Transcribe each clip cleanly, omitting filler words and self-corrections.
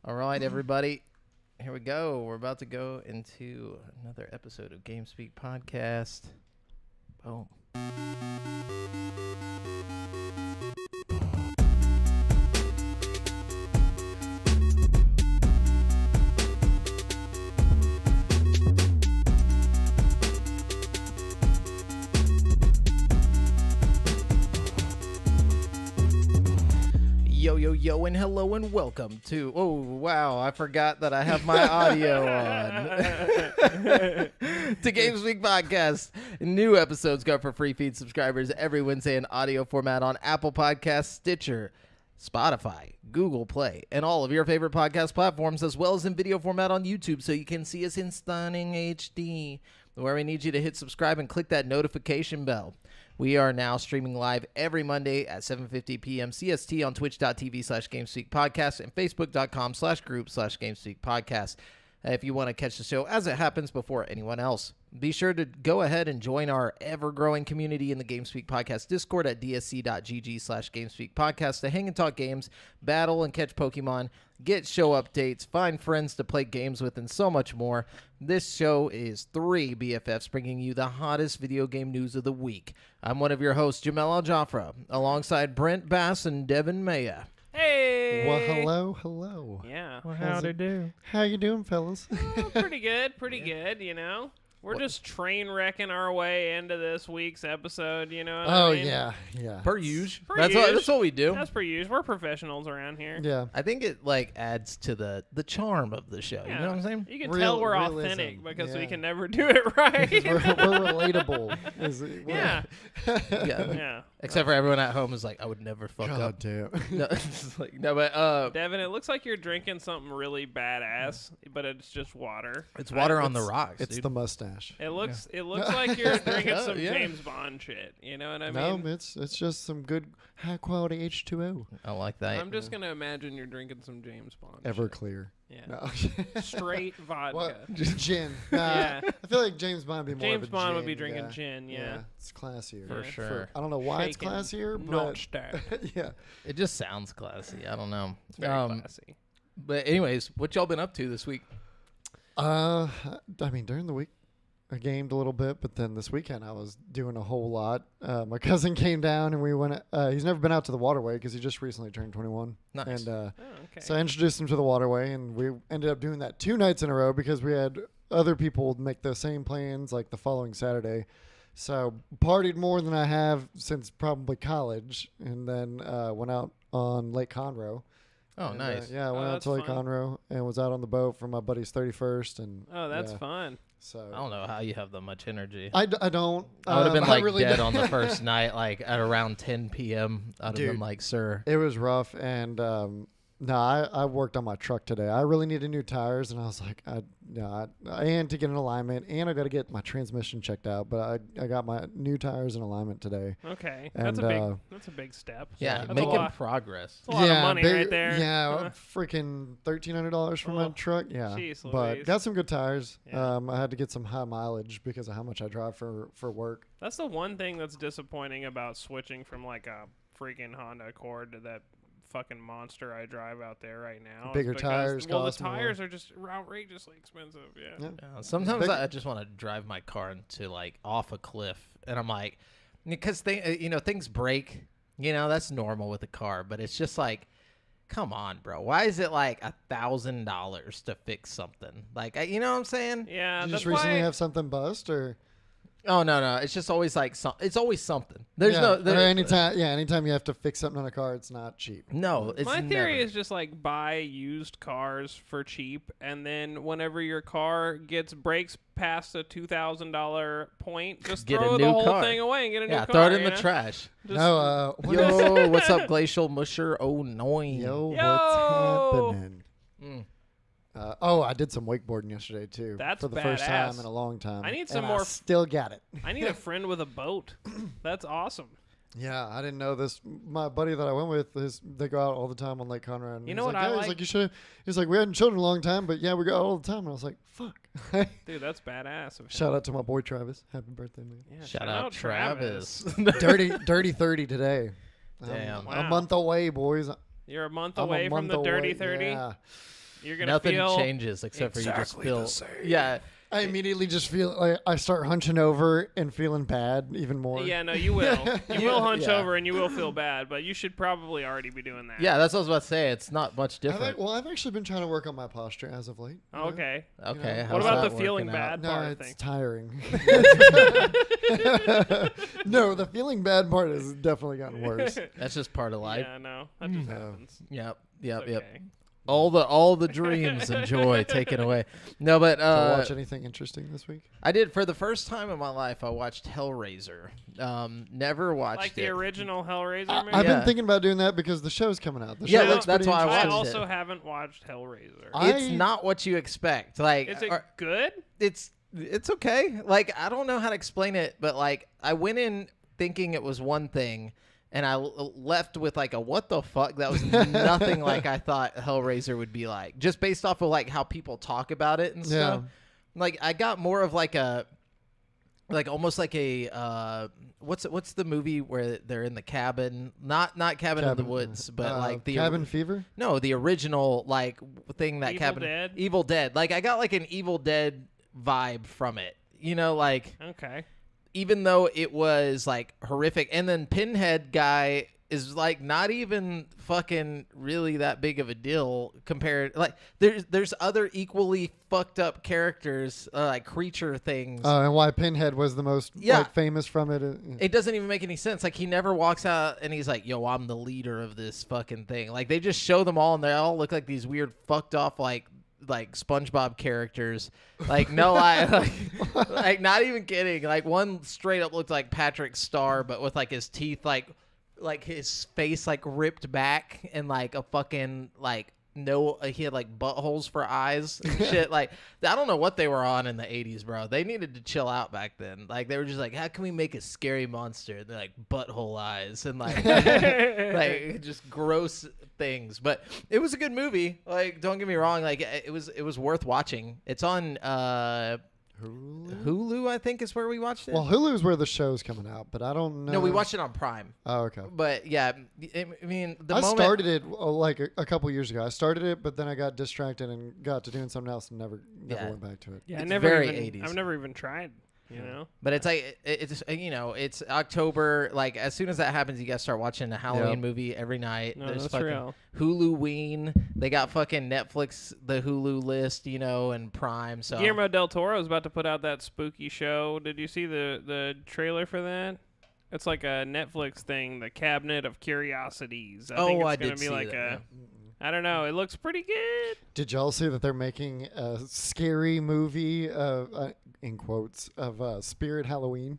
All right, everybody. Here we go. We're about to go into another episode of GameSpeak Podcast. Boom. Yo, and hello and welcome to... Oh, wow, I forgot that I have my audio on. To GameSpeak Podcast. New episodes go for free feed subscribers every Wednesday in audio format on Apple Podcasts, Stitcher, Spotify, Google Play, and all of your favorite podcast platforms, as well as in video format on YouTube, so you can see us in stunning HD, where we need you to hit subscribe and click that notification bell. We are now streaming live every Monday at 7:50 p.m. CST on twitch.tv/GameSpeak Podcast and Facebook.com/group/GameSpeak Podcast. If you want to catch the show as it happens before anyone else, be sure to go ahead and join our ever-growing community in the GameSpeak Podcast Discord at dsc.gg/GameSpeak Podcast to hang and talk games, battle and catch Pokemon, get show updates, find friends to play games with, and so much more. This show is three BFFs bringing you the hottest video game news of the week. I'm one of your hosts, Jamel Al-Jafra, alongside Brent Bass and Devin Maya. Hey! Well, hello. Yeah. Well, how'd it do? How you doing, fellas? Oh, pretty good, you know? We're just train wrecking our way into this week's episode, you know what I mean? Yeah. Per usual. Per That's usual. what we do. That's per usual. We're professionals around here. Yeah. I think it adds to the charm of the show. Yeah. You know what I'm saying? You can tell we're realism. authentic because we Yeah. can never do it right. we're relatable. Yeah. Yeah. Except for everyone at home is like, I would never fuck God up. damn. No, it's like, no, but Devin, it looks like you're drinking something really badass, but it's just water. it's water on the rocks. It's dude. the mustache. It looks like you're drinking some Yeah. James Bond shit. You know what I No, mean? it's just some good high quality H2O. I like that. I'm just gonna imagine you're drinking some James Bond. shit. Everclear. Yeah. No. Straight vodka. What? Just gin. Nah, Yeah. I feel like James Bond would be more James of a Bond would gin be drinking guy. gin, yeah. It's classier. For Yeah. sure. I don't know why Shaken, it's classier, not but stirred. yeah. It just sounds classy. I don't know. It's very classy. But anyways, what y'all been up to this week? I mean, during the week, I gamed a little bit, but then this weekend I was doing a whole lot. My cousin came down and we went. He's never been out to the waterway because he just recently turned 21. Nice. And Oh, okay. so I introduced him to the waterway, and we ended up doing that 2 nights in a row because we had other people make the same plans like the following Saturday. So partied more than I have since probably college, and then went out on Lake Conroe. Oh, And, nice. yeah, I went out that's to Lake fun. Conroe and was out on the boat for my buddy's 31st. And Oh, that's yeah, fun. So I don't know how you have that much energy. I don't. I would have been I like really dead don't. on the first night, like at around 10 p.m. I'd have been Dude. like, sir. It was rough, and no, I worked on my truck today. I really needed new tires, and I was like, and to get an alignment, and I got to get my transmission checked out. But I got my new tires and alignment today. Okay, And, that's a big step. Yeah, That's a making lot. progress. That's a lot of money big- right there. Yeah, freaking $1,300 for my Oh, truck. Yeah, jeez but Louise. got some good tires. Yeah. I had to get some high mileage because of how much I drive for work. That's the one thing that's disappointing about switching from like a freaking Honda Accord to that fucking monster I drive out there right now. is Bigger because- tires Well, the cost more. tires are just outrageously expensive. Yeah. Yeah. Yeah, sometimes Big- I just want to drive my car into like off a cliff, and I'm like, because things break. You know, that's normal with a car, but it's just like, come on, bro. Why is it like $1,000 to fix something? Like, you know what I'm saying? Yeah. Did you that's just recently why- have something bust or? Oh no, it's just always like it's always something. There's yeah, no or anytime you have to fix something on a car, it's not cheap. no. It's My theory never. is just like buy used cars for cheap, and then whenever your car breaks past a $2,000 point, just Get a throw the new whole car. thing away and get a new Yeah, car. throw it in you the know? trash. Just- No, Yo, what's up, Glacial Musher? Oh, annoying. Yo, Yo. what's happening? Mm. I did some wakeboarding yesterday too. That's for the first time badass. in a long time. I need some and more I still got it. I need a friend with a boat. That's awesome. Yeah, I didn't know this. My buddy that I went with, they go out all the time on Lake Conrad. And You he's know what like, I yeah, like? He's like, you should. He's like, we hadn't chilled in a long time, but yeah, we go out all the time. And I was like, fuck. Dude, that's badass. Of him. Shout out to my boy Travis. Happy birthday, man. Yeah, Shout out Travis. dirty 30 today. Damn. I'm Wow. a month away, boys. You're a month I'm away a from month the dirty away. 30. Yeah. You're gonna Nothing feel changes except for you just exactly feel. the same. Yeah. I immediately just feel like I start hunching over and feeling bad even more. Yeah, no, you will. You will hunch Yeah. over and you will feel bad, but you should probably already be doing that. Yeah, that's what I was about to say. It's not much different. I've actually been trying to work on my posture as of late. you know? Okay. Okay. What how's What about that the feeling working out? bad No, part it's thing? tiring. No, the feeling bad part has definitely gotten worse. That's just part of life. Yeah, no, that just No. happens. Yep. It's Yep. Yep. okay. All the dreams and joy taken away. No, but Did you watch anything interesting this week? I did for the first time in my life. I watched Hellraiser. Never watched Like it. the original Hellraiser movie. I've Yeah. been thinking about doing that because the show's coming out. The Yeah, show looks that's pretty why I I interesting. watched also it. haven't watched Hellraiser. It's not what you expect. Like, Is it or- good? it's okay. Like, I don't know how to explain it, but like I went in thinking it was one thing, and I left with like a what the fuck. That was nothing like I thought Hellraiser would be like, just based off of like how people talk about it and stuff. Like I got more of like a almost like a what's the movie where they're in the cabin? Not Cabin in the Woods, but like the Cabin Fever. No, the original like thing that Evil Cabin Dead? Evil Dead. Like I got like an Evil Dead vibe from it. You know, like Okay. even though it was like horrific, and then Pinhead guy is like not even fucking really that big of a deal compared. Like there's other equally fucked up characters, like creature things. And why Pinhead was the most like famous from it. It doesn't even make any sense. Like he never walks out and he's like, "Yo, I'm the leader of this fucking thing." Like they just show them all, and they all look like these weird fucked off like SpongeBob characters. Like no lie, like not even kidding. Like one straight up looked like Patrick Star, but with like his teeth like his face like ripped back and like a fucking like no he had like buttholes for eyes and shit. Like I don't know what they were on in the 80s, bro. They needed to chill out back then. Like they were just like, how can we make a scary monster? And they're like butthole eyes and like like just gross things. But it was a good movie. Like don't get me wrong, like it was worth watching. It's on Hulu, I think is where we watched it. Well, Hulu's where the show's coming out, but I don't know. No, we watched it on Prime. Oh, okay. But yeah, I mean, I started it like a couple years ago. I started it, but then I got distracted and got to doing something else and never Yeah. went back to it. Yeah, It's I never very even, 80s. I've never even tried. You know. But it's like it's you know it's October. Like as soon as that happens, you gotta start watching a Halloween movie every night. No, There's that's fucking real. Huluween. They got fucking Netflix, the Hulu list, you know, and Prime. So Guillermo del Toro is about to put out that spooky show. Did you see the trailer for that? It's like a Netflix thing, The Cabinet of Curiosities. I think it's I gonna did be see like that. a. Yeah. I don't know. It looks pretty good. Did y'all see that they're making a scary movie, in quotes, of Spirit Halloween?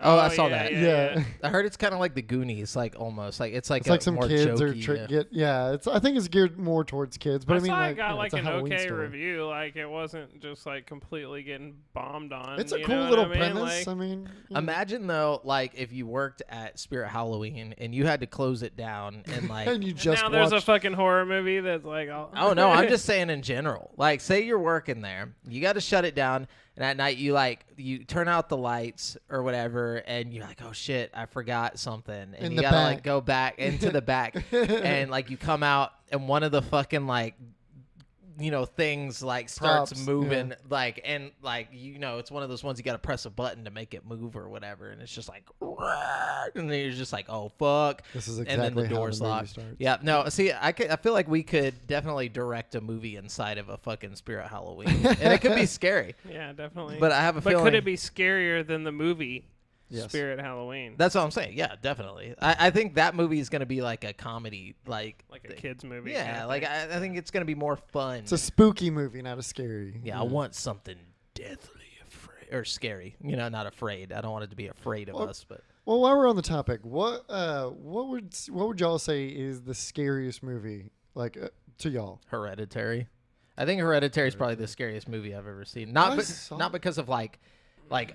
Oh, I saw yeah, that. Yeah. I heard it's kind of like the Goonies, like almost like it's like It's like some more kids are jokey, I think it's geared more towards kids, but I mean, saw like, it got like it's a an Halloween okay story. review. Like it wasn't just like completely getting bombed on. It's a you cool know what little I mean? premise. Like, I mean, Imagine though, like if you worked at Spirit Halloween and you had to close it down and like and you just now there's a watched. fucking horror movie that's like. Oh no, I'm just saying in general. Like, say you're working there, you got to shut it down, and at night you turn out the lights or whatever, and you're like, oh shit, I forgot something, and In you the gotta back. like go back into the back, and like you come out, and one of the fucking like things like starts Props, moving, like, and like it's one of those ones you got to press a button to make it move or whatever, and it's just like, and then you're just like, oh fuck. This is And exactly then the how door's the movie locked. starts. Yeah, no. See, I feel like we could definitely direct a movie inside of a fucking Spirit Halloween, and it could be scary. Yeah, definitely. But I have a But feeling. could it be scarier than the movie Yes. Spirit Halloween? That's what I'm saying. Yeah, definitely. I think that movie is going to be like a comedy, like Like a thing. kids movie. Yeah, kinda like thing. I think it's going to be more fun. It's a spooky movie, not a scary. Yeah, I want something deathly afraid or scary. Not afraid. I don't want it to be afraid of us, but. Well, while we're on the topic, what would y'all say is the scariest movie to y'all? Hereditary. I think Hereditary is probably the scariest movie I've ever seen. Not because of like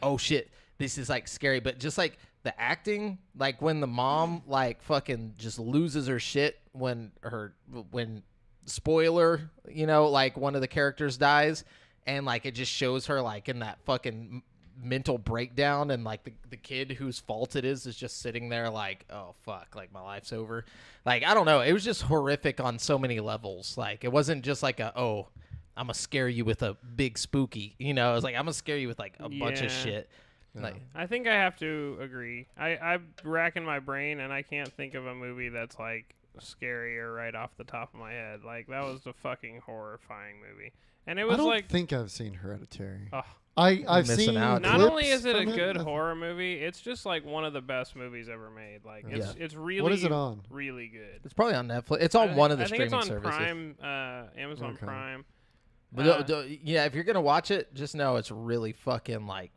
oh shit, this is like scary, but just like the acting, like when the mom like fucking just loses her shit when spoiler, like one of the characters dies, and like it just shows her like in that fucking mental breakdown, and like the kid whose fault it is just sitting there like, oh fuck, like my life's over. Like, I don't know, it was just horrific on so many levels. Like, it wasn't just like I'm gonna scare you with a big spooky, you know. It was like, I'm gonna scare you with like a bunch of shit. Yeah. Like, I think I have to agree. I'm racking my brain, and I can't think of a movie that's like scarier right off the top of my head. Like, that was a fucking horrifying movie, and it was I don't like, think I've seen Hereditary. oh, I've missing seen out, dude. not only clips is it a from good nothing- horror movie, it's just like one of the best movies ever made. Like, Yeah. it's really, What is it on? really good. it's probably on Netflix. It's on one of the I think streaming it's on services. Prime, Amazon Okay. Prime. But yeah, if you're gonna watch it, just know it's really fucking like,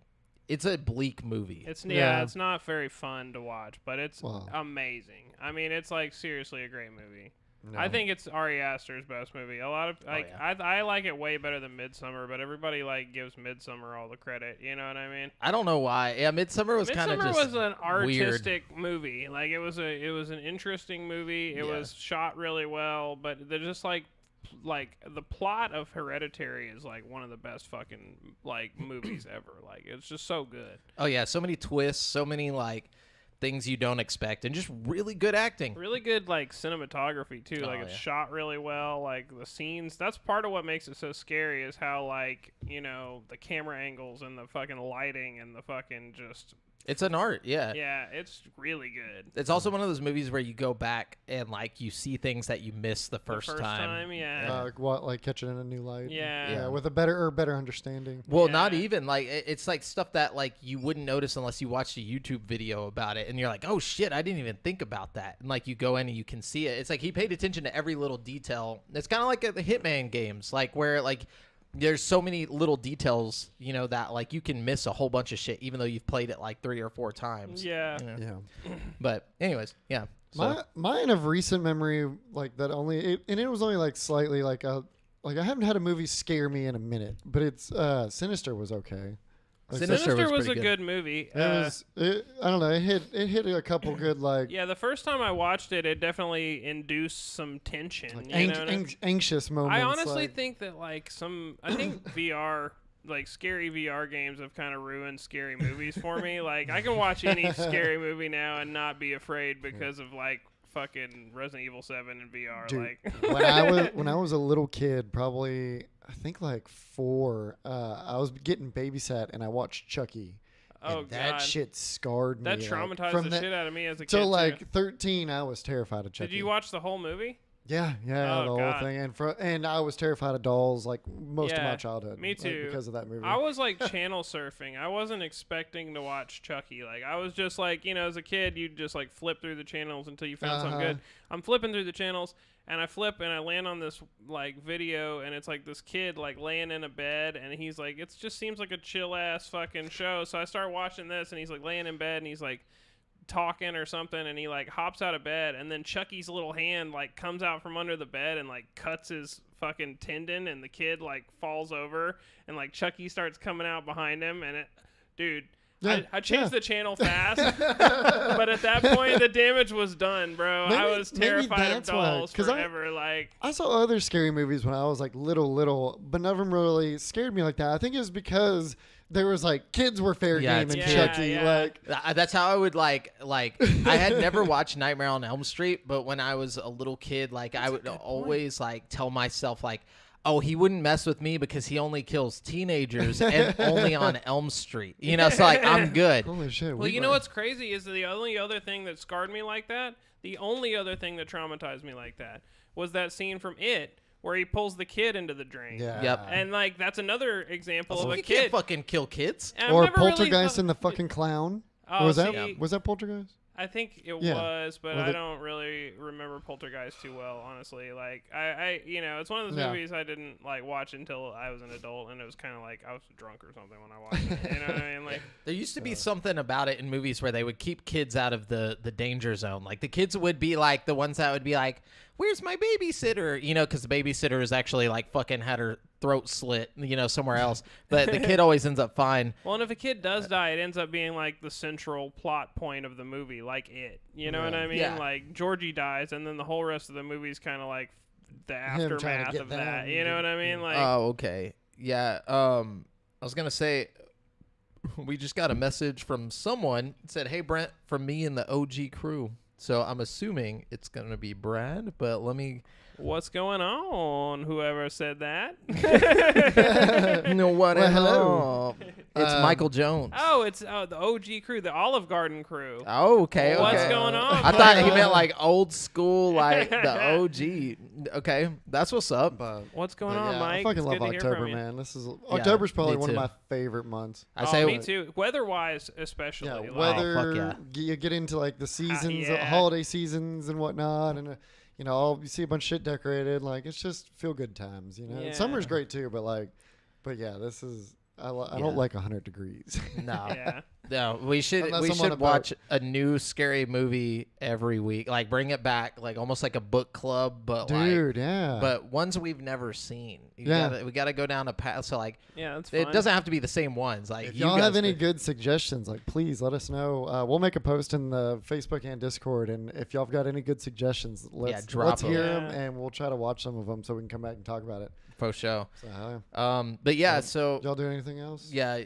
it's a bleak movie. It's Yeah. it's not very fun to watch, but it's Wow. amazing. I mean, it's like seriously a great movie. No. I think it's Ari Aster's best movie. A lot of like I like it way better than Midsummer, but everybody like gives Midsummer all the credit. You know what I mean? I don't know why. Yeah, Midsummer was kind of Midsummer just was an weird. artistic movie. Like, it was an interesting movie. It Yeah. was shot really well, but they're just like the plot of Hereditary is like one of the best fucking like movies ever. Like, it's just so good. Oh yeah, so many twists, so many like things you don't expect, and just really good acting. Really good like cinematography too. Like, Oh, it's yeah. shot really well. Like, the scenes, that's part of what makes it so scary, is how, like, you know, the camera angles and the fucking lighting and the fucking just It's an art, yeah. yeah, it's really good. It's also one of those movies where you go back and like you see things that you missed the first time. Yeah. like what, like catching in a new light. Yeah. Yeah, with a better understanding. Well, not Yeah. even like it's like stuff that like you wouldn't notice unless you watched a YouTube video about it, and you're like, oh shit, I didn't even think about that. And like you go in and you can see it. It's like he paid attention to every little detail. It's kind of like the Hitman games, like where like there's so many little details, you know, that like you can miss a whole bunch of shit even though you've played it like 3 or 4 times. Yeah. you know? Yeah. But anyways, yeah. So, Mine of recent memory, like that and it was only like slightly like I haven't had a movie scare me in a minute, but it's Sinister was okay. Like, Sinister Sinister was was a pretty good movie. I don't know. It hit a couple good like Yeah, the first time I watched it, it definitely induced some tension. like you know what I mean? anxious moments. I honestly like, think that I think VR, like scary VR games, have kind of ruined scary movies for me. Like, I can watch any scary movie now and not be afraid because of like fucking Resident Evil 7 in VR. Dude, Like, when I was a little kid, probably I think like 4, I was getting babysat and I watched Chucky. oh And that god, shit scarred me. that like, traumatized from the that- shit out of me as a kid. Till too. like 13, I was terrified of Chucky. Did you watch the whole movie? Yeah, Oh, the whole God. thing, and I was terrified of dolls like most of Yeah, my childhood. me like, too. because of that movie. I was like channel surfing. I wasn't expecting to watch Chucky. Like, I was just like, you know, as a kid, you'd just like flip through the channels until you found something good. I'm flipping through the channels, and I flip and I land on this like video, and it's like this kid like laying in a bed, and he's like, it just seems like a chill ass fucking show. So I start watching this, and he's like laying in bed, and he's like talking or something, and he like hops out of bed, and then Chucky's little hand like comes out from under the bed and like cuts his fucking tendon, and the kid like falls over, and like Chucky starts coming out behind him, and dude, Yeah, I changed yeah. the channel fast, but at that point the damage was done, bro. I Maybe- was maybe terrified of that's why, dolls 'cause I- forever. Like, I saw other scary movies when I was like little, but none of them really scared me like that. I think it was because there was like kids were fair Yeah, game it's and kids. Chucky. Yeah. Like That's how I would like I had never watched Nightmare on Elm Street, but when I was a little kid, like I would always like tell myself like, oh, he wouldn't mess with me because he only kills teenagers and only on Elm Street. You know, so like I'm good. holy shit. well, you know what's crazy is the only other thing that scarred me like that, the only other thing that traumatized me like that, was that scene from It where he pulls the kid into the drain. Yeah. Yep. And like that's another example of a You kid. can't fucking kill kids. And I've Or never really Poltergeist thought- and the fucking clown. Oh, was that see, was that Poltergeist? I think it Yeah. was, but Well, I the- don't really remember Poltergeist too well, honestly. Like I you know, it's one of those Yeah. movies I didn't like watch until I was an adult, and it was kind of like I was drunk or something when I watched it. You know what I mean? Like, There used to be something about it in movies where they would keep kids out of the danger zone. Like the kids would be like the ones that would be like, "Where's my babysitter?" You know, because the babysitter is actually like fucking had her throat slit, you know, somewhere else. But the kid always ends up fine. well, and if a kid does die, it ends up being like the central plot point of the movie, like It. You know what I mean? Yeah. Like Georgie dies, and then the whole rest of the movie is kind of like the trying to aftermath get of that. them. You know what I mean? Like, Oh, okay. Yeah. I was gonna say, we just got a message from someone. It said, "Hey Brent, from me and the OG crew." So I'm assuming it's gonna be Brad, but let me. What's going on? Whoever said that? No, what? Well, hello. It's Michael Jones. Oh, it's the OG crew, the Olive Garden crew. Oh, okay. What's okay. going on? I thought he meant like old school, like the OG. Okay, that's what's up. But, What's going but on, yeah, Mike? I fucking It's love good to hear October, from you. man. October's probably me one of too. my favorite months. I say, Me too. Weather-wise, especially. Yeah, like- weather. fuck yeah. You get into like the seasons, yeah. holiday seasons, and whatnot, and you see a bunch of shit decorated. Like it's just feel good times, And Yeah. summer's great too, but yeah, this is. I don't like 100 degrees. no. Yeah. No, we should Unless I'm on a boat. watch a new scary movie every week. Like bring it back, like almost like a book club, but Dude, yeah. but ones we've never seen. Yeah. We gotta go down a path. So like, Yeah, that's fine. it doesn't have to be the same ones. Like If you y'all guys have any could- good suggestions, like please let us know. We'll make a post in the Facebook and Discord, and if y'all have got any good suggestions, let's drop 'em. hear them, Yeah. and we'll try to watch some of them so we can come back and talk about it. for show. So, yeah. But yeah, Yeah. so Did y'all do anything else? yeah,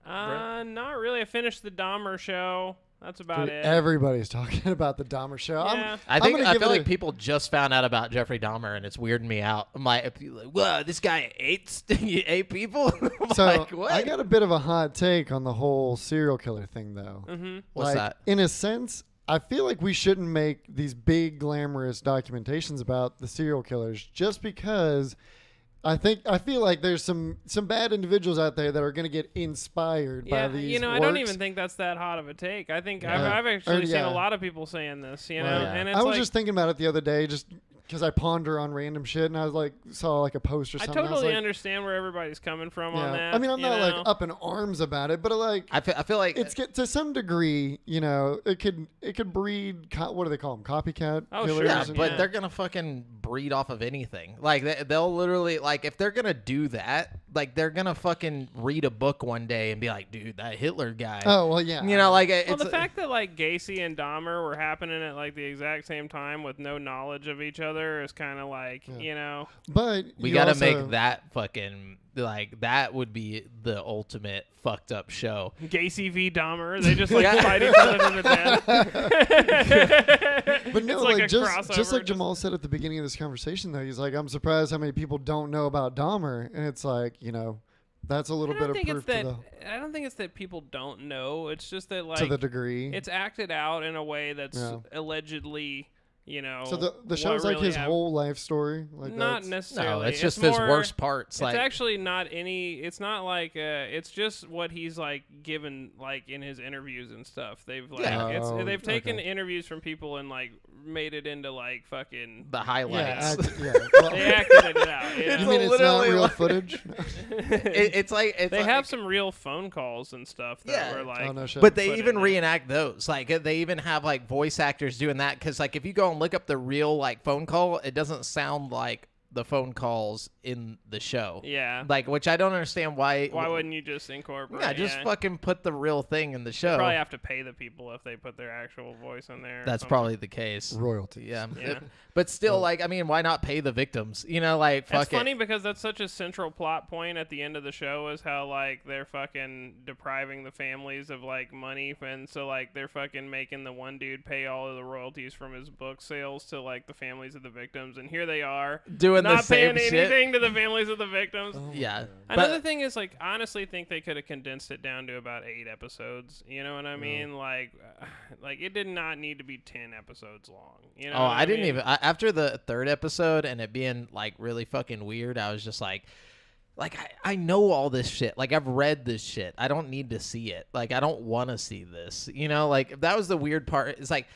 Not really. I finished the Dahmer show. That's about Dude, it. everybody's talking about the Dahmer show. Yeah. I think gonna I give feel it like people just found out about Jeffrey Dahmer, and it's weirding me out. I'm like, whoa, this guy ate ate people. I'm So like, what? I got a bit of a hot take on the whole serial killer thing, though. Mm-hmm. What's like, that? In a sense, I feel like we shouldn't make these big glamorous documentations about the serial killers just because I feel like there's some bad individuals out there that are going to get inspired by Yeah, these I don't works. even think that's that hot of a take. I think Yeah. I've actually seen yeah. a lot of people saying this, Well, know, yeah. and it's I was like, just thinking about it the other day, just because I ponder on random shit, and I was like, saw like a post or I something. totally was like, understand where everybody's coming from on yeah. that. I mean, I'm you not know? like up in arms about it, but like I feel like it's to some degree, it could breed what do they call them, copycat Oh, killers? sure. yeah, and- but they're gonna fucking breed off of anything. Like they'll literally like if they're gonna do that, like they're gonna fucking read a book one day and be like, dude, that Hitler guy. Oh well, yeah. Like Well, it's the fact that like Gacy and Dahmer were happening at like the exact same time with no knowledge of each other is kind of like, But we you gotta also- make that fucking like that would be the ultimate fucked up show. Gacy v Dahmer, they just like Yeah. fight each other to the death. But no, It's like like a just crossover, like Jamal said at the beginning of this conversation, though, he's like, I'm surprised how many people don't know about Dahmer, and it's like, that's a little bit of proof I don't think it's that people don't know. It's just that like to the degree. it's acted out in a way that's Yeah. allegedly, So the what show's like really his happened. whole life story. Like Not that's- necessarily. No, it's just his more- worst parts. It's Like actually not any. It's not like. It's just what he's like given like in his interviews and stuff. They've like. Yeah. They've taken okay. interviews from people and like made it into like fucking. the Yeah, highlights. yeah. Well, They acted it out. You you know? mean it's not literally real like- footage? It's like it's They like, have some real phone calls and stuff that Yeah. were like. Oh no shit. But they put even in it. reenact those. Like they even have like voice actors doing that because like if you go and look up the real like phone call, it doesn't sound like the phone calls in the show. Yeah. Like which I don't understand why. Why wouldn't you just incorporate? Yeah, just fucking put the real thing in the show. Probably have to pay the people if they put their actual voice in there. or That's something. probably the case. royalties. Yeah. Yeah. But still, like, I mean, why not pay the victims? Like, fuck It's funny because that's such a central plot point at the end of the show is how like they're fucking depriving the families of like money, and so like they're fucking making the one dude pay all of the royalties from his book sales to like the families of the victims, and here they are Doing the not same paying shit. anything to the families of the victims. Oh, Yeah. Another But thing is like honestly think they could have condensed it down to about 8 episodes. You know what I mean? Like it did not need to be 10 episodes long. You know? oh, what I didn't mean? even after the third episode and it being like really fucking weird, I was just like I know all this shit. Like I've read this shit. I don't need to see it. Like I don't want to see this. Like that was the weird part. It's like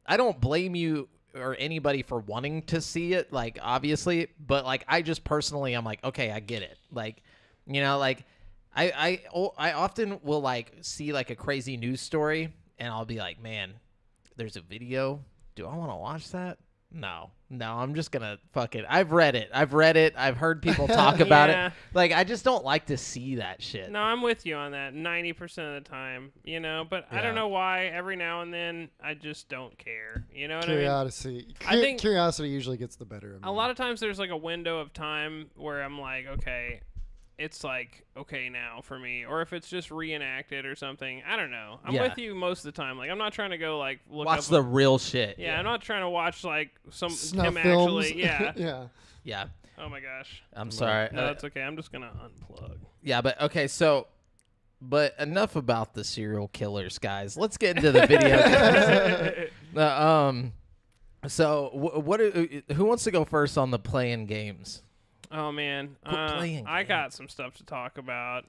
I don't blame you or anybody for wanting to see it, like obviously, but like I just personally I'm like, okay, I get it. Like like I often will like see like a crazy news story and I'll be like, man, there's a video. Do I want to watch that? No, I'm just gonna fuck it. I've read it. I've heard people talk about Yeah. it. Like I just don't like to see that shit. No, I'm with you on that 90% of the time, but I Yeah. don't know why every now and then I just don't care. You know what Curiosity. I think- Curiosity usually gets the better of me. I mean? A lot of times there's like a window of time where I'm like, okay, it's like okay now for me, or if it's just reenacted or something. I don't know. I'm Yeah. with you most of the time. Like I'm not trying to go like look Watch up the real shit. yeah, I'm not trying to watch like Snuff him films. actually. Yeah. Yeah. Yeah. Oh my gosh. I'm sorry. No, that's okay. I'm just gonna unplug. Yeah, but okay, so but enough about the serial killers, guys. Let's get into the video games. So who wants to go first on the playing games? Oh man, Quit playing I games. got some stuff to talk about.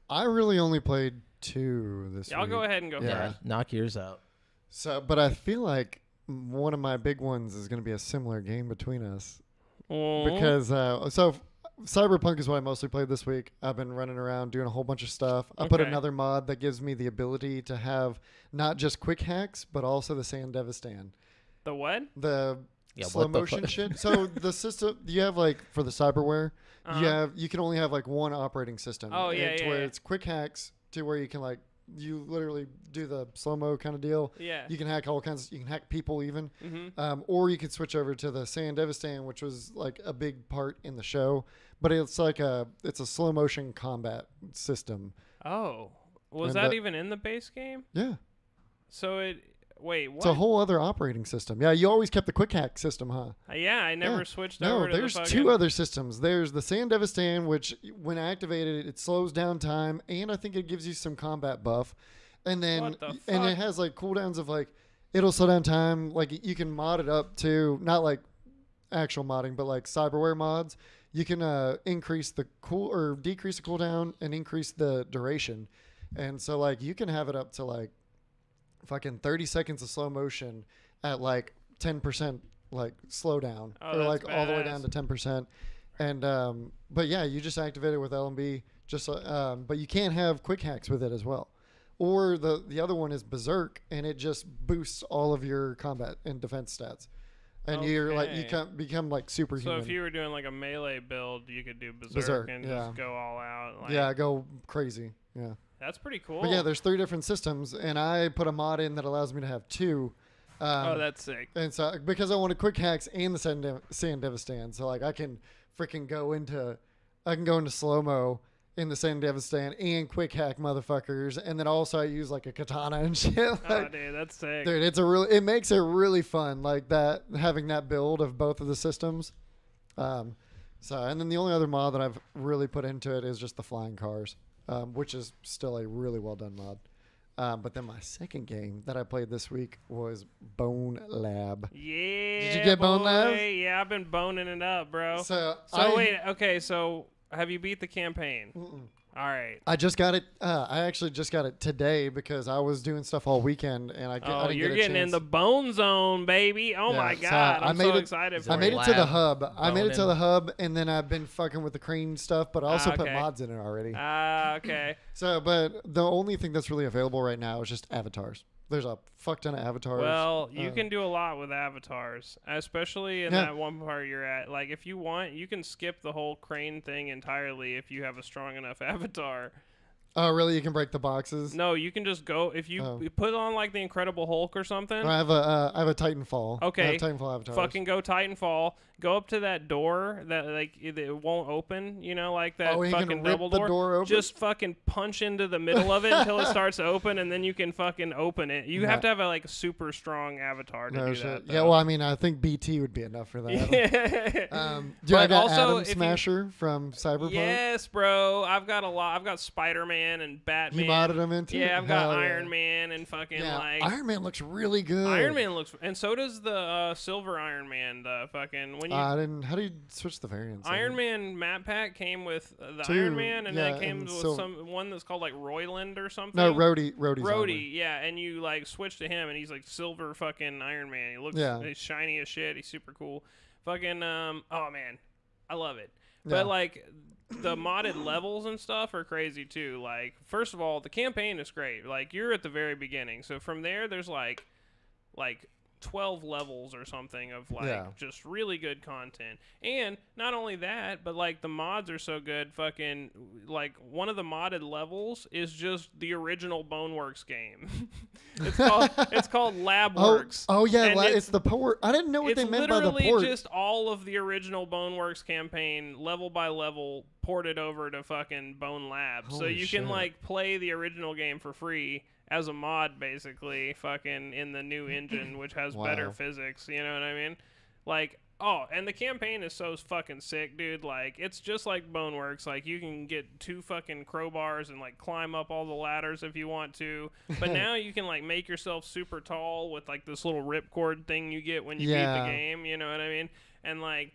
I really only played 2 this Y'all week. go ahead and go Yeah, first. knock yours out. So, but I feel like one of my big ones is going to be a similar game between us because Cyberpunk is what I mostly played this week. I've been running around doing a whole bunch of stuff. I put Okay. another mod that gives me the ability to have not just quick hacks, but also the Sandevistan. The what? The Yeah, slow what the motion fuck? shit. So the system you have like for the cyberware, Uh-huh. you can only have like one operating system. Oh, yeah, to yeah, where yeah. it's quick hacks to where you can like you literally do the slow mo kind of deal. Yeah. You can hack all kinds. You can hack people even, Mm-hmm. or you could switch over to the Sandevistan, which was like a big part in the show. But it's like it's a slow motion combat system. Oh, was And that the- even in the base game? Yeah, So wait, what? it's a whole other operating system. Yeah, you always kept the quick hack system, huh? Yeah, I never Yeah. switched No, over to there's the fucking... 2 other systems. There's the Sandevistan, which when activated, it slows down time, and I think it gives you some combat buff. And then What the and it fuck? has like cooldowns of like it'll slow down time. Like you can mod it up to not like actual modding, but like cyberware mods. You can increase the decrease the cooldown and increase the duration. And so like you can have it up to like fucking 30 seconds of slow motion at like 10% like slowdown Oh, or that's like all the way badass. down to 10%. And but yeah, you just activate it with LMB. Just but you can't have quick hacks with it as well. Or the other one is Berserk, and it just boosts all of your combat and defense stats. And you're like you Okay. become like So superhuman. if you were doing like a melee build, you could do Berserk, Berserk, and yeah. just go all out. Like, yeah, go crazy. Yeah. That's pretty cool. But yeah, there's 3 different systems, and I put a mod in that allows me to have 2. oh, that's sick. And so because I wanted quick hacks and the Sandevistan, so like I can go into slow mo in the Sandevistan and quick hack motherfuckers, and then also I use like a katana and shit. Oh, Like, dude, that's sick. dude, it makes it really fun, like that having that build of both of the systems. So and then the only other mod that I've really put into it is just the flying cars, which is still a really well done mod. But then my second game that I played this week was Bone Lab. Yeah. Did you get Bone Lab? boy. Yeah, I've been boning it up, bro. So Wait, okay, so have you beat the campaign? All right. I just got it. I actually just got it today because I was doing stuff all weekend and I Oh, didn't you're get a getting in chance. the bone zone, baby. Oh Yeah, my so God. I I'm made so it- excited for I it. made it to the Lab hub. I made it to boning. the hub, and then I've been fucking with the crane stuff, but I also put okay. mods in it already. Okay. So, but the only thing that's really available right now is just avatars. There's a fuck ton of avatars. Well, you Uh, can do a lot with avatars, especially in Yeah. that one part you're at. Like, if you want, you can skip the whole crane thing entirely if you have a strong enough avatar. Oh, really? You can break the boxes? No, you can just go if you Oh. put on like the Incredible Hulk or something. I have a Titanfall. I Okay. have Titanfall avatars. Fucking go Titanfall. Go up to that door that like it won't open. You know, like that Oh, you fucking can rip double the door open? Just fucking punch into the middle of it until it starts to open, and then you can fucking open it. You have to have a like super strong avatar to No do shit. that. Yeah, well, I mean, I think BT would be enough for that. Yeah. Dude, I But got also, Atom if you- Smasher from Cyberpunk. Yes, bro. I've got a lot. I've got Spider-Man and Batman. You modded them into? Yeah, I've got Hell yeah. Iron Man and fucking Yeah, like Iron Man looks really good. Iron Man looks, and so does the Silver Iron Man. The fucking when you I didn't. How do you switch the variants? Iron Man map pack came with the Two, Iron Man, and then yeah, it came and with Sil- some one that's called like Royland or something. No, Rhodey's armor. Rhodey, yeah, and you like switch to him, and he's like silver fucking Iron Man. He looks Yeah. he's shiny as shit. He's super cool. Fucking oh man, I love it. Yeah. But like the modded levels and stuff are crazy too. Like first of all, the campaign is great. Like you're at the very beginning, so from there's like 12 levels or something of like just really good content. And not only that, but like the mods are so good. Fucking like one of the modded levels is just the original Boneworks game. it's called Labworks. Oh yeah, it's the port. I didn't know what they meant by the port. It's literally just all of the original Boneworks campaign level by level ported over to fucking Bone Labs. So you can like play the original game for free as a mod, basically, fucking in the new engine, which has better physics, you know what I mean? Like, and the campaign is so fucking sick, dude. Like, it's just like Boneworks. Like, you can get 2 fucking crowbars and, like, climb up all the ladders if you want to. But now you can, like, make yourself super tall with, like, this little ripcord thing you get when you beat the game, you know what I mean? And, like,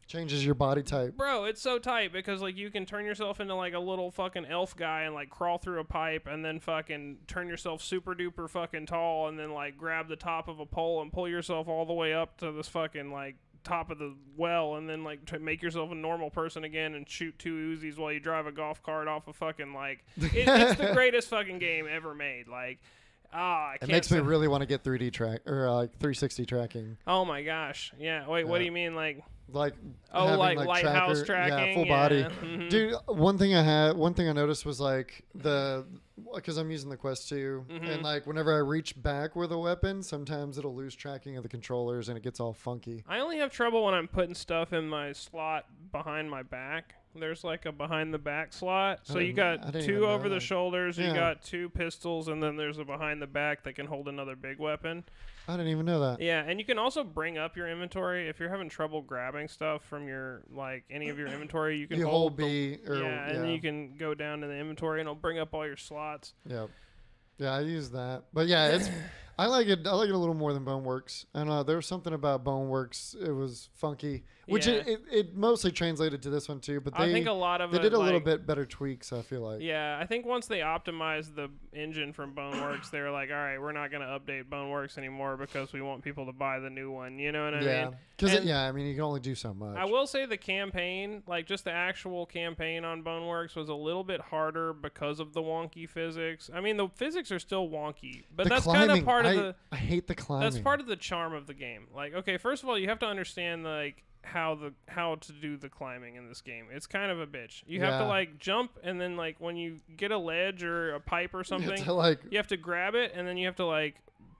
changes your body type. Bro, it's so tight because, like, you can turn yourself into, like, a little fucking elf guy and, like, crawl through a pipe and then fucking turn yourself super duper fucking tall and then, like, grab the top of a pole and pull yourself all the way up to this fucking, like, top of the well and then, like, to make yourself a normal person again and shoot 2 Uzis while you drive a golf cart off a fucking, like... it's the greatest fucking game ever made. Like... it makes me really want to get 3D track or like 360 tracking. Oh my gosh. Yeah. Wait, what do you mean like lighthouse tracking? Yeah, full body. Mm-hmm. Dude, one thing I noticed was like because I'm using the Quest 2 and like whenever I reach back with a weapon, sometimes it'll lose tracking of the controllers and it gets all funky. I only have trouble when I'm putting stuff in my slot behind my back. There's like a behind the back slot. So you got 2 over the shoulders, you got 2 pistols, and then there's a behind the back that can hold another big weapon. I didn't even know that. Yeah, and you can also bring up your inventory if you're having trouble grabbing stuff from your like any of your inventory. You can hold B and then you can go down to the inventory and it'll bring up all your slots. Yep. Yeah, I use that. But yeah, it's I like it a little more than Boneworks. I don't know, there was something about Boneworks, it was funky, which it mostly translated to this one too, but I think a lot of they did a little bit better tweaks, I feel like. Yeah, I think once they optimized the engine from Boneworks, they were like, all right, we're not going to update Boneworks anymore because we want people to buy the new one, you know what I mean? Because I mean, you can only do so much. I will say the campaign, like just the actual campaign on Boneworks was a little bit harder because of the wonky physics. I mean, the physics are still wonky, but that's kind of part of I hate the climbing. That's part of the charm of the game. Like, okay, first of all, you have to understand like how to do the climbing in this game. It's kind of a bitch. You have to like jump, and then like when you get a ledge or a pipe or something, you have to grab it, and then you have to like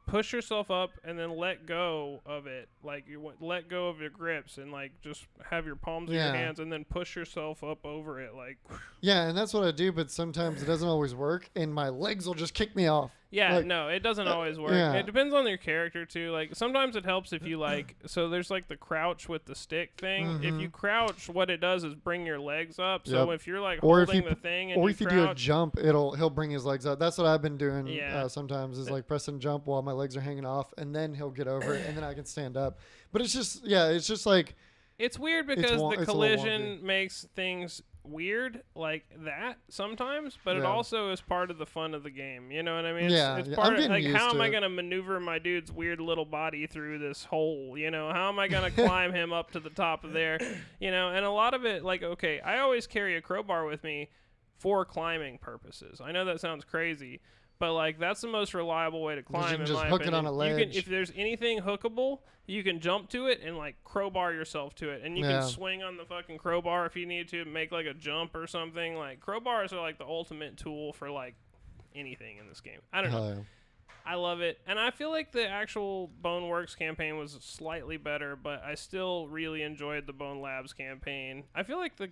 push yourself up and then let go of it. Like you let go of your grips and like just have your palms in your hands and then push yourself up over it. Like yeah, and that's what I do, but sometimes it doesn't always work and my legs will just kick me off. Yeah, no, it doesn't always work. It depends on your character too. Like sometimes it helps if you like so there's like the crouch with the stick thing. If you crouch, what it does is bring your legs up. So if you're like holding the thing and if you do a jump, he'll bring his legs up. That's what I've been doing sometimes is like pressing jump while my legs are hanging off, and then he'll get over it and then I can stand up. But it's just like it's weird because the collision makes things weird like that sometimes, but it also is part of the fun of the game. You know what I mean? It's part of like how am I going to maneuver my dude's weird little body through this hole? You know, how am I going to climb him up to the top of there? You know, and a lot of it, like, okay, I always carry a crowbar with me for climbing purposes. I know that sounds crazy, but like that's the most reliable way to climb. You can just hook it on a ledge. If there's anything hookable, you can jump to it and like crowbar yourself to it, and you can swing on the fucking crowbar if you need to make like a jump or something. Like crowbars are like the ultimate tool for like anything in this game. I don't know. I love it, and I feel like the actual Boneworks campaign was slightly better, but I still really enjoyed the Bone Labs campaign. I feel like the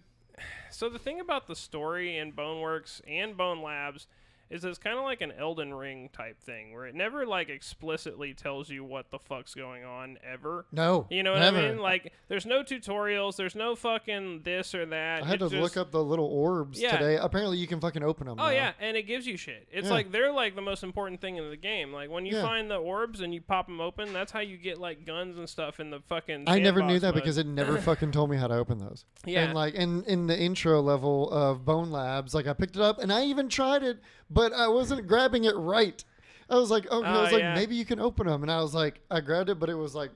thing about the story in Boneworks and Bone Labs is it's kind of like an Elden Ring type thing where it never like explicitly tells you what the fuck's going on ever. No. You know what I mean? Like there's no tutorials, there's no fucking this or that. I had to look up the little orbs today. Apparently you can fucking open them. Oh yeah, and it gives you shit. It's like they're like the most important thing in the game. Like when you find the orbs and you pop them open, that's how you get like guns and stuff in the fucking I never knew that because it never fucking told me how to open those. Yeah. And like in the intro level of Bone Labs, like I picked it up and I even tried it, but I wasn't grabbing it right. I was like, maybe you can open them. And I was like, I grabbed it, but it was like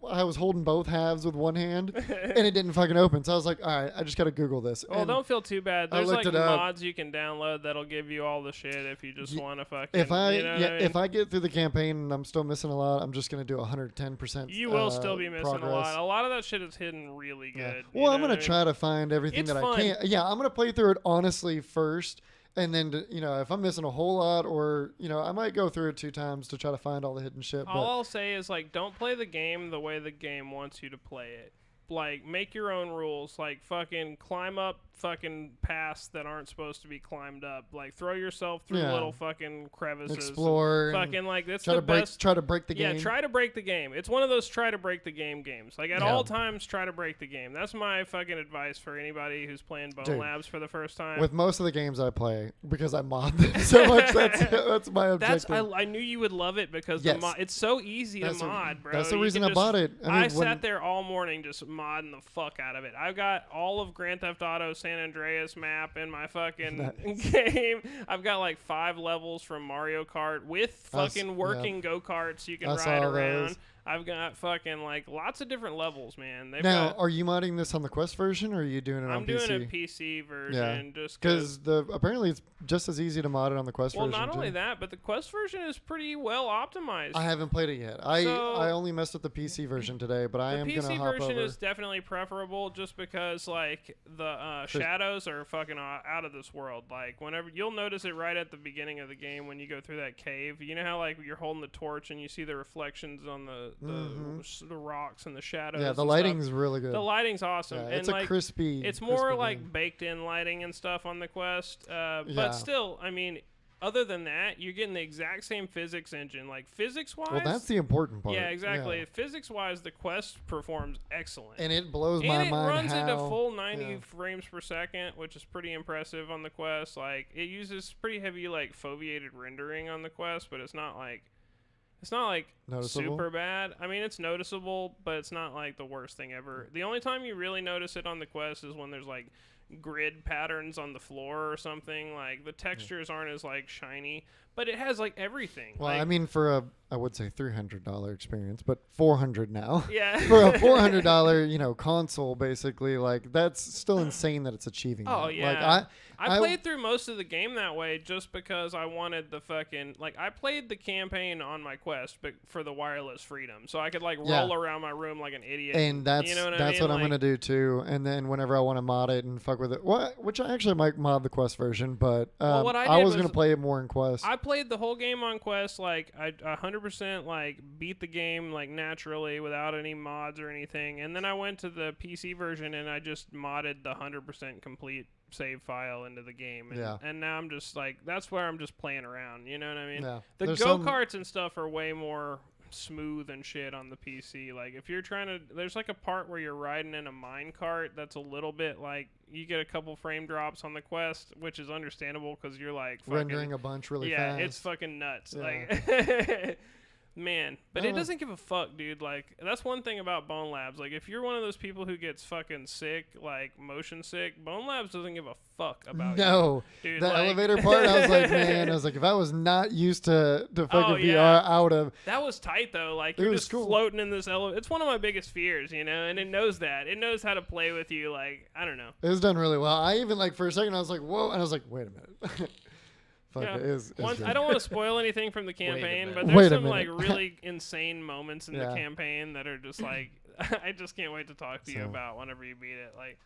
I was holding both halves with one hand, and it didn't fucking open. So I was like, all right, I just got to Google this. Well, And don't feel too bad. I There's looked like it up. mods you can download that'll give you all the shit if you just want to fucking. if I you know what I mean? if I get through the campaign and I'm still missing a lot, I'm just gonna do 110%. You will still be missing progress. a lot. A lot of that shit is hidden really Yeah. good. Well, I'm gonna try to find everything It's that fun. I can. Yeah, I'm gonna play through it honestly first, and then if I'm missing a whole lot, or I might go through it 2 times to try to find all the hidden shit. All I'll say is like, don't play the game the way the game wants you to play it. Like, make your own rules. Like, fucking climb up fucking paths that aren't supposed to be climbed up. Like, throw yourself through little fucking crevices. Explore. Fucking like that's try the to best. try to break the game. Yeah, try to break the game. It's one of those try to break the game games. Like, at Yeah. all times, try to break the game. That's my fucking advice for anybody who's playing Bone Dude, Labs for the first time. With most of the games I play, because I mod them so much, that's my objective. I knew you would love it because Yes. the mod. It's so easy That's to the- mod, bro. that's the You reason can I bought it. I mean, sat there all morning just modding the fuck out of it. I've got all of Grand Theft Auto San Andreas map in my fucking game. I've got like 5 levels from Mario Kart with fucking working go-karts you can I ride saw around. those. I've got fucking like lots of different levels, man. Now, are you modding this on the Quest version, or are you doing it I'm on doing PC? a PC version just Because apparently it's just as easy to mod it on the Quest well, version. not only that, but the Quest version is pretty well optimized. I haven't played it yet. I only messed with the PC version today, but I am The gonna PC hop version over. is definitely preferable just because like the shadows are fucking out of this world. Like whenever you'll notice it right at the beginning of the game when you go through that cave. You know how like you're holding the torch and you see the reflections on the rocks and the shadows. Yeah, the and lighting's stuff. really good. The lighting's awesome. Yeah, and it's like, a crispy. It's more crispy like game. baked in lighting and stuff on the Quest. Yeah. But still, I mean, other than that, you're getting the exact same physics engine. Like physics-wise. Well, that's the important part. Yeah, exactly. Yeah. Physics-wise, the Quest performs excellent. And it blows And my it mind runs how at a full 90 frames per second, which is pretty impressive on the Quest. Like it uses pretty heavy like foveated rendering on the Quest, but it's not like Noticeable? super bad. I mean, it's noticeable, but it's not like the worst thing ever. The only time you really notice it on the Quest is when there's like grid patterns on the floor or something. Like the textures aren't as like shiny, but it has like everything. Well, like, I mean, for I would say $300 experience, but $400 now. yeah. For a $400, console, basically, like that's still insane that it's achieving. Oh, that. yeah. Like I played through most of the game that way just because I wanted the fucking like I played the campaign on my Quest, but for the wireless freedom, so I could like roll around my room like an idiot. And that's you know what that's I mean? what I'm Like, gonna do too. And then whenever I want to mod it and fuck with it, which I actually might mod the Quest version, but what I I did was gonna was- play it more in Quest. I played the whole game on Quest. Like I 100% like beat the game like naturally without any mods or anything. And then I went to the PC version and I just modded the 100% complete save file into the game. And, and now I'm just like that's where I'm just playing around. You know what I mean? Yeah. The There's go-karts and stuff are way more smooth and shit on the PC. Like if you're trying to there's like a part where you're riding in a mine cart that's a little bit like you get a couple frame drops on the Quest, which is understandable because you're like fucking, rendering a bunch really fast. it's fucking nuts. Yeah. Like man, but it Oh. doesn't give a fuck, dude. Like that's one thing about Bone Labs. Like if you're one of those people who gets fucking sick, like motion sick, Bone Labs doesn't give a fuck about No, you. Dude, the like, elevator part, I was like, man, I was like, if I was not used to fucking yeah. VR out of, that was tight though. Like It you're was just cool. floating in this elevator. It's one of my biggest fears, you know, and it knows that. It knows how to play with you. Like I don't know. it was done really well. I even like for a second, I was like, whoa, and I was like, wait a minute. Fuck, Yeah. it is. Once, good. I don't want to spoil anything from the campaign, but Wait there's a some like minute. really insane moments in the Yeah. campaign that are just like I just can't wait to talk to you So- about whenever you beat it. Like,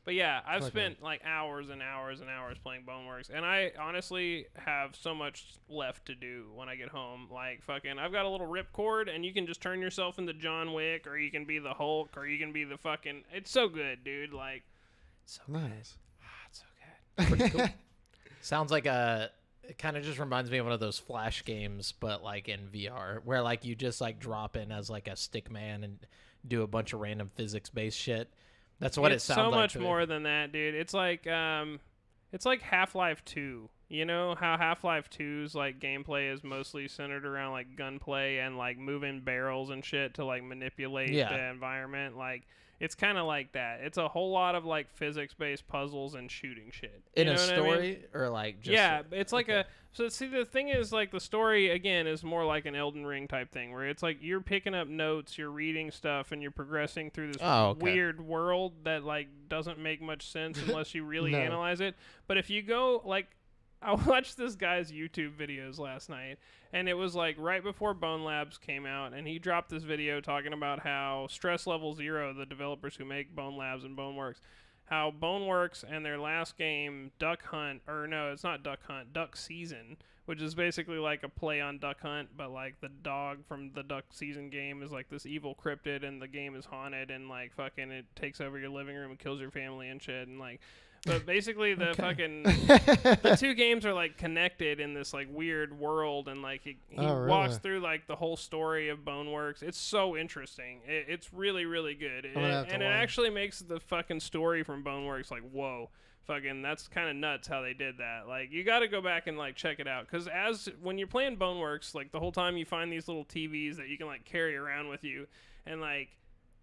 but yeah, I've Okay. spent like hours and hours and hours playing Boneworks, and I honestly have so much left to do when I get home. Like fucking, I've got a little ripcord, and you can just turn yourself into John Wick, or you can be the Hulk, or you can be the fucking. It's so good, dude. Like, it's so good. Nice. It's so good. Pretty cool. Sounds like it kind of just reminds me of one of those Flash games, but like in VR, where like you just like drop in as like a stick man and do a bunch of random physics-based shit. That's what It's it sounds so like. much to me. more than that, dude. It's like Half-Life 2. You know how Half-Life 2's like gameplay is mostly centered around like gunplay and like moving barrels and shit to like manipulate the environment. Like it's kind of like that. It's a whole lot of like physics-based puzzles and shooting shit. In You a know what story I mean? or like just Yeah, it's like a. So see, the thing is, like the story again is more like an Elden Ring type thing, where it's like you're picking up notes, you're reading stuff, and you're progressing through this weird world that like doesn't make much sense unless you really analyze it. But if you go like, I watched this guy's YouTube videos last night, and it was like right before Bone Labs came out, and he dropped this video talking about how Stress Level Zero, the developers who make Bone Labs and Boneworks, how Boneworks and their last game, Duck Hunt, or no, it's not Duck Hunt, Duck Season, which is basically like a play on Duck Hunt, but like the dog from the Duck Season game is like this evil cryptid, and the game is haunted, and like fucking it takes over your living room and kills your family and shit, and like, but basically the fucking, the two games are like connected in this like weird world, and like he walks through like the whole story of Boneworks. It's so interesting. It's really, really good. And it actually makes the fucking story from Boneworks like, whoa, fucking, that's kind of nuts how they did that. Like, you got to go back and like check it out. Because when you're playing Boneworks, like the whole time you find these little TVs that you can like carry around with you, and like,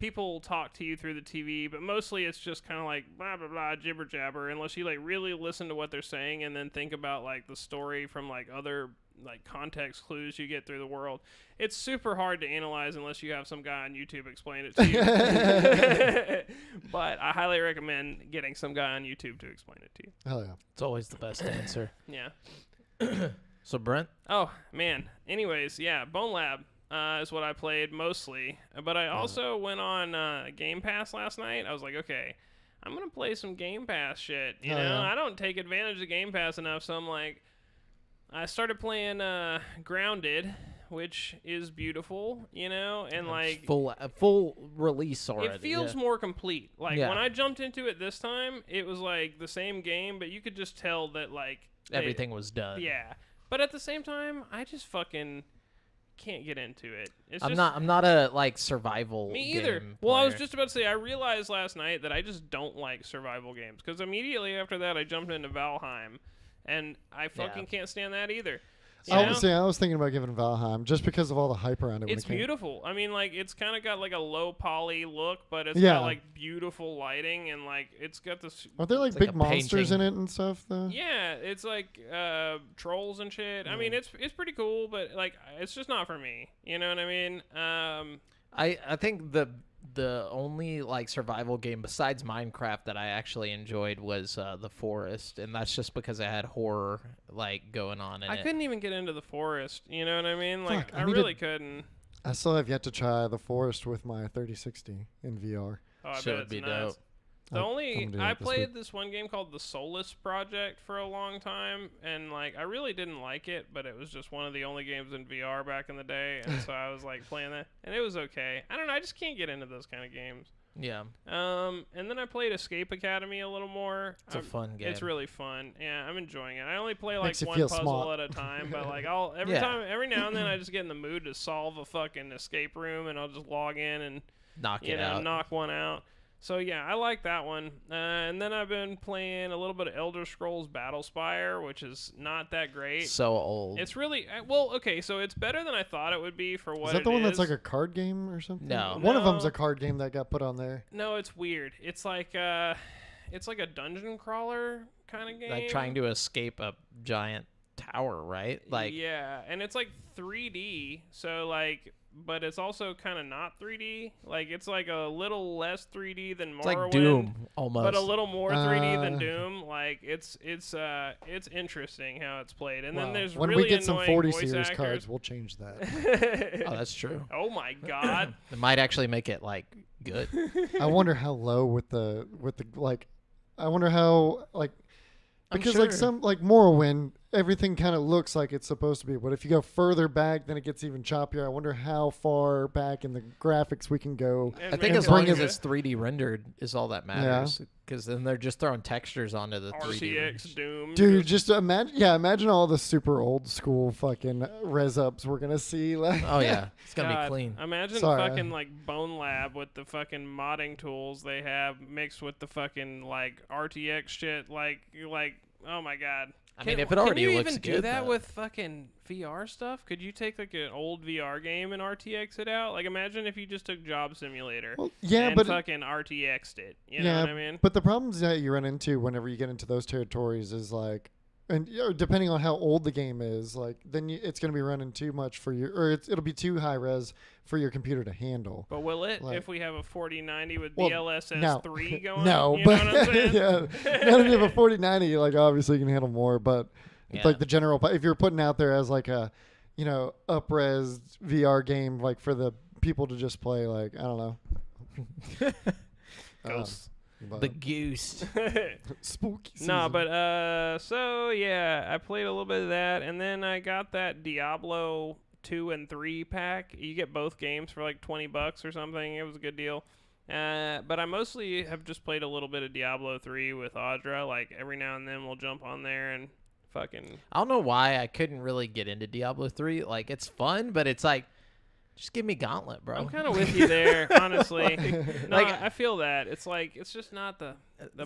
people talk to you through the TV, but mostly it's just kind of like blah, blah, blah, jibber jabber, unless you like really listen to what they're saying and then think about like the story from like other like context clues you get through the world. It's super hard to analyze unless you have some guy on YouTube explain it to you. But I highly recommend getting some guy on YouTube to explain it to you. Hell yeah. It's always the best answer. Yeah. So Brent? Oh, man. Anyways, yeah, Bone Lab. Is what I played mostly. But I also went on Game Pass last night. I was like, okay, I'm going to play some Game Pass shit. You know, I don't take advantage of Game Pass enough, so I'm like, I started playing Grounded, which is beautiful, you know, and like full release already. It feels more complete. Like when I jumped into it this time, it was like the same game, but you could just tell that like everything was done. Yeah. But at the same time, I just fucking can't get into it. I'm not a like survival me either. game Well, player. I was just about to say, I realized last night that I just don't like survival games, because immediately after that I jumped into Valheim, and I fucking can't stand that either. I was thinking about giving Valheim just because of all the hype around it. It's beautiful. I mean, like, it's kind of got like a low poly look, but it's got like beautiful lighting, and like it's got this. Are there like big monsters in it and stuff though? Yeah, it's like trolls and shit. I mean, it's pretty cool, but like it's just not for me. You know what I mean? I think the only like survival game besides Minecraft that I actually enjoyed was The Forest, and that's just because it had horror like going on in it. I couldn't even get into The Forest. You know what I mean? Like I really couldn't. I still have yet to try The Forest with my 3060 in VR. Oh, I bet it's nuts. Dope. I played this one game called The Soulless Project for a long time, and like I really didn't like it, but it was just one of the only games in VR back in the day, and so I was like playing that, and it was okay. I don't know, I just can't get into those kind of games. Yeah. And then I played Escape Academy a little more. It's a fun game. It's really fun. Yeah, I'm enjoying it. I only play like Makes you one feel puzzle smart. at a time, but like every now and then I just get in the mood to solve a fucking escape room, and I'll just log in and knock one out. So yeah, I like that one. And then I've been playing a little bit of Elder Scrolls Battlespire, which is not that great. So old. It's really well, okay, so it's better than I thought it would be for what it is. Is that the one that's like a card game or something? No. One of them's a card game that got put on there. No, it's weird. It's like a dungeon crawler kind of game. Like trying to escape a giant tower, right? Like yeah, and it's like 3D, so like, but it's also kind of not 3D. Like it's like a little less 3D than Morrowind. It's like Doom almost, but a little more 3D than Doom. Like it's interesting how it's played. And then there's when really we get some 40 voice series actors. cards, we'll change that. Oh, that's true. Oh my god, it might actually make it like good. I wonder how low with the like. I wonder how like. Because like some like Morrowind, everything kind of looks like it's supposed to be, but if you go further back, then it gets even choppier. I wonder how far back in the graphics we can go. I think as long as it's 3D rendered is all that matters. Because then they're just throwing textures onto the 3D. RTX Doom. Dude, just imagine all the super old school fucking res ups we're gonna see. Like, oh yeah, it's gonna God, be clean. Imagine fucking like Bone Lab with the fucking modding tools they have mixed with the fucking like RTX shit. Like oh my god. I mean, if it already can you looks even good, do that though. with fucking VR stuff? Could you take like an old VR game and RTX it out? Like, imagine if you just took Job Simulator Well, yeah, and but fucking RTX'd it. You yeah, know what I mean? but the problems that you run into whenever you get into those territories is like, and depending on how old the game is, like then it's going to be running too much for your, or it'll be too high res for your computer to handle. But will it Like- if we have a 4090 with Well, DLSS 3 going? No, you but know what I'm saying? yeah, not if you have a 4090, like obviously you can handle more, but Yeah. like the general, if you're putting out there as like a, up-res VR game, like for the people to just play, like I don't know, Ghosts. but The goose. spooky season. No, but so yeah, I played a little bit of that, and then I got that Diablo 2 and 3 pack. You get both games for like $20 or something. It was a good deal. But I mostly have just played a little bit of Diablo 3 with Audra. Like every now and then we'll jump on there and fucking. I don't know why I couldn't really get into Diablo 3. Like, it's fun, but it's like, just give me Gauntlet, bro. I'm kind of with you there, honestly. No, Like- I feel that. It's like, it's just not the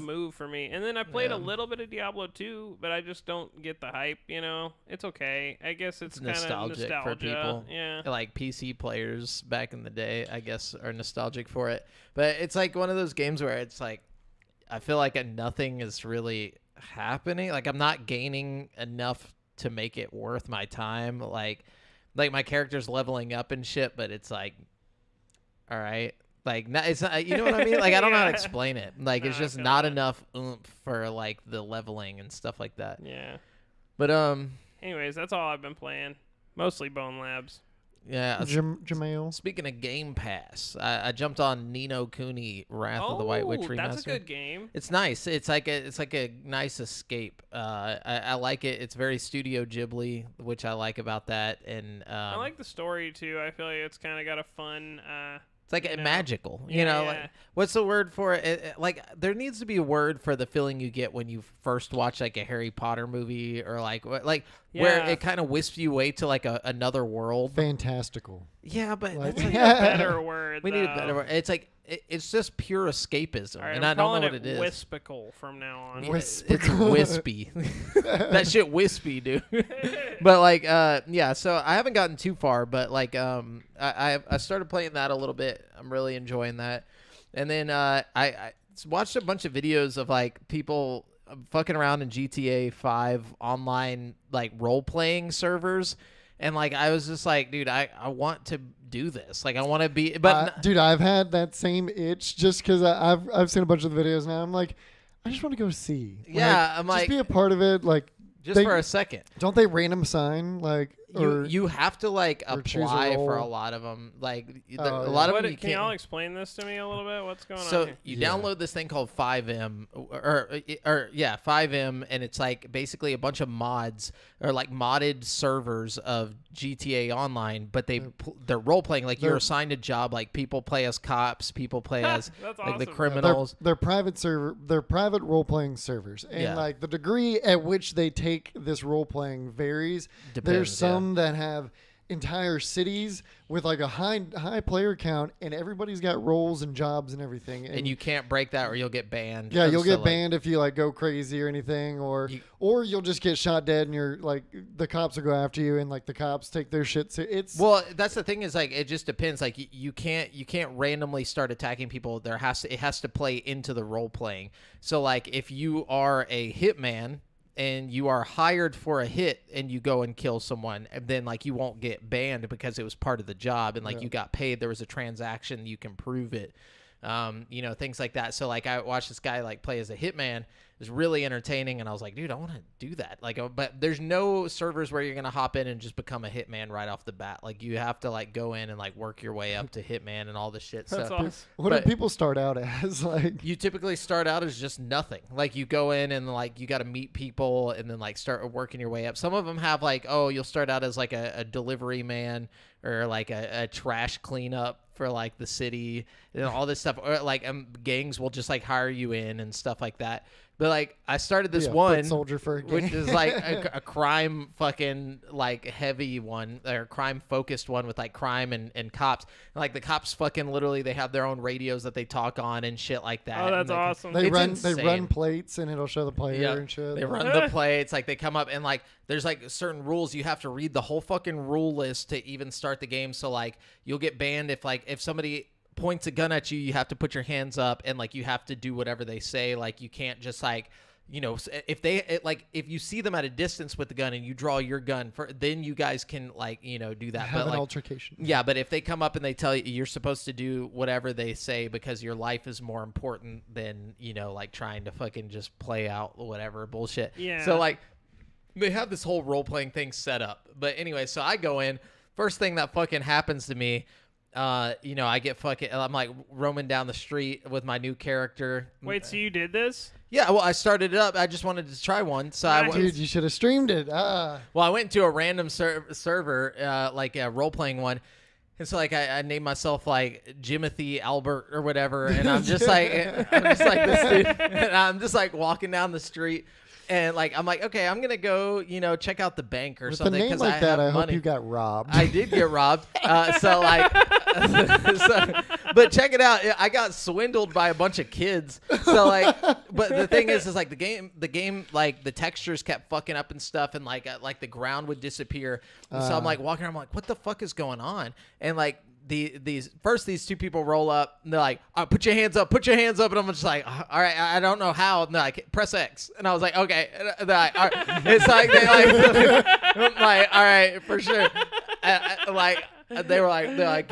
move for me. And then I played a little bit of Diablo 2, but I just don't get the hype, It's okay. I guess it's kind of nostalgic nostalgia. for people. Yeah. Like PC players back in the day, I guess, are nostalgic for it. But it's like one of those games where it's like, I feel like nothing is really happening. Like, I'm not gaining enough to make it worth my time. Like my character's leveling up and shit, but it's like, all right. Like, it's not, you know what I mean? Like, I don't know how to Yeah. explain it. Like, it's No, I just feel not that. enough oomph for like the leveling and stuff like that. Yeah. But Anyways, that's all I've been playing. Mostly Bone Labs. yeah. Jamail. Speaking of Game Pass, I jumped on Nino Kuni Wrath of the White Witch remaster. That's a good game. It's nice. It's like a nice escape. I like it. It's very Studio Ghibli, which I like about that. And I like the story too. I feel like it's kind of got a fun. it's like you know. magical. Yeah, Like yeah. what's the word for it? Like there needs to be a word for the feeling you get when you first watch like a Harry Potter movie or like where Yeah. it kind of wisps you away to like another world. Fantastical. Yeah, but Like- that's We like, need a better word. we need a though. better word. It's like it's just pure escapism, All right, and I'm I don't know calling what it is. Wispicle from now on. Wis- It's wispy. That shit wispy, dude. But like, yeah. So I haven't gotten too far, but like, I started playing that a little bit. I'm really enjoying that. And then I watched a bunch of videos of like people fucking around in GTA 5 online like role playing servers, and like I was just like, dude, I want to do this. Like I want to be, but Dude, I've had that same itch just because I've seen a bunch of the videos now. I'm like, I just want to go see. Yeah, I'm just like- be a part of it. Like, just they- for a second. don't they random sign like? Or, You have to like or choose a apply for a role. lot of them. Like Oh, a yeah. lot of What, them you can y'all can't. explain this to me a little bit? What's going on So here? you Yeah. download this thing called 5M, or 5M, and it's like basically a bunch of mods or like modded servers of GTA Online, but they're role playing. Like you're they're- assigned a job. Like people play as cops, people play as That's like the awesome. criminals. They're private server. They're private role playing servers, and Yeah. like the degree at which they take this role playing varies. Depends, There's some that have entire cities with like a high player count, and everybody's got roles and jobs and everything. And you can't break that, or you'll get banned. yeah, you'll So, get like, banned if you like go crazy or anything, or you'll just get shot dead, and you're like the cops will go after you, and like the cops take their shit. So it's Well, that's the thing is like it just depends. Like you can't randomly start attacking people. It has to play into the role playing. So like if you are a hitman and you are hired for a hit and you go and kill someone, and then like you won't get banned because it was part of the job and like you got paid. There was a transaction, you can prove it. Things like that. So like I watched this guy like play as a hitman. It was really entertaining, and I was like, dude, I want to do that. Like, but there's no servers where you're gonna hop in and just become a hitman right off the bat. Like you have to like go in and like work your way up to hitman and all this shit. That's So awesome. what but- do people start out as? Like, you typically start out as just nothing. Like you go in and like you got to meet people and then like start working your way up. Some of them have like, oh, you'll start out as like a delivery man or like a trash cleanup for like the city and all this stuff, or like gangs will just like hire you in and stuff like that. But like I started this one soldier for a gang. which is like a crime fucking like heavy one, or crime focused one with like crime and cops. And, like the cops fucking literally they have their own radios that they talk on and shit like that. Oh, that's awesome. They It's run insane. plates and it'll show the player and shit. They run the plates, like they come up and like there's like certain rules. You have to read the whole fucking rule list to even start the game. So like you'll get banned if somebody points a gun at you, you have to put your hands up and like you have to do whatever they say. Like you can't just like, you know, if you see them at a distance with the gun and you draw your gun then you guys can like, you know, do that. Have but an like, altercation. Yeah, but if they come up and they tell you you're supposed to do whatever they say because your life is more important than, you know, like trying to fucking just play out whatever bullshit. Yeah. So like they have this whole role-playing thing set up. But anyway, so I go in, first thing that fucking happens to me, you know, I get I'm like roaming down the street with my new character. Wait, so you did this? Yeah, well, I started it up. I just wanted to try one. So Nice. Dude, you should have streamed it. well, I went to a random server, like a role-playing one. And so, like, I named myself, like, Jimothy Albert or whatever. And I'm just like this dude. And I'm just, like, walking down the street. And, like, I'm like, okay, I'm going to go, you know, check out the bank or With something. a name 'cause like I that, have I hope money. you got robbed. I did get robbed. So, like, but check it out. I got swindled by a bunch of kids. So, like, but the thing is like the game, like the textures kept fucking up and stuff, and like the ground would disappear. And so I'm like walking around, I'm like, what the fuck is going on? And like these two people roll up and they're like, put your hands up, and I'm just like, all right, I don't know how. And they're like, press X, and I was like, okay. And they're like, all right. It's like they like, I'm like, all right, for sure. Like they're like,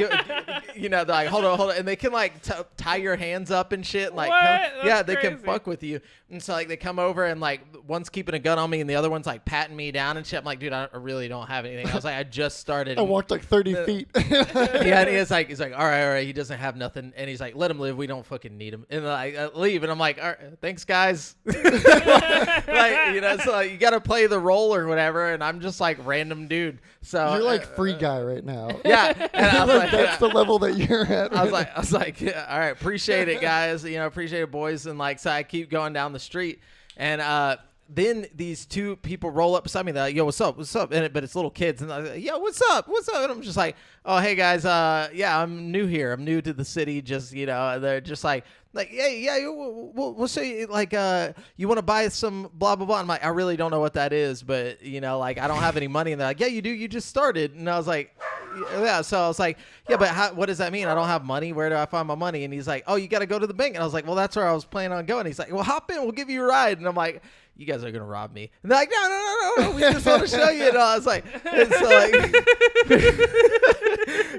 you know, they're like, hold on, and they can like tie your hands up and shit. Like, What? yeah, That's they can crazy. fuck with you. And so like they come over and like one's keeping a gun on me and the other one's like patting me down and shit. I'm like, dude, I really don't have anything. I was like, I just started. I walked like 30 feet. Yeah, and he's like, all right, he doesn't have nothing, and he's like, let him live, we don't fucking need him, and like leave, and I'm like, all right, thanks guys. Like, you know, so like, you gotta play the role or whatever, and I'm just like random dude. So You're like free guy right now. yeah, and I was like, That's the level that you're at. I was like, yeah, all right, appreciate it, guys. You know, appreciate it, boys. And like, so I keep going down the street, and then these two people roll up beside me. They're like, yo, what's up? But it's little kids, and they're like, yo, what's up? And I'm just like, oh, hey guys, yeah, I'm new here. I'm new to the city. Just, you know, they're just like, yeah, we'll show you. Like, you want to buy some blah blah blah? I'm like, I really don't know what that is, but you know, like, I don't have any money. And they're like, yeah, you do. You just started. And I was like, yeah. So I was like, yeah, but what does that mean? I don't have money. Where do I find my money? And he's like, oh, you got to go to the bank. And I was like, well, that's where I was planning on going. He's like, well, hop in. We'll give you a ride. And I'm like, you guys are gonna rob me. And they're like, no, we just want to show you. And I was like, and so like,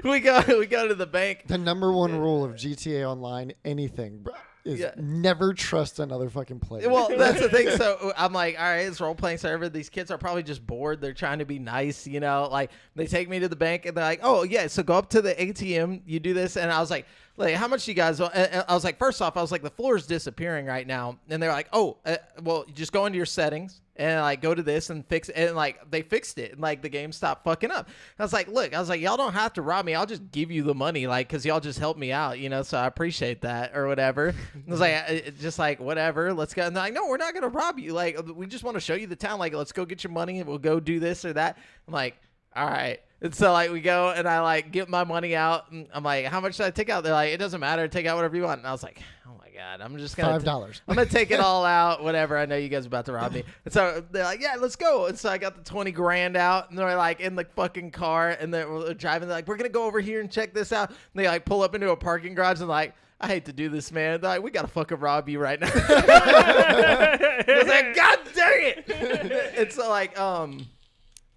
we go to the bank. The number one rule of GTA Online, anything, bro, is never trust another fucking player. Well, that's the thing. So I'm like, all right, it's role playing server. These kids are probably just bored. They're trying to be nice, you know. Like they take me to the bank and they're like, oh yeah, so go up to the ATM. You do this, and I was like, how much do you guys want? And I was like, first off, I was like, the floor is disappearing right now, and they're like, oh, well, you just go into your settings and like go to this and fix it. And like they fixed it, and like the game stopped fucking up. I was like, look, y'all don't have to rob me. I'll just give you the money, like, cause y'all just helped me out, you know. So I appreciate that or whatever. I was like, just like whatever, let's go. And they're like, no, we're not gonna rob you. Like, we just want to show you the town. Like, let's go get your money and we'll go do this or that. I'm like, all right. And so like we go and I like get my money out and I'm like, how much should I take out? They're like, it doesn't matter, take out whatever you want. And I was like, oh my God, I'm just gonna $5. I'm gonna take it all out, whatever. I know you guys are about to rob me. And so they're like, yeah, let's go. And so I got the 20 grand out and they're like in the fucking car and they're driving. They're like, we're gonna go over here and check this out. And they like pull up into a parking garage and like, I hate to do this, man. They're like, we gotta fucking rob you right now. I was like, God dang it. It's so like,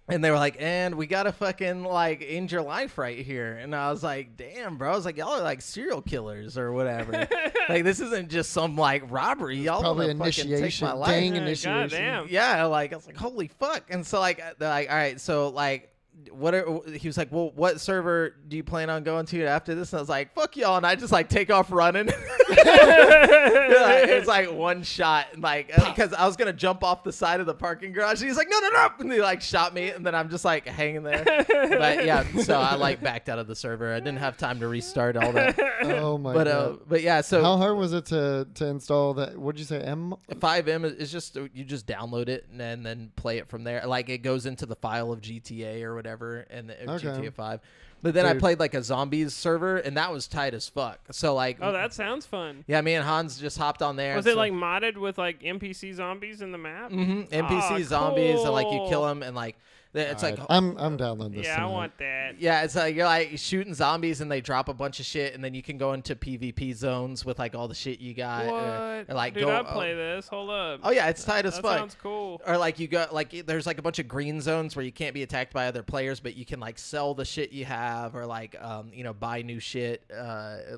and they were like, and we gotta fucking like end your life right here. And I was like, damn, bro. I was like, y'all are like serial killers or whatever. Like, this isn't just some like robbery. Y'all probably wanna fucking take my initiation, life. gang Yeah, initiation. goddamn. Yeah, like I was like, holy fuck. And so like they're like, all right, so like he was like, well, what server do you plan on going to after this? And I was like, fuck y'all. And I just like take off running. It's like one shot, like, because I was going to jump off the side of the parking garage. And he's like, no. And he like shot me. And then I'm just like hanging there. But yeah, so I like backed out of the server. I didn't have time to restart all that. Oh my God. But yeah, so how hard was it to install that? What'd you say? 5M is just, you just download it and then play it from there. Like it goes into the file of GTA or whatever, and GTA 5. But then I played like a zombies server, and that was tight as fuck. So like, oh, that sounds fun. Yeah, me and Hans just hopped on there. Was it like modded with like NPC zombies in the map? Mm-hmm. NPC zombies, and like you kill them, and like it's right. like I'm downloading this. Yeah, tonight. I want that. Yeah, it's like you're like shooting zombies, and they drop a bunch of shit, and then you can go into PvP zones with like all the shit you got. What? Or like Dude, I'd play this. Hold up. Oh yeah, it's tight as fuck. That sounds cool. Or like you got like there's like a bunch of green zones where you can't be attacked by other players, but you can like sell the shit you have, or like buy new shit,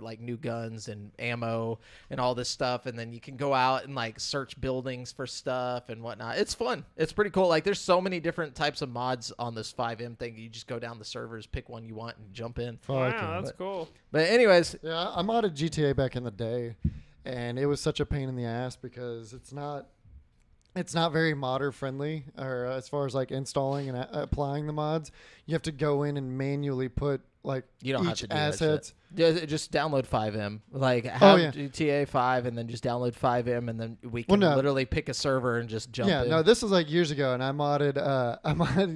like new guns and ammo and all this stuff, and then you can go out and like search buildings for stuff and whatnot. It's fun. It's pretty cool. Like there's so many different types of mods on this 5M thing. You just go down the servers, pick one you want, and jump in. Wow, that's cool. But anyways, yeah, I modded GTA back in the day, and it was such a pain in the ass because it's not very modder friendly, or as far as like installing and applying the mods. You have to go in and manually put like you don't each have to do assets. That shit. Just download 5M. Like have GTA 5 and then just download 5M, and then we can literally pick a server and just jump in. Yeah, no, this was like years ago, and I modded.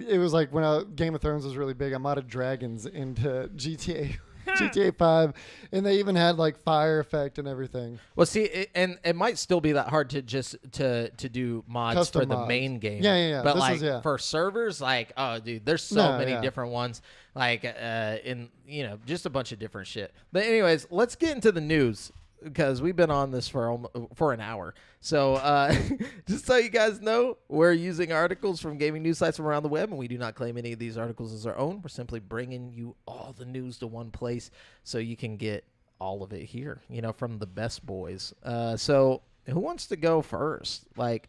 It was like when Game of Thrones was really big. I modded dragons into GTA 5, and they even had like fire effect and everything. Well, see, and it might still be that hard to just to do mods Custom for the mods. main game. Yeah. But this like for servers, like, oh, dude, there's so many different ones. Like in just a bunch of different shit. But anyways, let's get into the news, because we've been on this for an hour. So just so you guys know, we're using articles from gaming news sites from around the web, and we do not claim any of these articles as our own. We're simply bringing you all the news to one place so you can get all of it here, from the best boys. So who wants to go first? Like,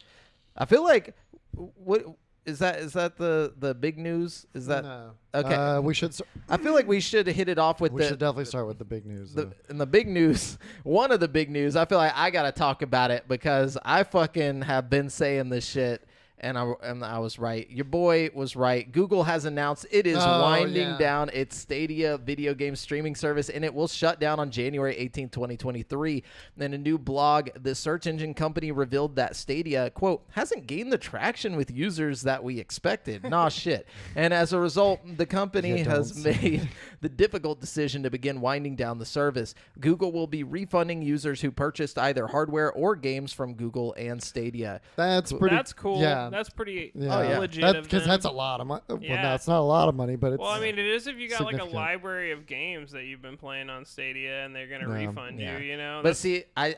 I feel like what is that the big news? Is that no. Okay? We should. I feel like we should hit it off with we should definitely start with the big news. And the big news, one of the big news, I feel like I gotta talk about it because I fucking have been saying this shit, and I was right. Your boy was right. Google has announced it is winding down its Stadia video game streaming service, and it will shut down on January 18, 2023. In a new blog, the search engine company revealed that Stadia, quote, hasn't gained the traction with users that we expected. Nah, shit. And as a result, the company has made the difficult decision to begin winding down the service. Google will be refunding users who purchased either hardware or games from Google and Stadia. That's cool. Yeah. That's pretty legit. legit. Because that's a lot of money. Well, Yeah. no, it's not a lot of money, but it's. Well, I mean, it is if you got like a significant. library of games that you've been playing on Stadia, and they're gonna refund you. But That's- see, I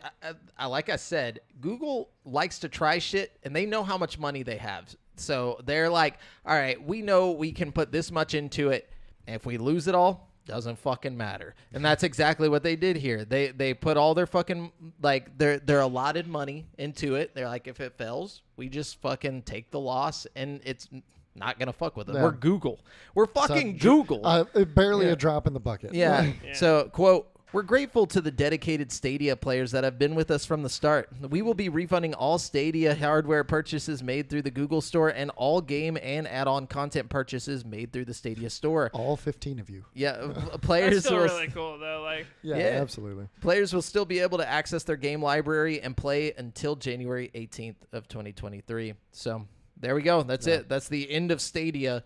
like I said, Google likes to try shit, and they know how much money they have. So they're like, all right, we know we can put this much into it. And if we lose it all, doesn't fucking matter. And that's exactly what they did here. They put all their fucking like their allotted money into it. They're like, if it fails, we just fucking take the loss, and it's not gonna fuck with it. Yeah. We're Google. We're fucking Google. Barely a drop in the bucket. Yeah. Yeah. So, quote, we're grateful to the dedicated Stadia players that have been with us from the start. We will be refunding all Stadia hardware purchases made through the Google Store and all game and add-on content purchases made through the Stadia Store. All 15 of you. Yeah, that's players still will really cool though. Like, Yeah, Yeah. absolutely. players will still be able to access their game library and play until January 18th of 2023. So, there we go. That's it. That's the end of Stadia.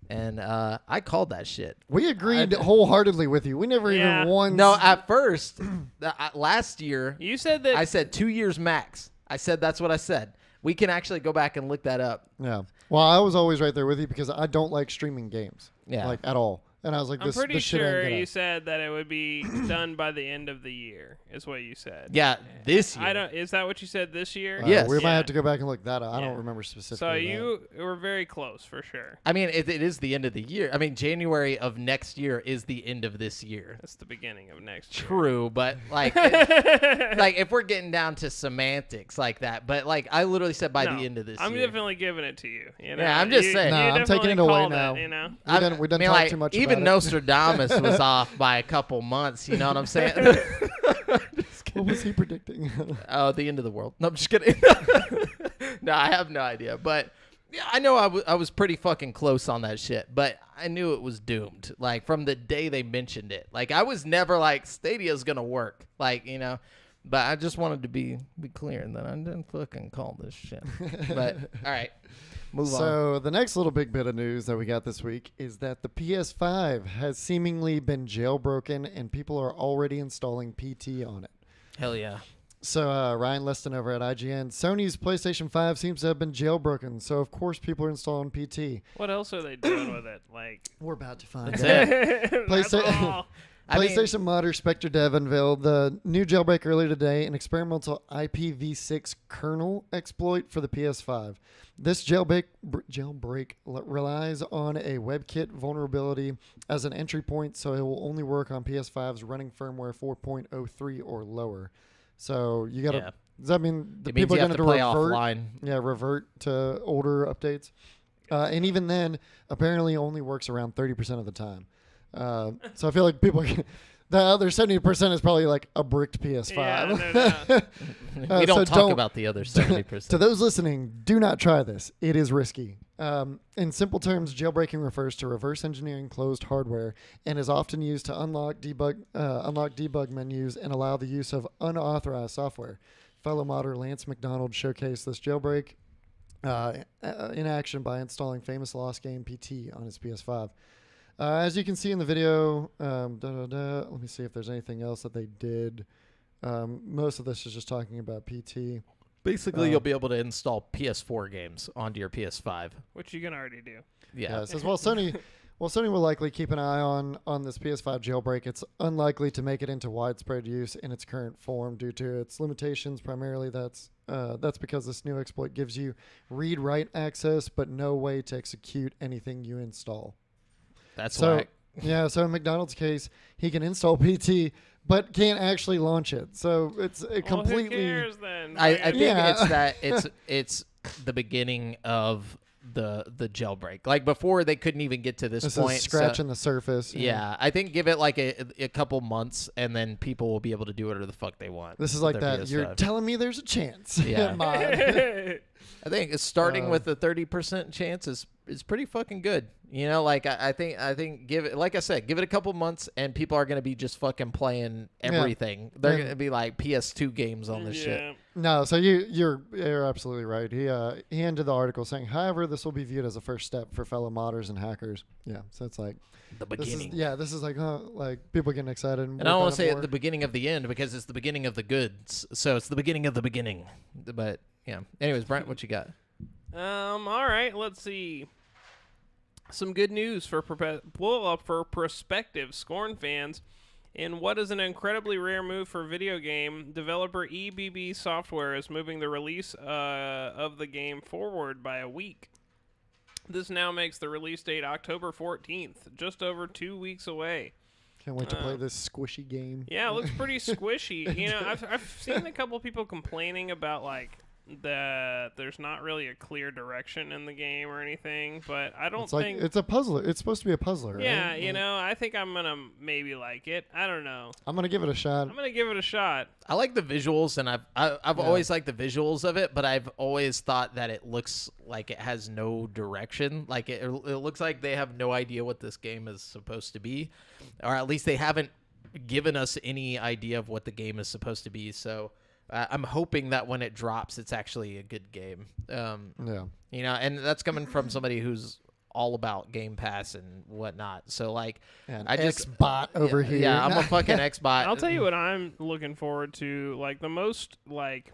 And I called that shit. We agreed wholeheartedly with you. We never Yeah. even once. No, at first, last year, you said that. I said 2 years max. I said that's what I said. We can actually go back and look that up. Yeah. Well, I was always right there with you because I don't like streaming games. Yeah. Like at all. And I was like, I'm this pretty shit ain't sure gonna. you said that it would be done by the end of the year, is what you said. Yeah, this year. I don't. Is that what you said this year? Yes. We might Yeah. have to go back and look that up. I Yeah. don't remember specifically. So that. you were very close for sure. I mean, it is the end of the year. I mean, January of next year is the end of this year. That's the beginning of next year. True, but like, like if we're getting down to semantics like that, but like I literally said by No, the end of this I'm year. definitely giving it to you. You know? Yeah, I'm just saying. You No, I'm taking definitely it away called now. You know? We done I mean, talked like, too much even about it. Nostradamus was off by a couple months. You know what I'm saying? What was he predicting? Oh, the end of the world. No, I'm just kidding. No, I have no idea. But yeah, I know I was pretty fucking close on that shit. But I knew it was doomed. Like, from the day they mentioned it. Like, I was never like, Stadia's going to work. Like, you know. But I just wanted to be clear that I didn't fucking call this shit. But, all right. Move on. So the next little big bit of news that we got this week is that the PS5 has seemingly been jailbroken and people are already installing PT on it. Hell yeah. So Ryan Leston over at IGN, Sony's PlayStation 5 seems to have been jailbroken, so of course people are installing PT. What else are they doing with it? Like, We're about to find That's out. it. that's all. I mean- PlayStation modder Spectre Dev unveiled the new jailbreak earlier today, an experimental IPv6 kernel exploit for the PS5. This jailbreak relies on a WebKit vulnerability as an entry point, so it will only work on PS5s running firmware 4.03 or lower. So you got to. Yeah. Does that mean the It means people you are have going to to play revert? offline. Yeah, revert to older updates. And even then, apparently only works around 30% of the time. So I feel like people, the other 70% is probably like a bricked PS5. Yeah, no. We don't so talk about the other 70%. To those listening, do not try this. It is risky. In simple terms, jailbreaking refers to reverse engineering closed hardware and is often used to unlock debug menus and allow the use of unauthorized software. Fellow modder Lance McDonald showcased this jailbreak in action by installing famous lost game PT on his PS5. As you can see in the video, let me see if there's anything else that they did. Most of this is just talking about PT. Basically, you'll be able to install PS4 games onto your PS5. Which you can already do. Yeah. It says, Sony will likely keep an eye on this PS5 jailbreak. It's unlikely to make it into widespread use in its current form due to its limitations. Primarily, that's because this new exploit gives you read-write access, but no way to execute anything you install. That's So whack. yeah, so in McDonald's case, he can install PT, but can't actually launch it. So it's completely. Well, who cares then? I Like, think Yeah. it's that it's the beginning of the jailbreak. Like, before they couldn't even get to this point. Is scratching the surface. Yeah, I think give it like a couple months, and then people will be able to do whatever the fuck they want. This is with like their that. You're PS5. telling me there's a chance. Yeah. Mod. I think it's starting with a 30% chance is pretty fucking good. You know, like I think give it, like I said, give it a couple months and people are gonna be just fucking playing everything. They're And- gonna be like PS2 games on this shit. yeah. No, so you're absolutely right. He ended the article saying, however, this will be viewed as a first step for fellow modders and hackers. Yeah, so it's like The this is beginning. this is like people getting excited. And I don't want to say at the beginning of the end because it's the beginning of the goods. So it's the beginning of the beginning. But yeah. Anyways, Brent, what you got? All right. Let's see. Some good news for prospective Scorn fans. In what is an incredibly rare move for video game, developer EBB Software is moving the release of the game forward by a week. This now makes the release date October 14th, just over 2 weeks away. Can't wait to play this squishy game. Yeah, it looks pretty squishy. You know, I've seen a couple people complaining about like that there's not really a clear direction in the game or anything, but I don't It's like think it's a puzzler. It's supposed to be a puzzler, right? yeah, you know, I think I'm gonna maybe like it. I don't know. I'm gonna give it a shot. I'm gonna give it a shot. I like the visuals, and I've always liked the visuals of it, but I've always thought that it looks like it has no direction. Like it looks like they have no idea what this game is supposed to be, or at least they haven't given us any idea of what the game is supposed to be. So I'm hoping that when it drops, it's actually a good game. Yeah. You know, and that's coming from somebody who's all about Game Pass and whatnot. So like, And I just X-bot over here. Yeah, I'm a fucking Xbot. I'll tell you what I'm looking forward to. Like the most like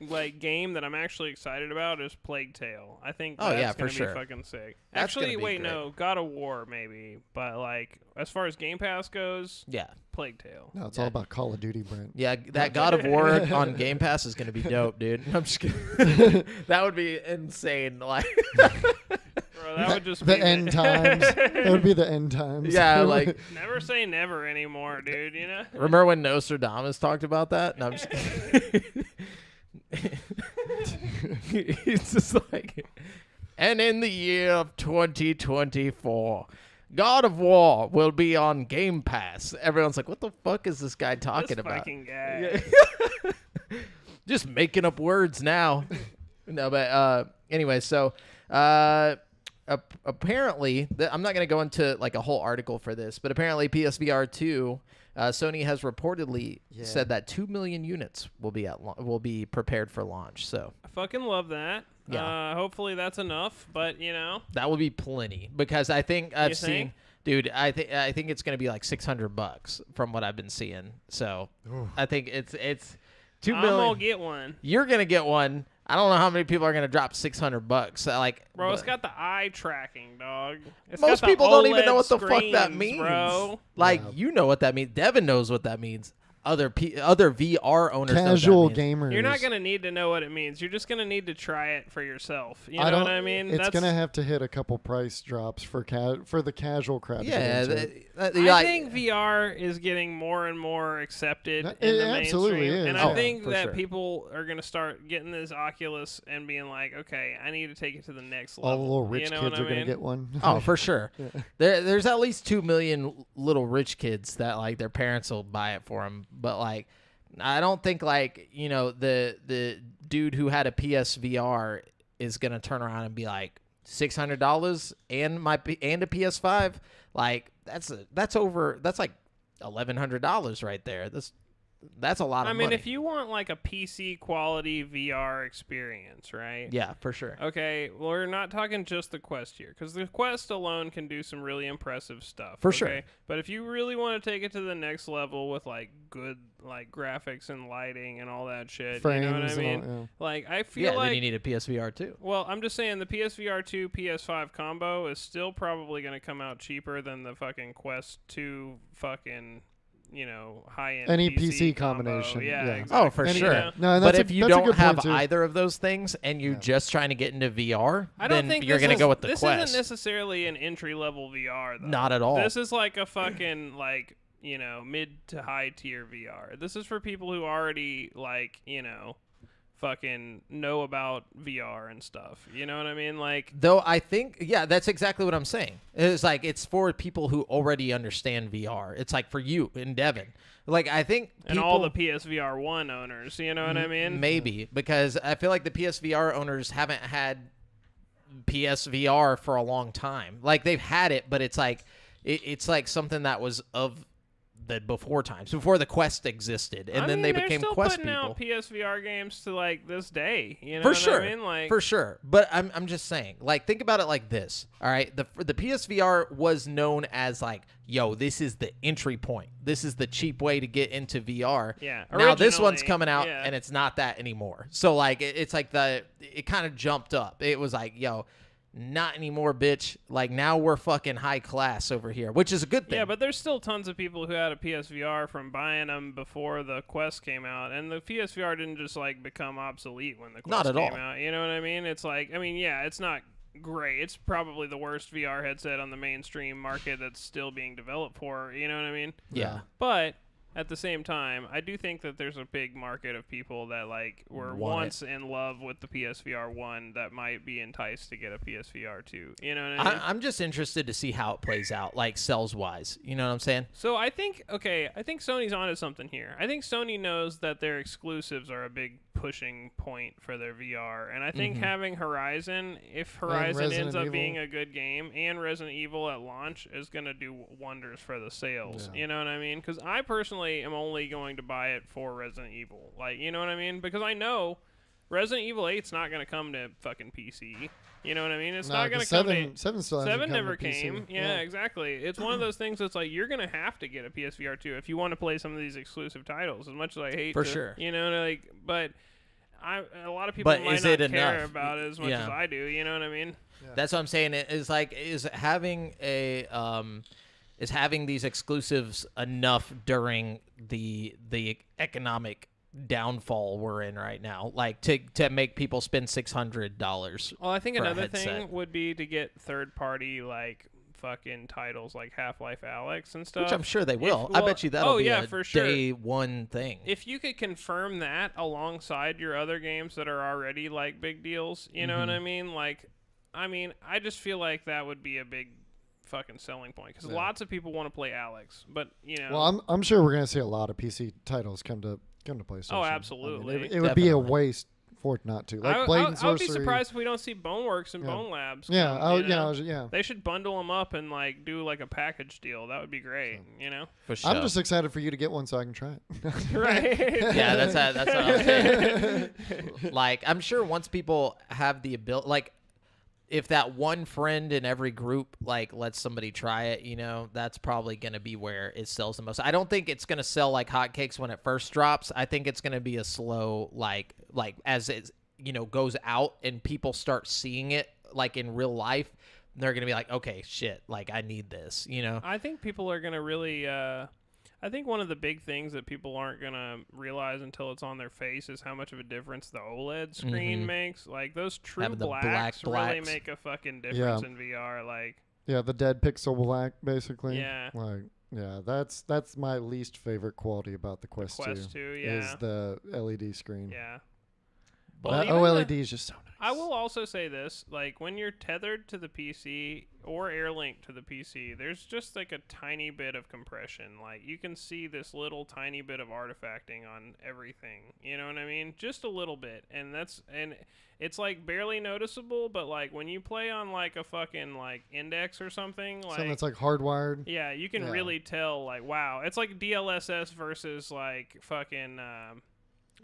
like game that I'm actually excited about is Plague Tale. I think Oh, that's yeah, for gonna sure. be fucking sick. That's Actually, gonna be wait, great. no, God of War maybe, but like as far as Game Pass goes, Yeah. Plague Tale. No, it's all about Call of Duty, Brent. Yeah, that God of War on Game Pass is going to be dope, dude. I'm just kidding. That would be insane. Like, Bro, that would just The be end times. That would be the end times. yeah, like, Never say never anymore, dude. You know. remember when Nostradamus talked about that? No, I'm just kidding. He's just like, and in the year of 2024, God of War will be on Game Pass. Everyone's like, what the fuck is this guy talking This about? fucking guy. Just making up words now. No, but anyway, so apparently, I'm not going to go into like a whole article for this, but apparently PSVR 2, Sony has reportedly said that 2 million units will be prepared for launch. So I fucking love that. Yeah. Hopefully that's enough, but you know. that will be plenty because I think I've seen, think? dude. I think it's going to be like $600 from what I've been seeing. So I think it's 2 I'm million. gonna get one. You're gonna get one. I don't know how many people are gonna drop $600. Like, Bro, it's but got the eye tracking, dog. It's most got the people don't even know OLED what the fuck that screens, means. bro. Like, you know what that means. Devin knows what that means. Other VR owners know Casual what that means. gamers. You're not gonna need to know what it means. You're just gonna need to try it for yourself. You know I don't, what I mean? It's gonna have to hit a couple price drops for the casual crowd. to Yeah, get into it. I think VR is getting more and more accepted It in the absolutely mainstream, is, and yeah, I think for that sure. people are gonna start getting this Oculus and being like, "Okay, I need to take it to the next all level." the little rich you know kids what are I gonna mean? get one. Oh, for sure. There's at least 2 million little rich kids that like their parents will buy it for them. But like, I don't think like the dude who had a PSVR is gonna turn around and be like $600 and a PS5. Like that's like $1,100 right there. That's a lot of money. I mean, if you want like a PC quality VR experience, right? Yeah, for sure. Okay, well, we're not talking just the Quest here, because the Quest alone can do some really impressive stuff. For okay? sure. But if you really want to take it to the next level with like good like graphics and lighting and all that shit, Frames you know what I and mean? all, yeah. Like I feel Yeah, like then you need a PSVR too. well, I'm just saying the PSVR 2 PS5 combo is still probably going to come out cheaper than the fucking Quest 2 fucking, you know, high-end Any PC PC combo. combination, Yeah, yeah. exactly. Oh, for And- sure. Yeah. No, and But that's if you that's a don't good have point, too. either of those things and you're Yeah. just trying to get into VR, I don't then think you're this going to is- go with the this Quest. isn't necessarily an entry-level VR, though. Not at all. This is like a fucking, like, you know, mid to high tier VR. This is for people who already, like, you know, fucking know about VR and stuff. You know what I mean? Like, Though I think, yeah, that's exactly what I'm saying. It's like it's for people who already understand VR. It's like for you and Devin. Like I think and people, all the PSVR 1 owners. You know what I mean? maybe because I feel like the PSVR owners haven't had PSVR for a long time. Like they've had it, but it's like it's like something that was of the before times, before the Quest existed, and I then mean, they they're became still Quest putting people. out PSVR games to like this day. You know For what sure, I mean? Like, for sure. But I'm just saying, like, think about it like this. All right, the PSVR was known as like, yo, this is the entry point. This is the cheap way to get into VR. Yeah, Now this one's originally, coming out, yeah. and it's not that anymore. So like, it's like it kind of jumped up. It was like, yo. Not anymore, bitch. Like now we're fucking high class over here, which is a good thing. Yeah, but there's still tons of people who had a PSVR from buying them before the Quest came out, and the PSVR didn't just like become obsolete when the Quest Not at came all. out. You know what I mean? It's like, I mean, yeah, it's not great. It's probably the worst VR headset on the mainstream market that's still being developed for. You know what I mean? yeah. But at the same time, I do think that there's a big market of people that like were Want once in love with the PSVR 1 that might be enticed to get a PSVR 2. You know what I mean? I'm just interested to see how it plays out, like sales wise. You know what I'm saying? So I think Sony's onto something here. I think Sony knows that their exclusives are a big pushing point for their VR, and I think having Horizon, if Horizon Resident ends up Evil. being a good game, and Resident Evil at launch is going to do wonders for the sales. Yeah. You know what I mean? Because I personally am only going to buy it for Resident Evil. Like, you know what I mean? Because I know Resident Evil 8's not going to come to fucking PC. You know what I mean? It's not going to come to... Seven still hasn't 7 come never to PC. came. Yeah, exactly. It's one of those things that's like you're gonna have to get a PSVR 2 if you want to play some of these exclusive titles. As much as I hate For to, sure. you know, like, but a lot of people But might is not it care enough? about it as much Yeah. as I do. You know what I mean? Yeah. That's what I'm saying. Is having is having these exclusives enough during the economic downfall we're in right now, like to make people spend $600. Well, I think for a another headset. thing would be to get third-party like fucking titles like Half-Life Alyx and stuff. Which I'm sure they will. I bet you that'll be a for sure. day one thing. If you could confirm that alongside your other games that are already like big deals, you know what I mean? Like, I just feel like that would be a big fucking selling point because lots of people want to play Alyx, but you know. Well, I'm sure we're gonna see a lot of PC titles come to PlayStation. Oh, I mean, absolutely. it would be a Definitely. waste for it not to. Like I Blade would and Sorcery. be surprised if we don't see Boneworks and Yeah. Bone Labs. Yeah, come, you know? yeah. They should bundle them up and like do like a package deal. That would be great, you know? For sure. I'm just excited for you to get one so I can try it. Right. Yeah, that's what I'm saying. Like, I'm sure once people have the ability, like, if that one friend in every group like lets somebody try it, you know, that's probably going to be where it sells the most. I don't think it's going to sell like hotcakes when it first drops. I think it's going to be a slow, like as it, you know, goes out and people start seeing it like in real life, they're going to be like, okay, shit, like I need this, you know? I think people are going to really I think one of the big things that people aren't going to realize until it's on their face is how much of a difference the OLED screen makes. Like, those true Having the blacks really blacks. make a fucking difference Yeah. in VR. Like, Yeah, the dead pixel black, basically. Yeah. Like, yeah, that's my least favorite quality about the Quest, Quest 2, is yeah. the LED screen. Yeah. But That even OLED the- is just so nice. I will also say this, like when you're tethered to the PC or air linked to the PC, there's just like a tiny bit of compression. Like you can see this little tiny bit of artifacting on everything. You know what I mean? Just a little bit. And it's like barely noticeable, but like when you play on like a fucking like index or something, like Something that's like hardwired. yeah, you can Yeah. really tell like wow, it's like DLSS versus like fucking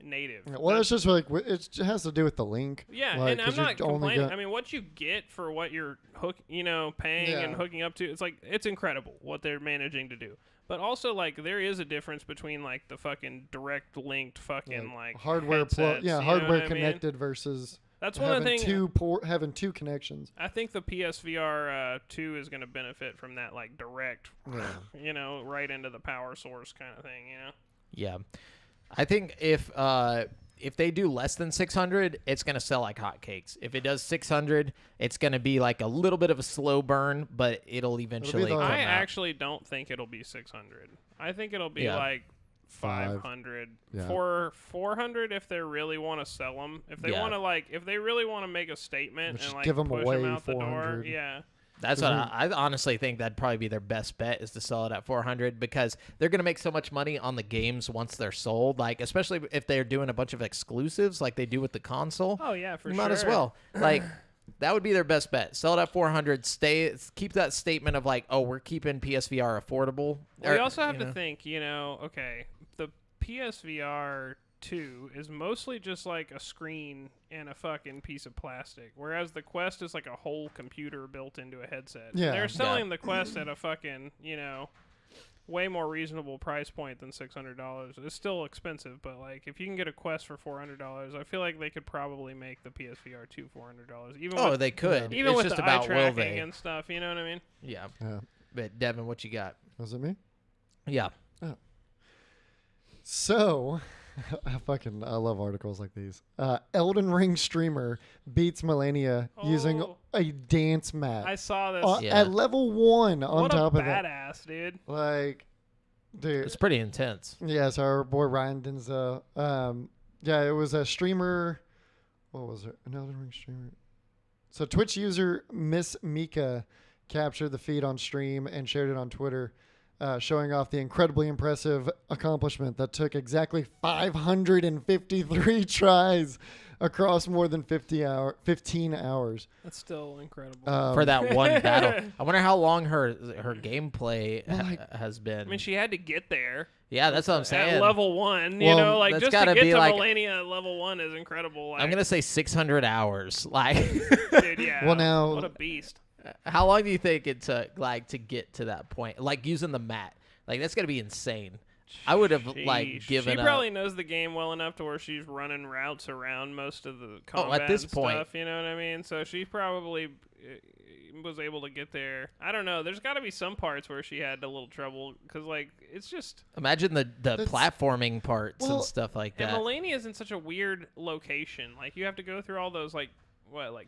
native. Yeah, well, it's just like it has to do with the link. Yeah, like, and I'm 'cause you not only complaining. get- I mean, what you get for what you're paying Yeah. and hooking up to, it's incredible what they're managing to do. But also, like, there is a difference between like the fucking direct linked fucking like hardware headsets, you know hardware what I mean? connected versus That's one of the having things. having two connections. I think the PSVR 2 is going to benefit from that like direct, Yeah. right into the power source kind of thing. yeah, I think if they do less than 600, it's going to sell like hotcakes. If it does 600, it's going to be like a little bit of a slow burn, but it'll eventually the- come I out. actually don't think it'll be 600. I think it'll be Yeah. like 500 Yeah. for 400 if they really want to sell them. If they Yeah. want to if they really want to make a statement Just and like give 'em push away them out the door. 400. Yeah. That's what I honestly think that'd probably be their best bet is to sell it at 400 because they're going to make so much money on the games once they're sold. Like, especially if they're doing a bunch of exclusives like they do with the console. Oh yeah, for You sure. might as well. Like, that would be their best bet. Sell it at 400. Keep that statement of like, oh, we're keeping PSVR affordable. Well, you also have to think, okay, the PSVR 2 is mostly just like a screen and a fucking piece of plastic, whereas the Quest is like a whole computer built into a headset. Yeah. They're selling the Quest at a fucking, way more reasonable price point than $600. It's still expensive, but like if you can get a Quest for $400, I feel like they could probably make the PSVR 2 $400. Even they could. even It's with just the about eye will tracking they. and stuff. You know what I mean? Yeah. Yeah. But Devin, what you got? Was it me? Yeah. So, I love articles like these. Elden Ring streamer beats Melania using Oh. a dance mat I saw this. Yeah. at level 1 on what top a of that. badass, dude. Like, dude. It's pretty intense. Yes, our boy Ryan Denzel. Yeah, it was a streamer. What was it? An Elden Ring streamer. So Twitch user Miss Mika captured the feed on stream and shared it on Twitter, showing off the incredibly impressive accomplishment that took exactly 553 tries across more than 15 hours. That's still incredible. For that one battle. I wonder how long her gameplay Well, has been. I mean, she had to get there Yeah, that's what I'm saying. at level 1. Well, Like that's just to gotta get be to like- Melania at level 1 is incredible. Like, I'm going to say 600 hours. Like, dude, yeah. Well, now- what a beast. how long do you think it took, like, to get to that point? Like, using the mat. Like, that's going to be insane. I would have like Sheesh. given She up. probably knows the game well enough to where she's running routes around most of the combat at this and point. stuff. You know what I mean? So she probably was able to get there. I don't know. There's got to be some parts where she had a little trouble because, like, it's just. Imagine the That's- platforming parts well, and stuff like And that. Melania is in such a weird location. Like, you have to go through all those, like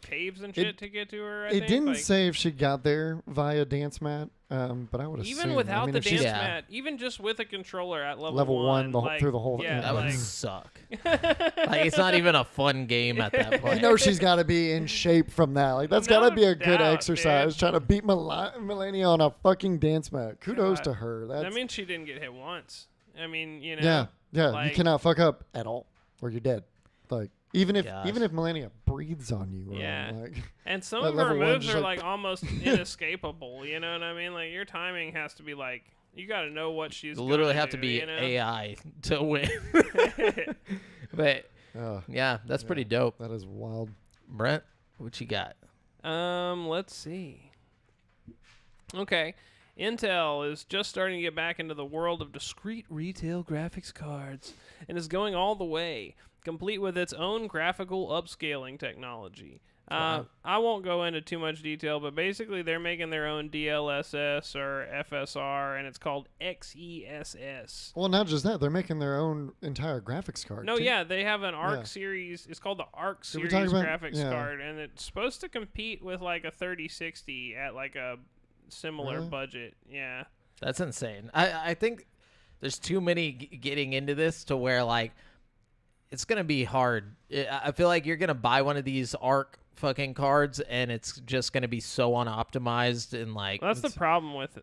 caves and shit to get to her. I think. didn't Like, say if she got there via dance mat, but I would assume. even without I mean, the if dance she's Yeah. mat, even just with a controller at level level one like, through the whole yeah, That would like, suck. Like it's not even a fun game at that You point. know she's got to be in shape from that. Like that's got to No be a good doubt, exercise. dude. Trying to beat Melania on a fucking dance mat. Kudos God. to her. That's I mean, she didn't get hit once. I mean, you know. yeah. You like- cannot fuck up at all, or you're dead. Like even if Gosh. Melania breathes on you, Yeah. like And some That of her level one moves just are like- like almost inescapable. You know what I mean? Like your timing has to be like you got to know what she's. You literally gonna have to do, be you know? AI to win. But yeah, that's pretty dope. that is wild. Brent, what you got? Let's see. Okay. Intel is just starting to get back into the world of discrete retail graphics cards and is going all the way, complete with its own graphical upscaling technology. Wow. I won't go into too much detail, but basically they're making their own DLSS or FSR, and it's called XESS. Well, not just that, they're making their own entire graphics card. No, too. yeah, they have an ARC Yeah. series. It's called the ARC Did we series talk about- graphics yeah. card, and it's supposed to compete with like a 3060 at like a similar Really? budget. Yeah. That's insane. I think there's too many getting into this to where like it's gonna be hard. I feel like you're gonna buy one of these ARC fucking cards and it's just gonna be so unoptimized and like Well, that's the problem with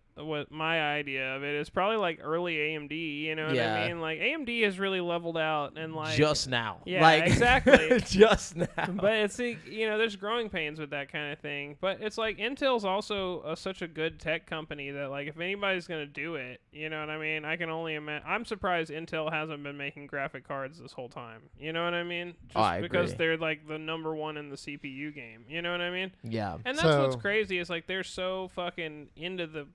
my idea of it. It's probably like early AMD. You know what Yeah. I mean? Like AMD has really leveled out and like just now. Yeah, like, exactly. just now. But it's there's growing pains with that kind of thing. But it's like Intel's also such a good tech company that like if anybody's gonna do it, you know what I mean? I can only imagine. I'm surprised Intel hasn't been making graphic cards this whole time. You know what I mean? Just I because agree. they're like the number one in the CPU game. You know what I mean? Yeah. And that's what's So- crazy is like they're so fucking into the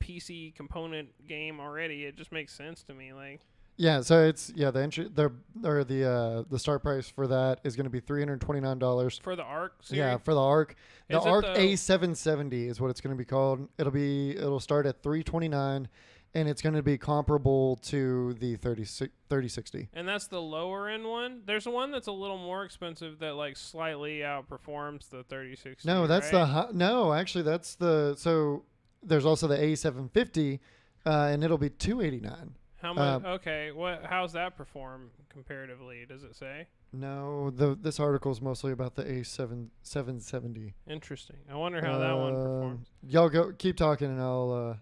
PC component game already. It just makes sense to me. Like. Yeah, so it's the start price for that is going to be $329. For the ARC series? Yeah, for the ARC. The Is it ARC the- A770 is what it's going to be called. It'll start at $329, and it's going to be comparable to the 3060. And that's the lower end one? There's one that's a little more expensive that like slightly outperforms the 3060. No, that's right? no, actually that's so there's also the A750, and it'll be $289. How much? Okay, how's that perform comparatively? Does it say? No, this article is mostly about the A770. Interesting. I wonder how that one performs. Y'all go keep talking, and I'll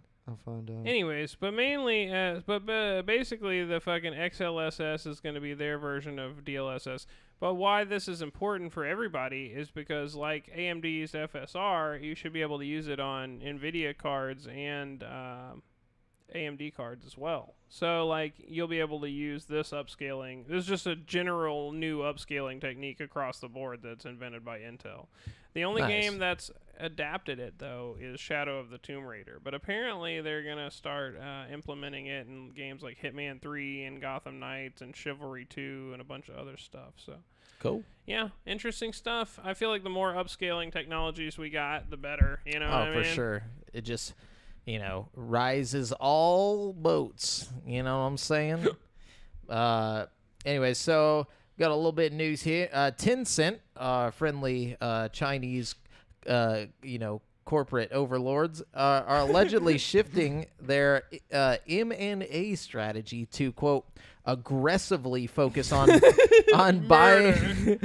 find out. Anyways, but mainly, but basically, the fucking XLSS is going to be their version of DLSS. But why this is important for everybody is because, like AMD's FSR, you should be able to use it on NVIDIA cards and AMD cards as well. So, like, you'll be able to use this upscaling. This is just a general new upscaling technique across the board that's invented by Intel. The only Nice. game that's adapted it, though, is Shadow of the Tomb Raider. But apparently they're going to start implementing it in games like Hitman 3 and Gotham Knights and Chivalry 2 and a bunch of other stuff. So, Cool. yeah, interesting stuff. I feel like the more upscaling technologies we got, the better. You know what I Oh, for mean? sure. It just, rises all boats. You know what I'm saying? Anyway, so got a little bit of news here. Tencent, friendly Chinese, corporate overlords, are allegedly shifting their M&A strategy to, quote, aggressively focus on buying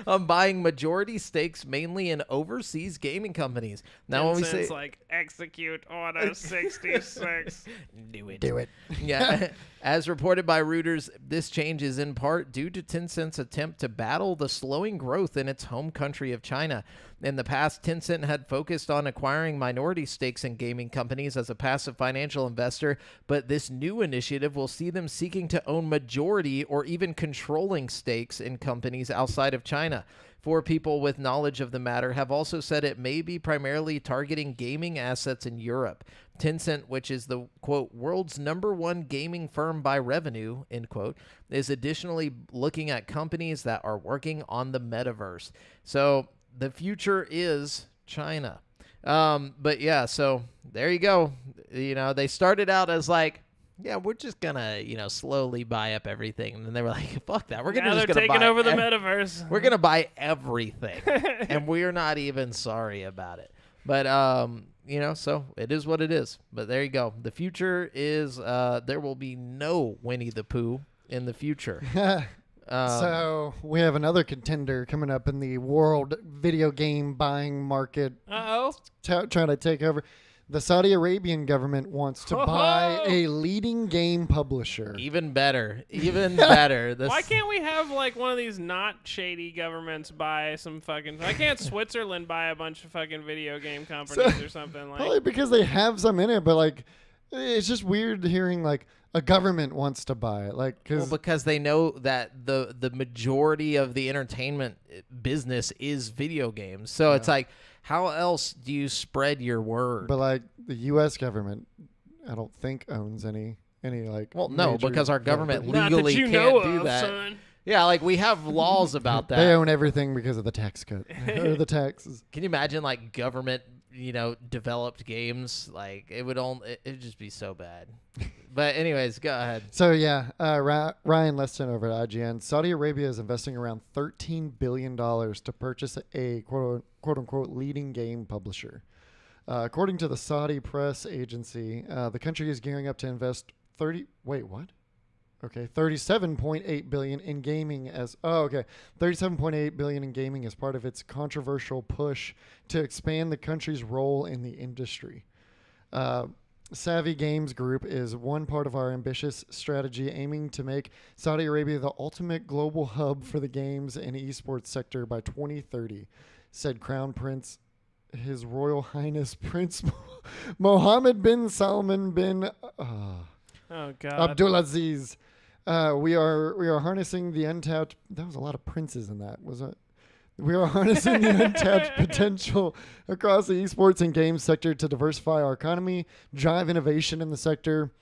on buying majority stakes mainly in overseas gaming companies. Now when we say Tencent's like execute order 66. do Do it. Yeah. As reported by Reuters, this change is in part due to Tencent's attempt to battle the slowing growth in its home country of China. In the past, Tencent had focused on acquiring minority stakes in gaming companies as a passive financial investor, but this new initiative will see them seeking to own majority or even controlling stakes in companies outside of China. 4 people with knowledge of the matter have also said it may be primarily targeting gaming assets in Europe. Tencent, which is the, quote, world's #1 gaming firm by revenue, end quote, is additionally looking at companies that are working on the metaverse. So the future is China. But yeah, so there you go. They started out as like, yeah, we're just gonna, slowly buy up everything, and then they were like, "Fuck that, we're Now just they're gonna taking buy over the metaverse. We're gonna buy everything, and we're not even sorry about it." But so it is what it is. But there you go. The future is there will be no Winnie the Pooh in the future. So we have another contender coming up in the world video game buying market. Trying to take over. The Saudi Arabian government wants to buy a leading game publisher. Even better. Even better. Why can't we have like one of these not shady governments buy some fucking... Why can't Switzerland buy a bunch of fucking video game companies or something? Like? Probably because they have some in it, but like it's just weird hearing like a government wants to buy it. Because they know that the majority of the entertainment business is video games. So it's like, how else do you spread your word? But like the U.S. government, I don't think owns any like. Well, no, because our government Not that legally you can't know do of, that. son. Yeah, like we have laws about that. They own everything because of the tax cut or the taxes. Can you imagine like government, developed games? Like it'd just be so bad. But anyways, go ahead. So yeah, Ryan Leston over at IGN. Saudi Arabia is investing around $13 billion to purchase a quote unquote leading game publisher. According to the Saudi press agency, the country is gearing up to invest $37.8 billion in gaming $37.8 billion in gaming as part of its controversial push to expand the country's role in the industry. Savvy Games Group is one part of our ambitious strategy aiming to make Saudi Arabia the ultimate global hub for the games and esports sector by 2030, said Crown Prince, His Royal Highness Prince Mohammed bin Salman bin Abdulaziz. We are harnessing the untapped. That was a lot of princes in that, was it? We are harnessing the untapped potential across the esports and games sector to diversify our economy, drive innovation in the sector,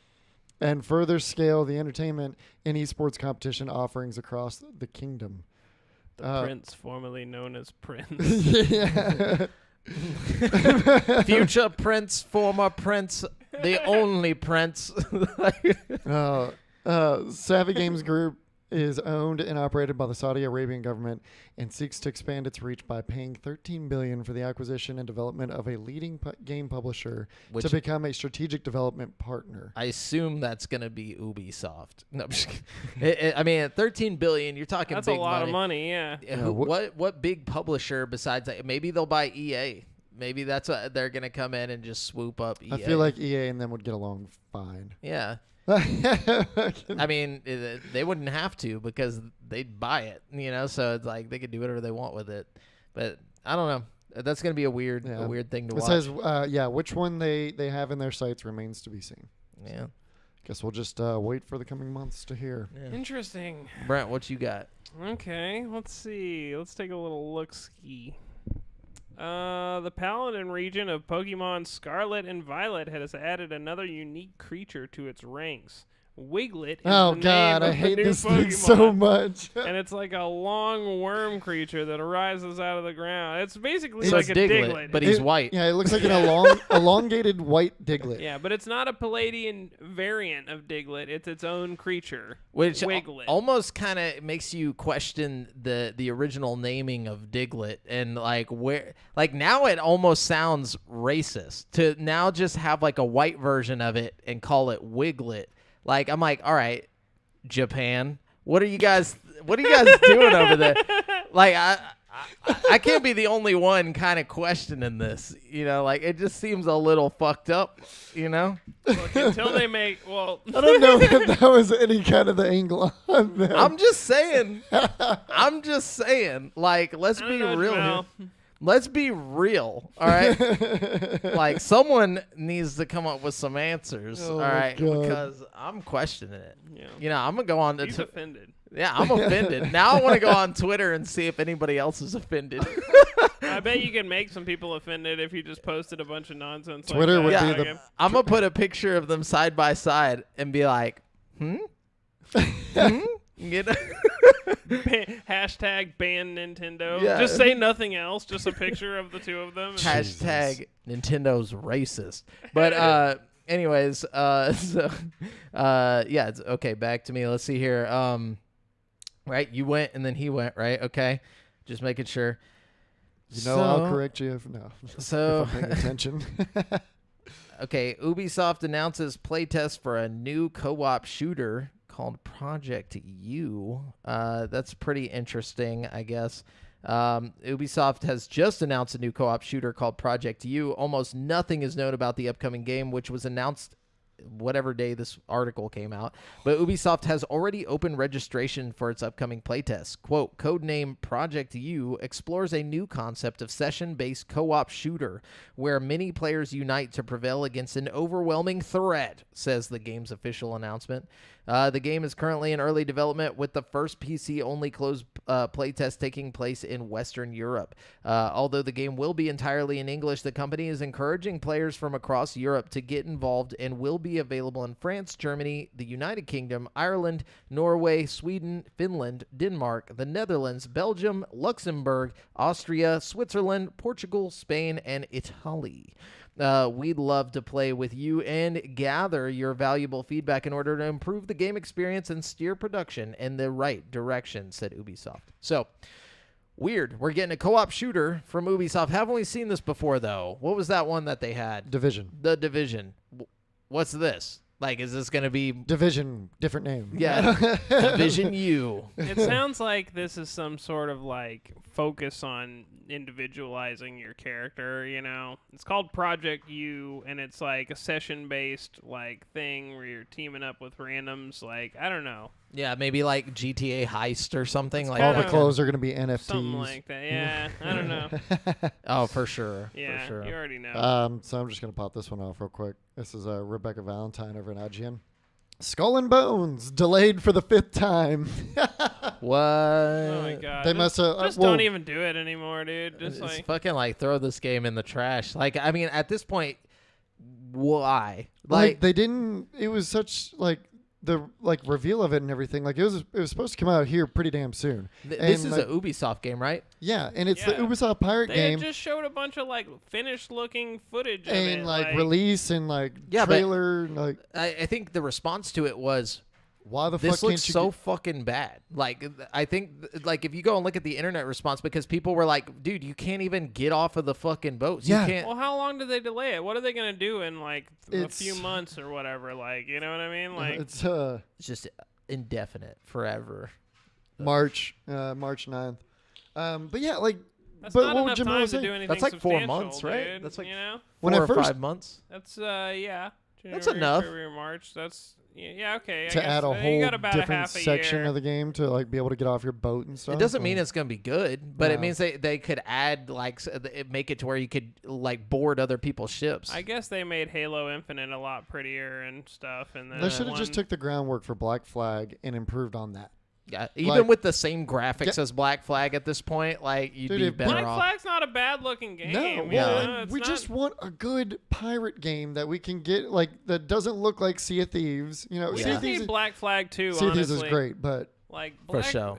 and further scale the entertainment and esports competition offerings across the kingdom. The prince, formerly known as Prince. Yeah. Future prince, former prince, the only prince. Savvy Games Group is owned and operated by the Saudi Arabian government and seeks to expand its reach by paying $13 billion for the acquisition and development of a leading game publisher to become a strategic development partner. I assume that's going to be Ubisoft. No, I'm just kidding. I mean, at $13 billion, you're talking That's big a lot money. of money, yeah. What big publisher besides that? Maybe they'll buy EA. Maybe that's what they're going to come in and just swoop up EA. I feel like EA and them would get along fine. Yeah. I mean, they wouldn't have to because they'd buy it, so it's like they could do whatever they want with it. But I don't know. That's going to be a weird thing to watch. It says, which one they have in their sights remains to be seen. Yeah. Guess we'll just wait for the coming months to hear. Yeah. Interesting. Brent, what you got? Okay, let's see. Let's take a little look-ski. The Paladin region of Pokemon Scarlet and Violet has added another unique creature to its ranks. Wiglet is Oh the God, name I of hate the new this Pokemon. thing so much. And it's like a long worm creature that arises out of the ground. It's basically So like it's a Diglett, Diglett. but he's white. Yeah, it looks like an elongated white Diglett. Yeah, but it's not a Palladian variant of Diglett. It's its own creature. Which Wiglet. almost kind of makes you question the original naming of Diglett and now it almost sounds racist to now just have like a white version of it and call it Wiglet. Like I'm like, all right, Japan, what are you guys doing over there? Like I can't be the only one kind of questioning this, like it just seems a little fucked up, Look, until they make, well... I don't know if that was any kind of the angle on that. I'm just saying, like, let's be real here. let's be real, all right? Like, someone needs to come up with some answers, Oh all my right? God. Because I'm questioning it. Yeah. You know, I'm going to go on He's offended. Yeah, I'm offended. Now I want to go on Twitter and see if anybody else is offended. I bet you can make some people offended if you just posted a bunch of nonsense. Twitter like would that. be Yeah. the- I'm going to put a picture of them side by side and be like, You know? Hashtag ban Nintendo. Yeah. Just say nothing else. Just a picture of the two of them. Hashtag Nintendo's racist. But anyways, yeah, it's okay. Back to me. Let's see here. Right, you went and then he went. Right, okay. Just making sure. You know, I'll correct you if So if I'm paying attention. okay, Ubisoft announces playtest for a new co-op shooter called Project U. That's pretty interesting, I guess. Ubisoft has just announced a new co-op shooter called Project U. Almost nothing is known about the upcoming game, which was announced whatever day this article came out, but Ubisoft has already opened registration for its upcoming playtest. Quote, codename Project U explores a new concept of session-based co-op shooter where many players unite to prevail against an overwhelming threat, says the game's official announcement. The game is currently in early development with the first PC-only closed playtest taking place in Western Europe. Although the game will be entirely in English, the company is encouraging players from across Europe to get involved and will be available in France, Germany, the United Kingdom, Ireland, Norway, Sweden, Finland, Denmark, the Netherlands, Belgium, Luxembourg, Austria, Switzerland, Portugal, Spain, and Italy. We'd love to play with you and gather your valuable feedback in order to improve the game experience and steer production in the right direction, said Ubisoft. So, weird. We're getting a co-op shooter from Ubisoft. Haven't we seen this before, though? What was that one that they had? Division. The Division. What's this? Like, is this going to be... Division, different name. Yeah, Division U. It sounds like this is some sort of like focus on individualizing your character, you know. It's called Project U, and it's like a session-based like thing where you're teaming up with randoms. Like, I don't know. Yeah, maybe like GTA Heist or something. Like All kinda- the clothes are going to be NFTs. Something like that. Yeah, I don't know. Oh, for sure. Yeah, for sure. you already know. So I'm just going to pop this one off real quick. This is Rebecca Valentine over in IGN. Skull and Bones delayed for the 5th time. What? Oh my god. They Just- must have. Just don't even do it anymore, dude. Just It's like fucking like throw this game in the trash. Like, I mean, at this point, why? Like they didn't. It was such like the reveal of it and everything. Like it was supposed to come out here pretty damn soon. This And, is like, a Ubisoft game, right? Yeah, and it's the Yeah. Ubisoft pirate they game. had just showed a bunch of like finished looking footage of And it. like release and like Yeah, but- trailer, and, like I think the response to it was, why the this fuck looks can't you? so fucking bad. Like, I think, like, if you go and look at the internet response, because people were like, dude, you can't even get off of the fucking boats. Yeah. You can't. Well, how long did they delay it? What are they gonna do in like a It's- few months or whatever? Like, you know what I mean? Like, It's It's just indefinite, forever. March 9th. But yeah, like that's but not what enough Jimmy time was to saying? do anything. That's like 4 substantial, months, right? dude, That's like you know, When 4 I or first- 5 months. that's yeah. That's January, enough. February, March. That's yeah, okay. I to guess, add a you whole got about a different half a section year. of the game to like be able to get off your boat and stuff. It doesn't mean Well, it's going to be good, but it No. means they could add, like, make it to where you could, like, board other people's ships. I guess they made Halo Infinite a lot prettier and stuff, and then they should have one- just took the groundwork for Black Flag and improved on that. Yeah, even Like- with the same graphics as Black Flag at this point, like, you'd Dude, be if better Black off. Flag's not a bad looking game. No, you well, know, it's we not- just want a good pirate game that we can get like that doesn't look like Sea of Thieves. You know, We Sea of just Thieves, need Black Flag too. Sea of Thieves is honestly. great, but Like For Black, show.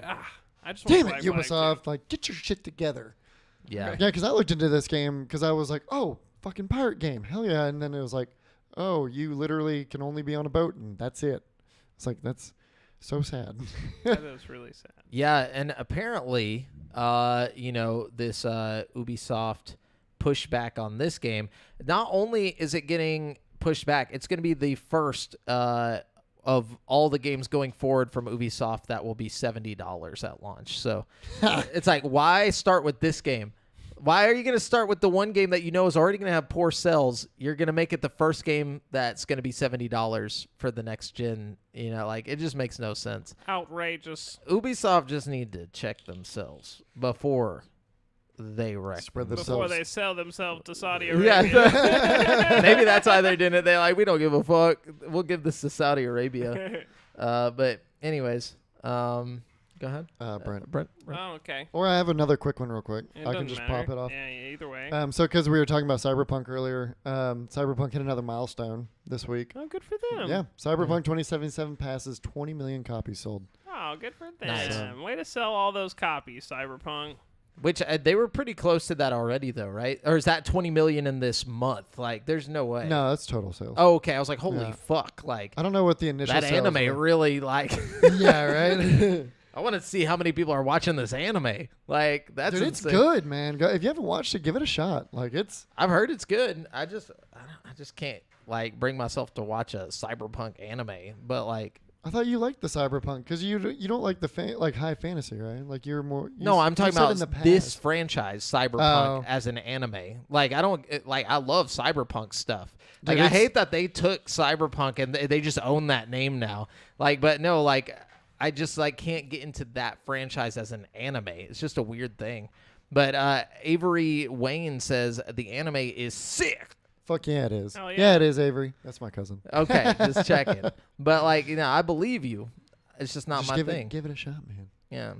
I just want damn it, Black Flag Ubisoft, too. like get your shit together. Yeah. Yeah, because I looked into this game because I was like, oh, fucking pirate game, hell yeah, and then it was like, oh, you literally can only be on a boat and that's it. It's like that's so sad. That is really sad. Yeah, and apparently, this Ubisoft pushback on this game, not only is it getting pushed back, it's going to be the first of all the games going forward from Ubisoft that will be $70 at launch. So it's like, why start with this game? Why are you going to start with the one game that you know is already going to have poor sales? You're going to make it the first game that's going to be $70 for the next gen. You know, like, it just makes no sense. Outrageous. Ubisoft just need to check themselves before they wrecked Spread them. themselves. Before they sell themselves to Saudi Arabia. Yeah, maybe that's why they're doing it. They're like, we don't give a fuck. We'll give this to Saudi Arabia. But anyways, go ahead. Brent. Oh, okay. Or I have another quick one real quick. It I can doesn't just matter. pop it off. Yeah, either way. So because we were talking about Cyberpunk earlier, Cyberpunk hit another milestone this week. Oh, good for them. Yeah, Cyberpunk 2077 passes 20 million copies sold. Oh, good for them. Nice. Way to sell all those copies, Cyberpunk. Which they were pretty close to that already, though, right? Or is that 20 million in this month? Like, there's no way. No, that's total sales. Oh, okay. I was like, holy Yeah. fuck! Like I don't know what the initial that sales anime were. really like. Yeah, right. I want to see how many people are watching this anime. Like that's Dude, it's insane. good, man. If you haven't watched it, give it a shot. Like it's. I've heard it's good. I just can't like bring myself to watch a cyberpunk anime. But like, I thought you liked the Cyberpunk because you don't like the like high fantasy, right? Like you're more. no, I'm talking said about in the past. this franchise, Cyberpunk, Oh. as an anime. Like I don't like. I love cyberpunk stuff. Like Dude, I it's- hate that they took cyberpunk and they just own that name now. Like, but no, like I just like can't get into that franchise as an anime. It's just a weird thing. But Avery Wayne says the anime is sick. Fuck yeah, it is. Hell Yeah. yeah. It is, Avery. That's my cousin. Okay, just checking. But like, I believe you. It's just not Just my give thing. give it a shot, man. Yeah,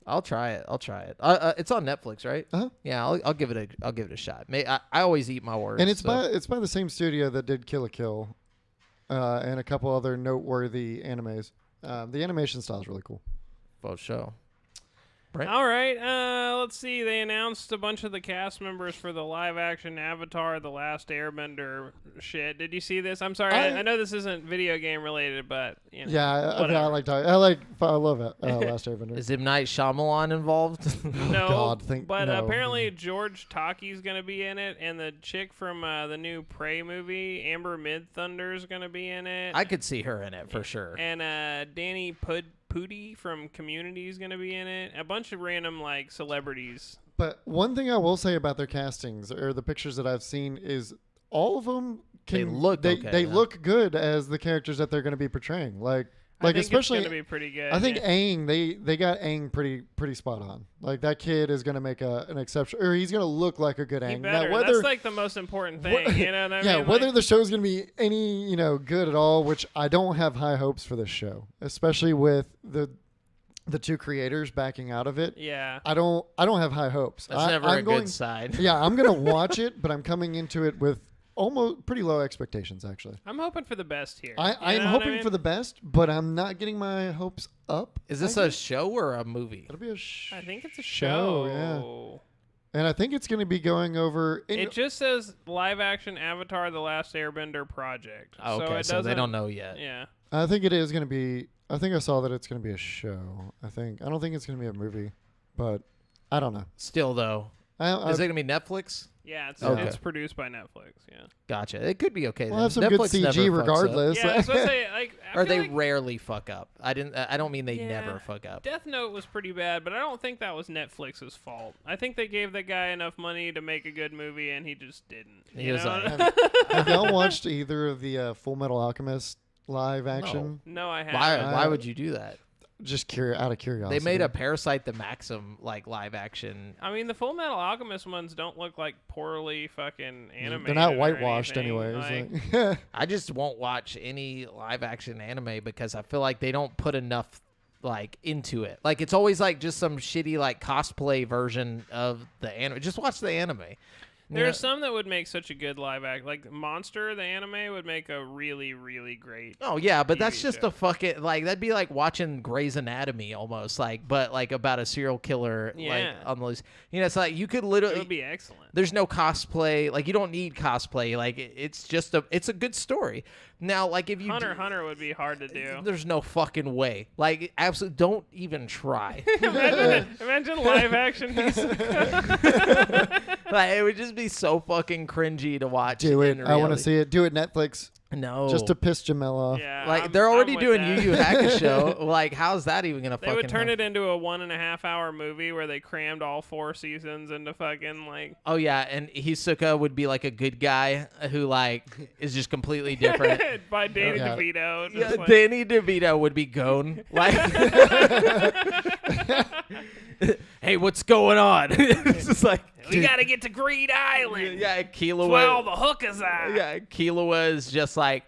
I'll try it. It's on Netflix, right? Uh-huh. Yeah, I'll give it a shot. I always eat my words. And it's so. by the same studio that did Kill la Kill, and a couple other noteworthy animes. The animation style is really cool. For sure. Right. All right. Let's see. They announced a bunch of the cast members for the live-action Avatar: The Last Airbender shit. Did you see this? I'm sorry. I know this isn't video game related, but you know, Yeah, I whatever. love it. Last Airbender. Is M. Night Shyamalan involved? No, God, but no. apparently George Takei's gonna be in it, and the chick from the new Prey movie, Amber Midthunder, is gonna be in it. I could see her in it for sure. And Danny Pudi from Community is gonna be in it. A bunch of random like celebrities. But one thing I will say about their castings or the pictures that I've seen is all of them They look okay, they yeah. look good as the characters that they're going to be portraying. Like I think especially it's gonna be pretty good. I think yeah. Aang they got Aang pretty spot on. Like that kid is going to make an exception, or he's going to look like a good He Aang. better. Now, whether That's like the most important thing. You know what I yeah, mean? whether Like, the show's going to be any good at all, which I don't have high hopes for this show, especially with the two creators backing out of it. yeah. I don't have high hopes. That's never I'm a going, good sign. Yeah, I'm gonna watch it, but I'm coming into it with almost pretty low expectations. Actually, I'm hoping for the best here. I'm You know what hoping I mean? for the best, but I'm not getting my hopes up. Is this a show or a movie? It'll be a I think it's a show, show. and I think it's gonna be going over. It just says live action Avatar: The Last Airbender project. Oh, okay, it so they doesn't- don't know yet. Yeah. I think it is gonna be. I think I saw that it's gonna be a show. I don't think it's gonna be a movie, but I don't know. Still though, I, is it gonna be Netflix? Yeah, it's Okay. it's produced by Netflix. Yeah. Gotcha. It could be okay. we'll then. have some Netflix good never CG fucks up. regardless. Yeah, I was gonna say like. I Or feel they like rarely fuck up. I don't mean they Yeah. never fuck up. Death Note was pretty bad, but I don't think that was Netflix's fault. I think they gave the guy enough money to make a good movie, and he just didn't. He you was know? like, Have y'all watched either of the Full Metal Alchemist live action? no, I haven't. why would you do that? Just out of curiosity. They made a Parasite the Maxim like live action. I mean, the Full Metal Alchemist ones don't look like poorly fucking animated. They're not or whitewashed anything. anyways. Like, Like- I just won't watch any live action anime because I feel like they don't put enough like into it. Like it's always like just some shitty like cosplay version of the anime. Just watch the anime. You know? There's some that would make such a good live act. Like Monster, the anime, would make a really, really great. Oh yeah, but that's TV just show. a fucking like that'd be like watching Grey's Anatomy almost like, but like about a serial killer like Yeah. on those. It's like you could It literally. would be excellent. There's no cosplay. Like you don't need cosplay. Like it's just it's a good story. Now like if you Hunter x Hunter would be hard to do. there's no fucking way. Like absolutely don't even try. Imagine live action. Like it would just be so fucking cringy to watch. Do it. in I want to reality. see it. Do it Netflix. No. Just to piss Jamel off. Yeah, like they're already I'm with doing that. Yu Yu Hakusho. Like how's that even gonna They fucking? would turn help? it into a 1.5 hour movie where they crammed all 4 seasons into fucking like. Oh yeah, and Hisoka would be like a good guy who like is just completely different. by Danny Yeah. DeVito. Yeah, Just like, Danny DeVito would be gone. Like, hey, what's going on? It's just like, We got to get to Greed Island. yeah, That's where all Killua. the hookers are. Yeah, Killua is just like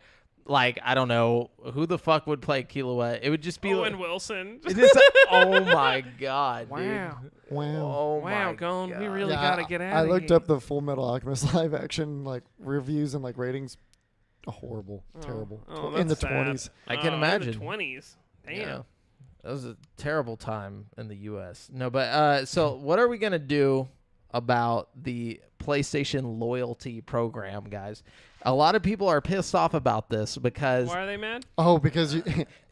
I don't know who the fuck would play Killua. It would just be Owen Wilson. it's just, oh my god, Wow. dude. Wow. Oh Wow, my Gone. We God. really got to get out I of looked here. up the Full Metal Alchemist live action like reviews and like ratings. Horrible, terrible. In the that's sad. 20s. I can imagine. In the 20s. Damn. Yeah. That was a terrible time in the U.S. No, but so what are we gonna do about the PlayStation loyalty program, guys? A lot of people are pissed off about this because Why are they mad? Oh, because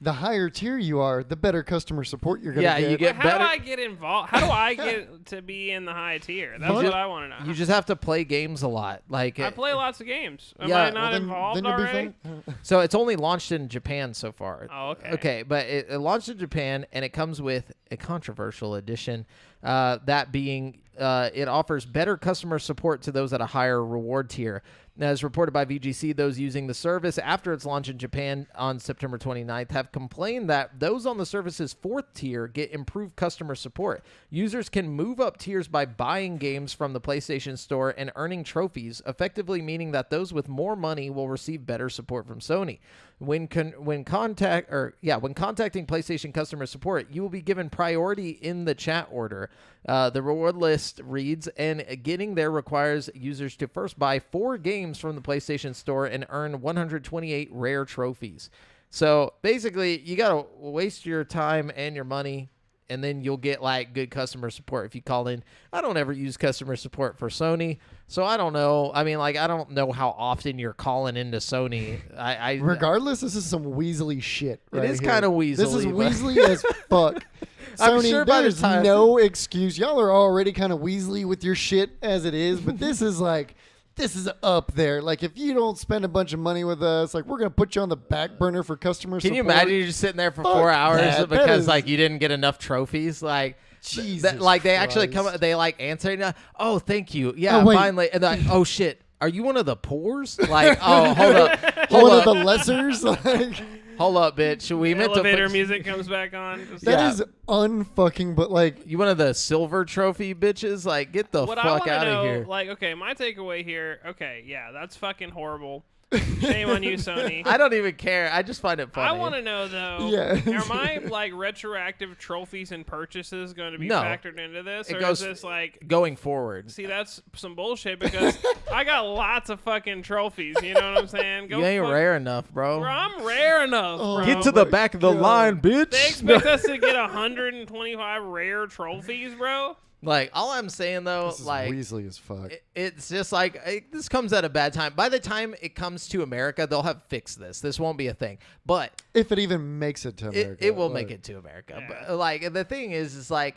the higher tier you are, the better customer support you're gonna get. you get How better. do I get involved? How do I get to be in the high tier? That's what I want to know. You just have to play games a lot. Like I play lots of games. Am Yeah, I not involved you'll be already? fine. so it's only launched in Japan so far. Oh, okay. Okay, but it launched in Japan, and it comes with a controversial addition. That being, it offers better customer support to those at a higher reward tier. Now, as reported by VGC, those using the service after its launch in Japan on September 29th have complained that those on the service's fourth tier get improved customer support. Users can move up tiers by buying games from the PlayStation Store and earning trophies, effectively meaning that those with more money will receive better support from Sony. When contacting PlayStation customer support, you will be given priority in the chat order. The reward list reads, and getting there requires users to first buy 4 games from the PlayStation Store and earn 128 rare trophies. So basically, you got to waste your time and your money, and then you'll get like good customer support if you call in. I don't ever use customer support for Sony, so I don't know. I mean, like, I don't know how often you're calling into Sony. Regardless, this is some Weasley shit. It right is here. kinda Weasley, This is but- Weasley as fuck. I'm Sony, sure by the there's time- no excuse. Y'all are already kind of Weasley with your shit as it is, but this is like. This is up there. Like, if you don't spend a bunch of money with us, like, we're going to put you on the back burner for customer support. Can you imagine you're just sitting there for Fuck 4 hours that. That because is- like you didn't get enough trophies? Like, Jesus like they actually come, Christ. they like answer. Oh, thank you. Yeah, Oh, wait. finally. And like, oh shit, are you one of the poors? Like, oh, hold up, One hold of the up, lessers? Like, hold up, bitch. We meant to Elevator put, music comes back on. Just that Yeah. is unfucking, but like, you one of the silver trophy bitches? Like, get the what I fuck want to out know, of here. like, okay, my takeaway here. Okay, yeah, that's fucking horrible. Shame on you, Sony. I don't even care. I just find it funny. I want to know though. Yeah. Are my like retroactive trophies and purchases going to be No. factored into this, It or goes- is this like? going forward. See, that's some bullshit because I got lots of fucking trophies. You know what I'm saying? You ain't fuck- rare enough, bro. Bro, I'm rare enough, Oh, bro. Get to the my back of the God. line, bitch. They expect us to get 125 rare trophies, bro. Like, all I'm saying though, this is like, Weasley as fuck. it's just like this comes at a bad time. By the time it comes to America, they'll have fixed this. This won't be a thing. But If it even makes it to America. it will like, make it to America. Yeah. But like the thing is like,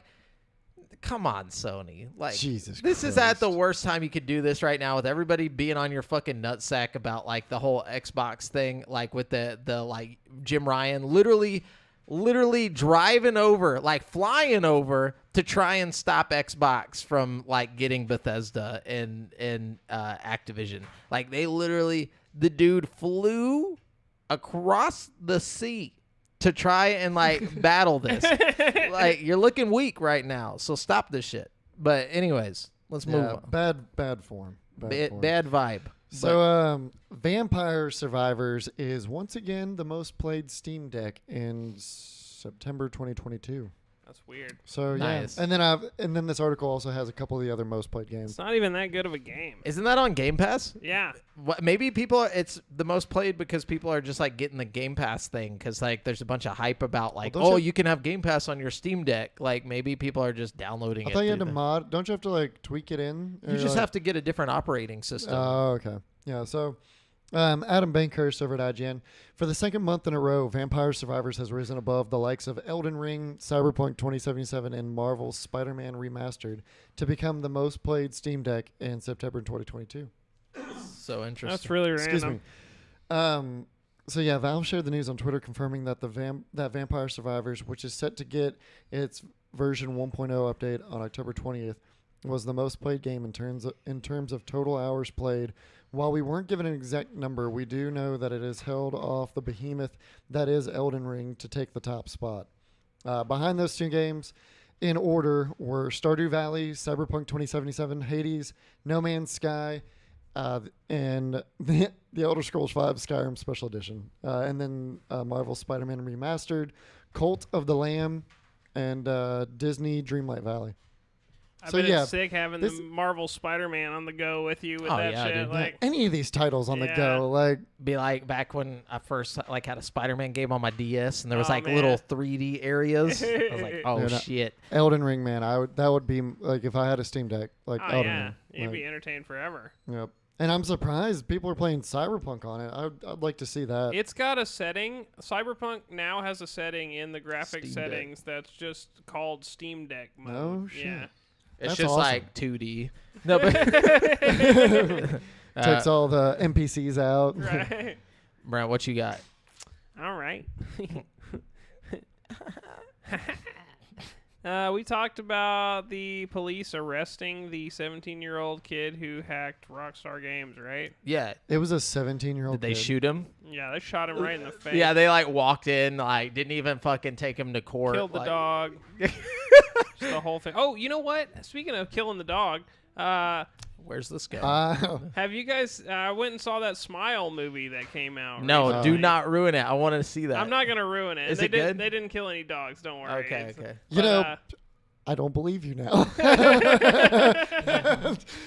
come on, Sony. Like, Jesus this is at the Christ. worst time you could do this right now with everybody being on your fucking nutsack about like the whole Xbox thing, like with the like Jim Ryan literally driving over, like flying over to try and stop Xbox from like getting Bethesda and Activision. Like the dude flew across the sea to try and like battle this. Like, you're looking weak right now, so stop this shit. But anyways, let's move Yeah, on. bad form. Bad form. Bad vibe. So, Vampire Survivors is once again the most played Steam Deck in September 2022. That's weird. So Nice. yeah, and then this article also has a couple of the other most played games. It's not even that good of a game. Isn't that on Game Pass? Yeah. What, maybe it's the most played because people are just like getting the Game Pass thing because like there's a bunch of hype about like, Well, don't you- you can have Game Pass on your Steam Deck. Like maybe people are just downloading I it. thought you had through to the- mod. Don't you have to like tweak it in? You just have to get a different operating system. Oh, okay. Yeah. So, Adam Bankhurst over at IGN. For the second month in a row, Vampire Survivors has risen above the likes of Elden Ring, Cyberpunk 2077, and Marvel's Spider-Man Remastered to become the most played Steam Deck in September 2022. So interesting. That's really random. Excuse me. So yeah, Valve shared the news on Twitter confirming that that Vampire Survivors, which is set to get its version 1.0 update on October 20th, was the most played game in terms of total hours played. While we weren't given an exact number, we do know that it has held off the behemoth that is Elden Ring to take the top spot. Behind those two games in order were Stardew Valley, Cyberpunk 2077, Hades, No Man's Sky, and the Elder Scrolls V Skyrim Special Edition, and then Marvel Spider-Man Remastered, Cult of the Lamb, and Disney Dreamlight Valley. I So, bet yeah, it's sick having the Marvel Spider-Man on the go with you with Oh, that yeah, shit. dude. Like, Any of these titles on the Yeah. go, like Be like back when I first like had a Spider-Man game on my DS, and there was Oh, like man. little 3D areas. I was like, oh Yeah, no. shit. Elden Ring, man. That would be like if I had a Steam Deck, like oh Elden yeah, Ring. you'd Like, be entertained forever. yep. And I'm surprised people are playing Cyberpunk on it. I'd like to see that. It's got a setting. Cyberpunk now has a setting in the graphic Steam Deck. settings that's just called Steam Deck mode. Oh, shit. Yeah. It's That's just awesome. like 2D. No, but Takes all the NPCs out. Right. Brent, what you got? All right. We talked about the police arresting the 17-year-old kid who hacked Rockstar Games, right? Yeah. It was a 17-year-old Did they kid. shoot him? Yeah, they shot him right in the face. Yeah, they like walked in, like didn't even fucking take him to court. killed the like- dog. Just the whole thing. Oh, you know what? Speaking of killing the dog, Where's this guy? have you guys? I went and saw that Smile movie that came out. No, recently. do not ruin it. I want to see that. I'm not gonna ruin it. Is they it good? They didn't kill any dogs. Don't worry. Okay, It's- okay. You but, know, I don't believe you now.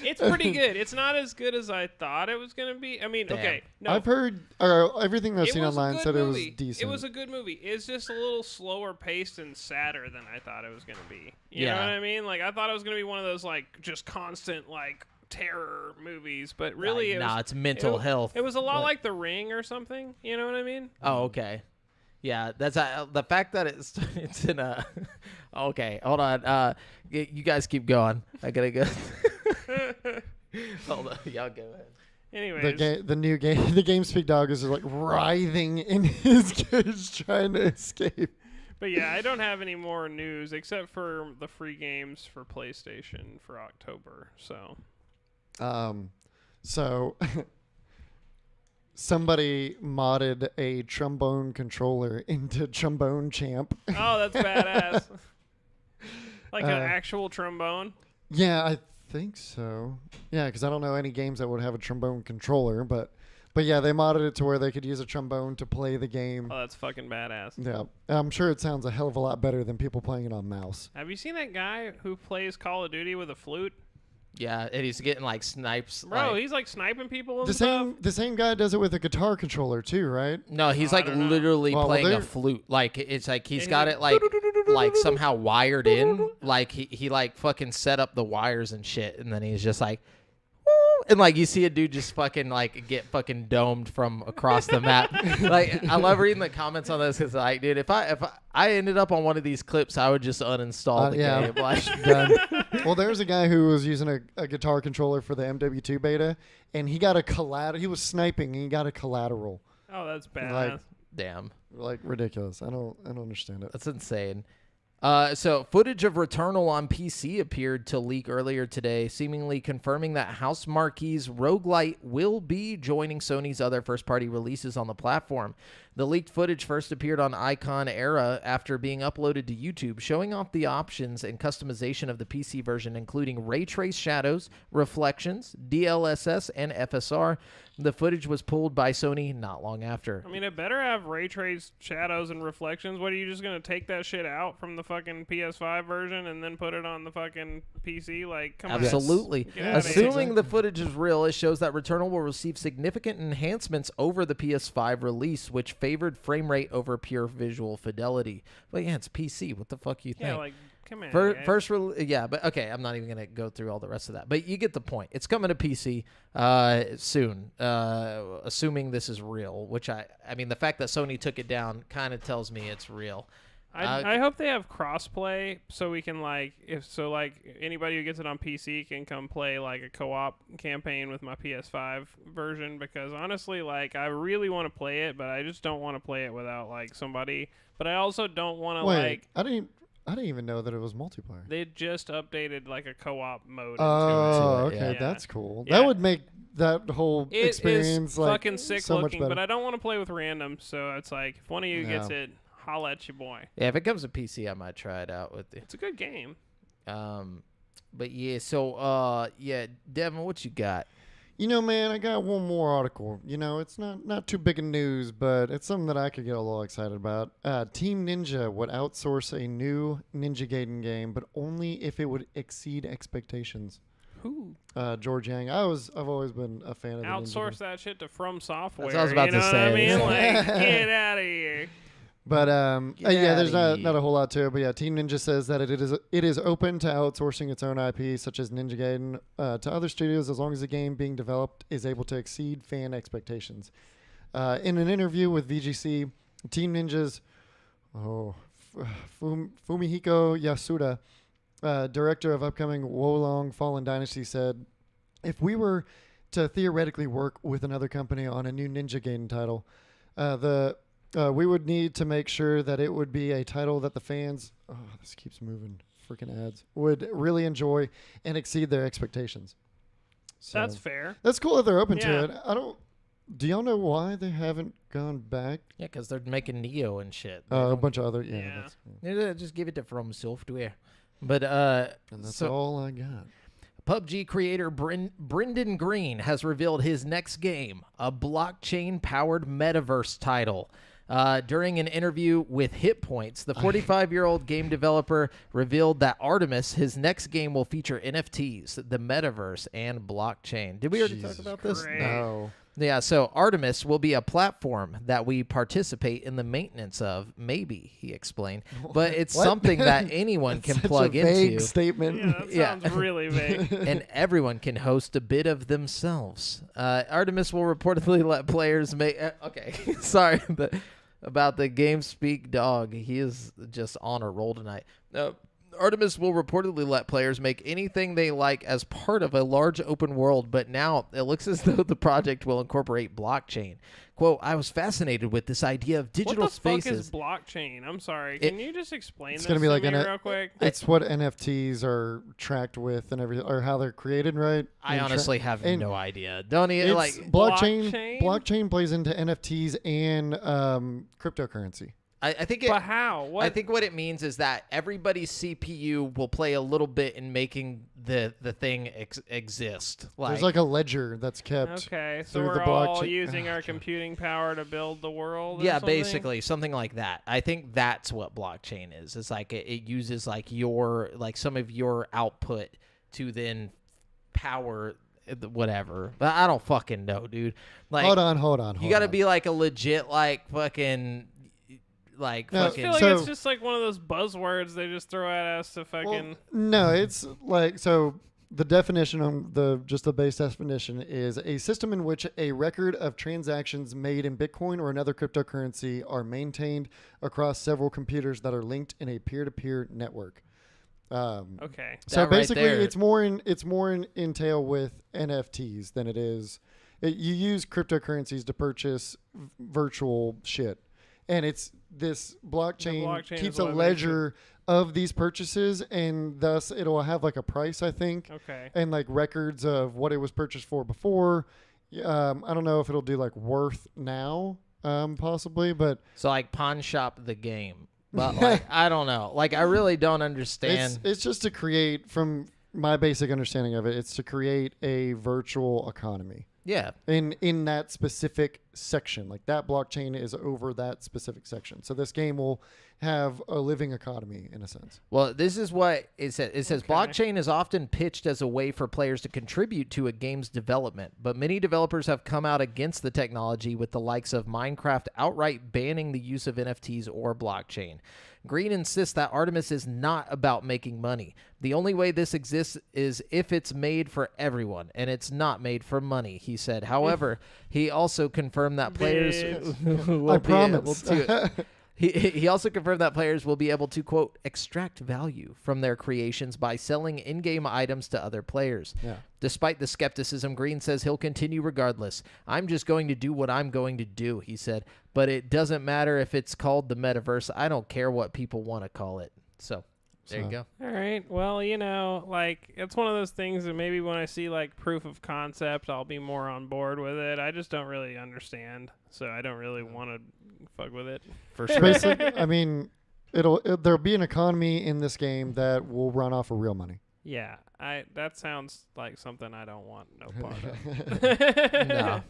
it's pretty good. It's not as good as I thought it was gonna be. I mean, Damn. okay, no. I've heard, or everything I've It seen was a online good said movie. it was decent. It was a good movie. It's just a little slower paced and sadder than I thought it was gonna be. You know Yeah. what I mean? Like I thought it was gonna be one of those like just constant like terror movies, but really it was, it's mental health. It was a lot like The Ring or something. You know what I mean? Oh, okay. Yeah, that's the fact that it's it's in a. Okay, hold on. You guys keep going. I gotta go. Hold on, y'all go ahead. Anyways, the new game, the GameSpeak dog is just like writhing in his cage trying to escape. but yeah, I don't have any more news except for the free games for PlayStation for October. So So somebody modded a trombone controller into Trombone Champ. oh, that's badass. Like an Uh, actual trombone. Yeah, I think so. Yeah, because I don't know any games that would have a trombone controller, but yeah, they modded it to where they could use a trombone to play the game. Oh, that's fucking badass. Yeah, I'm sure it sounds a hell of a lot better than people playing it on mouse. Have you seen that guy who plays Call of Duty with a flute? Yeah, and he's getting like snipes. Bro, like- he's like sniping people and The stuff. same guy does it with a guitar controller too, right? No, he's I like don't know. literally Well, playing a they're- flute. Like it's like he's And got he- it like somehow wired in. Like he like fucking set up the wires and shit, and then he's just like, woo, and like you see a dude just fucking like get fucking domed from across the map. Like I love reading the comments on this because like, dude, if I ended up on one of these clips, I would just uninstall the yeah. game. Like, Done. Well, there's a guy who was using a guitar controller for the MW2 beta, and he got a collateral. He was sniping, and he got a collateral. Oh, that's badass. Like- damn. Like ridiculous. I don't understand it. That's insane. So footage of Returnal on PC appeared to leak earlier today, seemingly confirming that House Marquee's roguelite will be joining Sony's other first-party releases on the platform. The leaked footage first appeared on Icon Era after being uploaded to YouTube, showing off the options and customization of the PC version, including ray trace shadows, reflections, DLSS, and FSR. The footage was pulled by Sony not long after. I mean, it better have ray trace shadows and reflections. What are you just gonna take that shit out from the fucking PS5 version and then put it on the fucking PC? Like, come on. Absolutely. Get outta here. Assuming the footage is real, it shows that Returnal will receive significant enhancements over the PS5 release, which favored frame rate over pure visual fidelity. But yeah, it's PC. What the fuck you think? Yeah, like, come on. guys. Yeah, but okay, I'm not even gonna go through all the rest of that. But you get the point. It's coming to PC soon, assuming this is real. Which I mean, the fact that Sony took it down kind of tells me it's real. I hope they have crossplay so we can like anybody who gets it on PC can come play like a co-op campaign with my PS5 version, because honestly, like, I really want to play it, but I just don't want to play it without like somebody. But I also don't want to Wait, like. I didn't even know that it was multiplayer. They just updated like a co-op mode. Oh, into it, okay, yeah. that's cool. Yeah. That would make that whole It experience is like fucking sick so much looking, better. but I don't want to play with randoms. So it's like if one of you gets Yeah. it, holla at your boy. Yeah, if it comes to PC, I might try it out with you. It's a good game. But yeah, so yeah, Devin, what you got? You know, man, I got one more article. You know, it's not too big of news, but it's something that I could get a little excited about. Team Ninja would outsource a new Ninja Gaiden game, but only if it would exceed expectations. Who? George Yang. I've always been a fan of the Ninja Outsource that shit to From Software. That's what I was about you to know say. what I mean? Like, get out of here. But yeah, there's outta not a whole lot to it. But yeah, Team Ninja says that it is open to outsourcing its own IP, such as Ninja Gaiden, to other studios as long as the game being developed is able to exceed fan expectations. In an interview with VGC, Team Ninja's Fumihiko Yasuda, director of upcoming Wolong Fallen Dynasty, said, "If we were to theoretically work with another company on a new Ninja Gaiden title, we would need to make sure that it would be a title that the fans, this keeps moving, freaking ads, would really enjoy and exceed their expectations." So That's fair. that's cool that they're open Yeah. to it. Do y'all know why they haven't gone back? Yeah, because they're making Neo and shit. A bunch of other, Yeah. Just give it to From Software. But and that's so all I got. PUBG creator Brendan Green has revealed his next game, a blockchain-powered metaverse title. During an interview with Hit Points, the 45-year-old game developer revealed that Artemis, his next game, will feature NFTs, the metaverse, and blockchain. Did we already talk about this? Christ. No. Yeah, so Artemis will be a platform that we participate in the maintenance of, maybe, he explained. But it's What? something that anyone can Such plug a vague into. statement. Yeah, that Yeah. sounds really vague. And everyone can host a bit of themselves. Artemis will reportedly let players make... okay, sorry about the GameSpeak dog. He is just on a roll tonight. Artemis will reportedly let players make anything they like as part of a large open world, but now it looks as though the project will incorporate blockchain. Quote, "I was fascinated with this idea of digital What the fuck spaces." is blockchain? I'm sorry. Can you just explain It's this gonna be to like me an- real quick? It's what NFTs are tracked with and everything, or how they're created, right? I honestly have and no idea. Don't even It's like. blockchain. blockchain? Blockchain plays into NFTs and cryptocurrency. I think it. But how? What? I think what it means is that everybody's CPU will play a little bit in making the thing exist. There's like a ledger that's kept. Okay, so through we're the all blockchain. using our computing power to build the world. Or yeah, something? basically something like that. I think that's what blockchain is. It's like it uses like some of your output to then power whatever. But I don't fucking know, dude. Like, Hold on. you got to be like a legit like fucking like No, I fucking. feel like So- it's just like one of those buzzwords they just throw at us to fucking. Well, no, it's like so. The definition on the base definition is a system in which a record of transactions made in Bitcoin or another cryptocurrency are maintained across several computers that are linked in a peer-to-peer network. Okay. So That right basically, there. it's more in entail with NFTs than it is. You use cryptocurrencies to purchase virtual shit, and it's this blockchain blockchain keeps is a what makes ledger of these purchases, and thus it'll have like a price, I think, Okay. and like records of what it was purchased for before. I don't know if it'll do like worth now, possibly, but So like pawn shop the game. But like I don't know. Like I really don't understand. it's just to create, from my basic understanding of it, it's to create a virtual economy. Yeah. In that specific section, like that blockchain is over that specific section. So this game will have a living economy in a sense. Well, this is what it says. It says Okay. blockchain is often pitched as a way for players to contribute to a game's development, but many developers have come out against the technology, with the likes of Minecraft outright banning the use of NFTs or blockchain. Green insists that Artemis is not about making money. The only way this exists is if it's made for everyone, and it's not made for money, he said. However, he also confirmed that players will I be able promise. to... He also confirmed that players will be able to, quote, extract value from their creations by selling in-game items to other players. Yeah. Despite the skepticism, Green says he'll continue regardless. "I'm just going to do what I'm going to do," he said. "But it doesn't matter if it's called the metaverse. I don't care what people want to call it." So There you go. All right. Well, like it's one of those things that maybe when I see like proof of concept, I'll be more on board with it. I just don't really understand, so I don't really want to fuck with it. For sure. Basically, I mean, there'll be an economy in this game that will run off of real money. Yeah, that sounds like something I don't want no part of. No.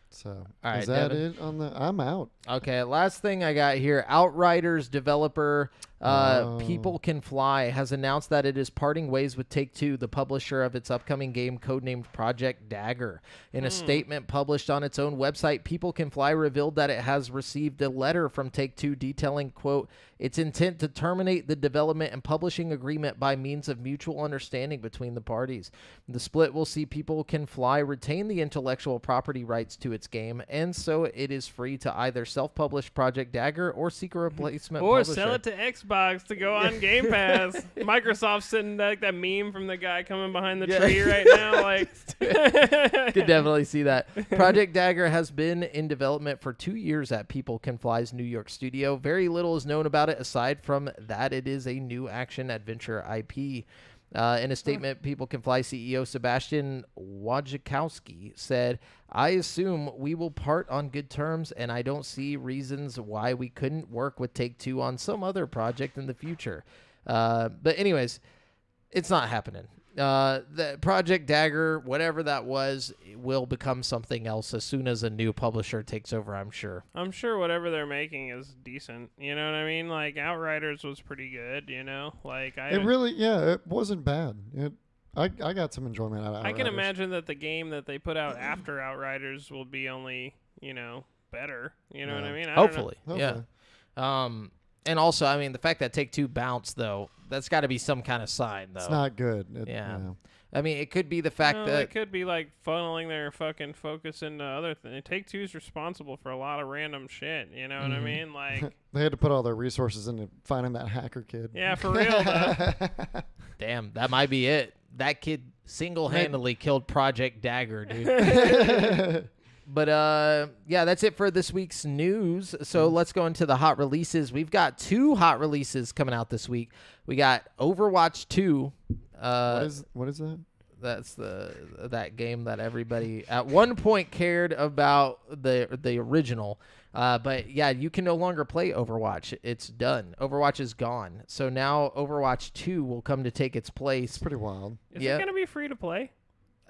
So, All right, is that Devin? it on the? I'm out. Okay, last thing I got here. Outriders developer People Can Fly has announced that it is parting ways with Take-Two, the publisher of its upcoming game codenamed Project Dagger. In a statement published on its own website, People Can Fly revealed that it has received a letter from Take-Two detailing, quote, its intent to terminate the development and publishing agreement by means of mutual understanding between the parties. The split will see People Can Fly retain the intellectual property rights to its game, and so it is free to either self-publish Project Dagger or seek a replacement or publisher. sell it to Xbox to go on Game Pass. Microsoft's sitting like that meme from the guy coming behind the tree right now. Like, could definitely see that. Project Dagger has been in development for 2 years at People Can Fly's New York studio. Very little is known about it aside from that it is a new action adventure IP. In a statement, People Can Fly CEO Sebastian Wojciechowski said, I assume we will part on good terms, and I don't see reasons why we couldn't work with Take-Two on some other project in the future. But anyways, it's not happening. The Project Dagger, whatever that was, will become something else as soon as a new publisher takes over, I'm sure. I'm sure whatever they're making is decent. You know what I mean? Like, Outriders was pretty good, Like, it wasn't bad. I got some enjoyment out of Outriders. I can imagine that the game that they put out after Outriders will be only, better. You know what I mean? Hopefully. Yeah. And also, I mean, the fact that Take-Two bounced, though, that's got to be some kind of sign, though. It's not good. Yeah. I mean, it could be the fact that... it could be, like, funneling their fucking focus into other things. Take-Two's responsible for a lot of random shit, you know what I mean? Like... They had to put all their resources into finding that hacker kid. Yeah, for real, though. Damn, that might be it. That kid single-handedly killed Project Dagger, dude. But, yeah, that's it for this week's news. So let's go into the hot releases. We've got 2 hot releases coming out this week. We got Overwatch 2. What is that? That's that game that everybody at one point cared about, the original. But, yeah, you can no longer play Overwatch. It's done. Overwatch is gone. So now Overwatch 2 will come to take its place. It's pretty wild. Is it going to be free to play?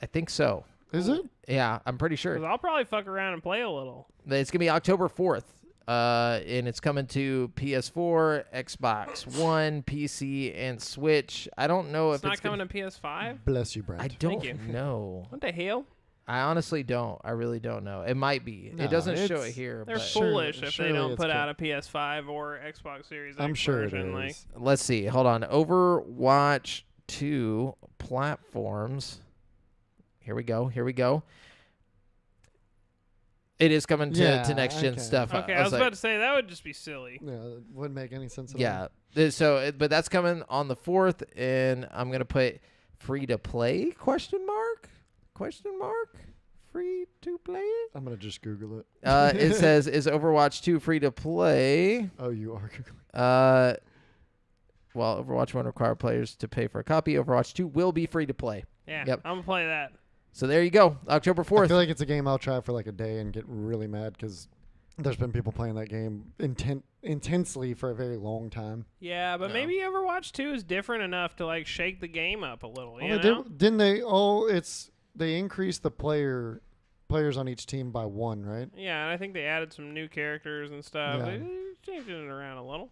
I think so. Is it? Yeah, I'm pretty sure. 'Cause I'll probably fuck around and play a little. It's going to be October 4th, and it's coming to PS4, Xbox One, PC, and Switch. I don't know if it's not coming to PS5? Bless you, Brent. I don't know. What the hell? I honestly don't. I really don't know. It might be. No, it doesn't show it here. They're but foolish if they don't put it's out a PS5 or Xbox Series X I'm sure version. it Like, is. Let's see. Hold on. Overwatch 2 platforms. Here we go. It is coming to next gen stuff. okay, I was about to say that would just be silly. Yeah, it wouldn't make any sense at all. Yeah. So, but that's coming on the 4th, and I'm gonna put free to play ? Free to play? I'm gonna just Google it. It says, is Overwatch 2 free to play? Oh, you are Googling. Well, Overwatch 1 require players to pay for a copy. Overwatch 2 will be free to play. Yeah, Yep. I'm gonna play that. So there you go, October 4th. I feel like it's a game I'll try for like a day and get really mad because there's been people playing that game intensely for a very long time. Yeah, but maybe Overwatch 2 is different enough to like shake the game up a little. You know? Didn't they? Oh, they increased the players on each team by 1, right? Yeah, and I think they added some new characters and stuff. Yeah. They changed it around a little.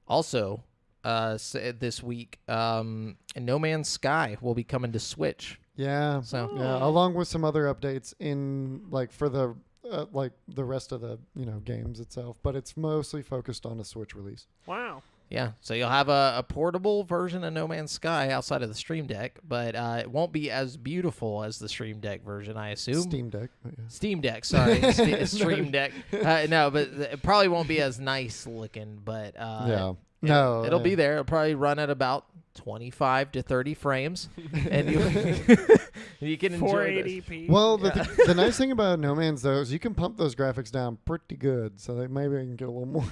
Also, this week, No Man's Sky will be coming to Switch. Yeah. So yeah, along with some other updates in for the the rest of the games itself, but it's mostly focused on a Switch release. Wow. yeah, so you'll have a portable version of No Man's Sky outside of the Stream Deck, but it won't be as beautiful as the Stream Deck version, I assume. Steam Deck. But yeah. Steam Deck, sorry, Stream Deck. No, but it probably won't be as nice looking, but Yeah. it'll be there. It'll probably run at about 25 to 30 frames, and you can enjoy this. 480p. Well, the nice thing about No Man's though is you can pump those graphics down pretty good, so maybe I can get a little more.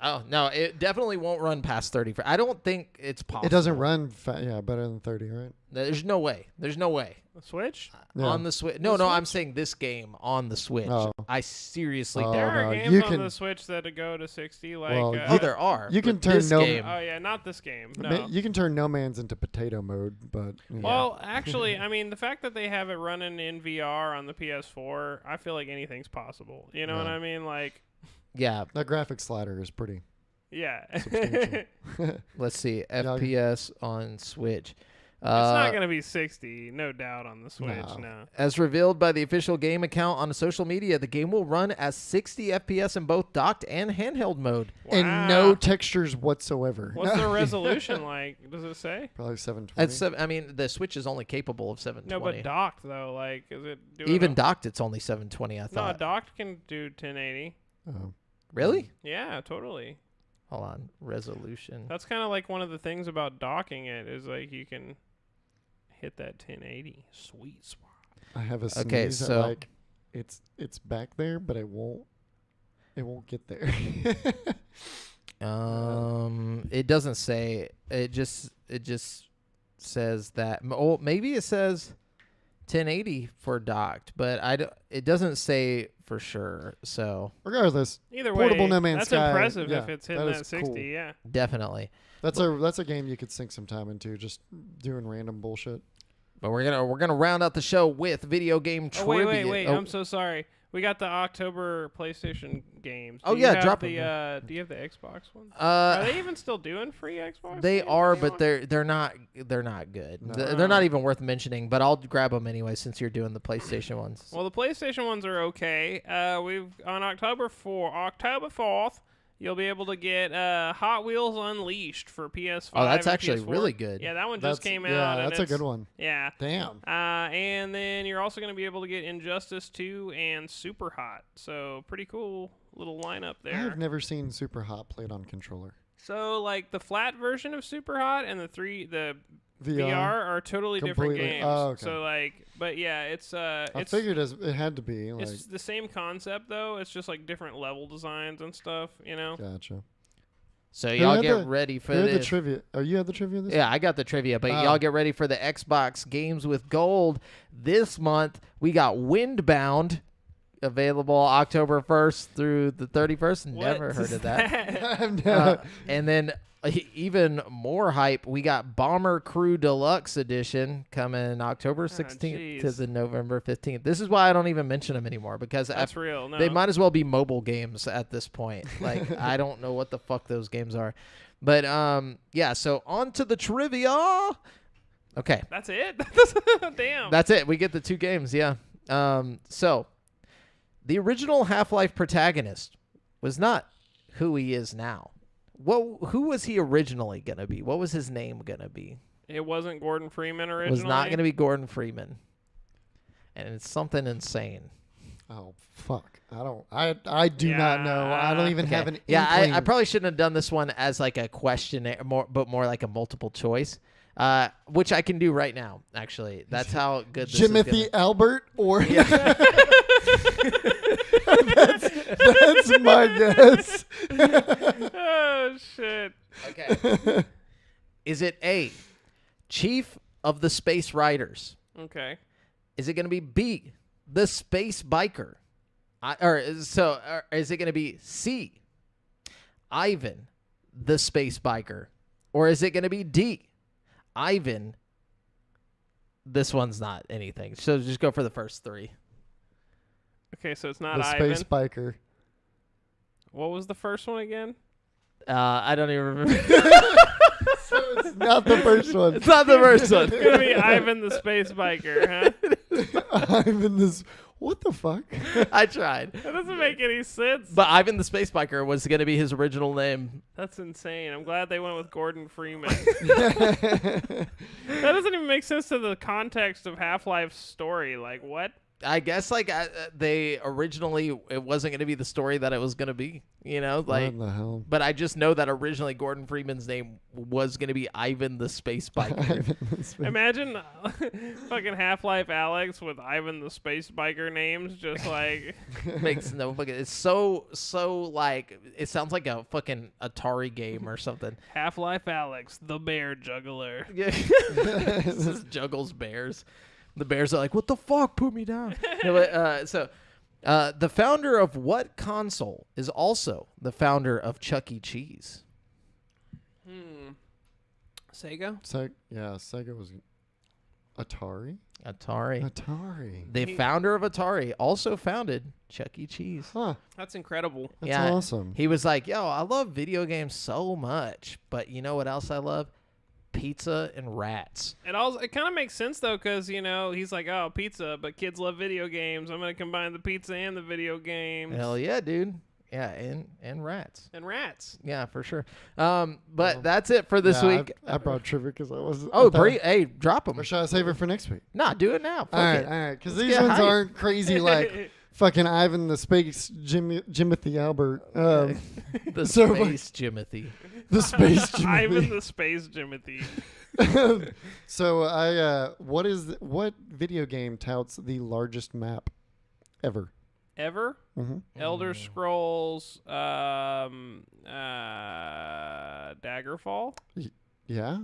Oh, no, it definitely won't run past 30. I don't think it's possible. It doesn't run better than 30, right? There's no way. There's no way. The Switch? Yeah. On the Switch. No, I'm saying this game on the Switch. Oh. I seriously Oh, There doubt are no, games you on can- the Switch that go to 60. Like, Well, Oh, there are. you can but turn this no- game, oh yeah, not this game. I No. mean, you can turn No Man's into potato mode, but you know. Well, actually, I mean, the fact that they have it running in VR on the PS4, I feel like anything's possible. You know what Yeah. I mean? Like, yeah. that graphic slider is pretty yeah. substantial. Let's see. Yeah. FPS on Switch. It's not going to be 60, no doubt, on the Switch. No. No. As revealed by the official game account on social media, the game will run at 60 FPS in both docked and handheld mode. And no textures whatsoever. What's the resolution like? Does it say? Probably 720. I mean, the Switch is only capable of No, 720. but docked though, like, is it doing Even docked, it's only 720. I No, thought. docked can do 1080. Oh. Really? Yeah, totally. Hold on. Resolution. That's kind of like one of the things about docking it is like you can hit that 1080. Sweet spot. I have a sneeze Okay, that, so- like it's back there, but it won't get there. It doesn't say. It just says that. Oh, maybe it says 1080 for docked, but it doesn't say for sure. So Regardless, Either way, Portable No Man's that's Sky, impressive yeah, if it's hitting that that is 60. cool. Yeah. definitely. that's a game you could sink some time into, just doing random bullshit. But we're gonna round out the show with video game Oh, trivia. wait. Oh, I'm so sorry. We got the October PlayStation games. Oh, Do yeah, you have drop the, 'em. Do you have the Xbox ones? Are uh, they even still doing free Xbox? they games? are, Anyone? but they're not good. No. They're not even worth mentioning. But I'll grab them anyway since you're doing the PlayStation ones. Well, the PlayStation ones are okay. We've on October 4th, you'll be able to get Hot Wheels Unleashed for PS5. Oh, that's and actually PS4. really good. Yeah, that one just came out. Yeah, and that's a it's- good one. Yeah. Damn. And then you're also going to be able to get Injustice 2 and Super Hot. So pretty cool little lineup I there. have never seen Super Hot played on controller. So like the flat version of Super Hot and the VR are totally different Completely. games. Oh, okay. So like, but yeah, it's I figured it had to be. Like, it's the same concept though. It's just like different level designs and stuff. You know. gotcha. So Who y'all had get the- ready for Who had the this. trivia? Oh, you had the trivia this? Yeah, I got the trivia, but Oh. y'all get ready for the Xbox Games with Gold. This month, we got Windbound available October 1st through the 31st. Never What heard is of that. I'm Uh, not- and then even more hype, we got Bomber Crew Deluxe Edition coming October 16th to jeez. the November 15th. This is why I don't even mention them anymore because That's real. No. they might as well be mobile games at this point. Like I don't know what the fuck those games are. But yeah, so on to the trivia. Okay. That's it. Damn. That's it. We get the two games, yeah. So the original Half-Life protagonist was not who he is now. Who was he originally going to be? What was his name going to be? It wasn't Gordon Freeman It originally. was not going to be Gordon Freeman. And it's something insane. Oh fuck! I do not know. I don't even Okay. have an. Yeah, I inkling. probably shouldn't have done this one as like a question, but more like a multiple choice, which I can do right now. Actually, that's how good this Jimothy is Albert or gonna... Yeah. that's my guess. Oh shit. Okay. Is it A, Chief of the Space Riders? Okay. Is it going to be B, the Space Biker? Or is it going to be C, Ivan, the Space Biker? Or is it going to be D, Ivan? This one's not anything. So just go for the first three. Okay, so it's not The Ivan. space biker. What was the first one again? I don't even remember. So it's not the first one. It's not the first one. It's gonna be Ivan the Space Biker, huh? I'm in this. What the fuck? I tried. That doesn't make any sense. But Ivan the Space Biker was going to be his original name. That's insane. I'm glad they went with Gordon Freeman. That doesn't even make sense to the context of Half-Life's story. Like, what? I guess like they originally it wasn't going to be the story that it was going to be, you know, What like. in the hell? But I just know that originally Gordon Freeman's name was going to be Ivan the Space Biker. Imagine fucking Half-Life Alex with Ivan the Space Biker names, just like Makes no fucking. It's so like it sounds like a fucking Atari game or something. Half-Life Alex, the bear juggler. Yeah, this is juggles bears. The bears are like, "What the fuck? Put me down." No, but, the founder of what console is also the founder of Chuck E. Cheese? Sega? Sega was Atari. Atari. The founder of Atari also founded Chuck E. Cheese. Huh. That's incredible. That's awesome. He was like, "Yo, I love video games so much, but you know what else I love? Pizza and rats." It kind of makes sense though, because he's like, oh, pizza, but kids love video games. I'm gonna combine the pizza and the video games. Hell yeah, dude. Yeah, and rats. And rats. Yeah, for sure. But that's it for this week. I brought trivia because I was. Oh, hey, drop them. Or should I save it for next week? Nah, do it now. Fuck All it. right. Because Let's these get ones hype. aren't crazy like fucking Ivan the Space Jimothy Albert. The so, space Jimothy. The Space Jimothy. Ivan the Space Jimothy. So what video game touts the largest map ever? Ever? Mm-hmm. Elder Scrolls, Daggerfall. Yeah.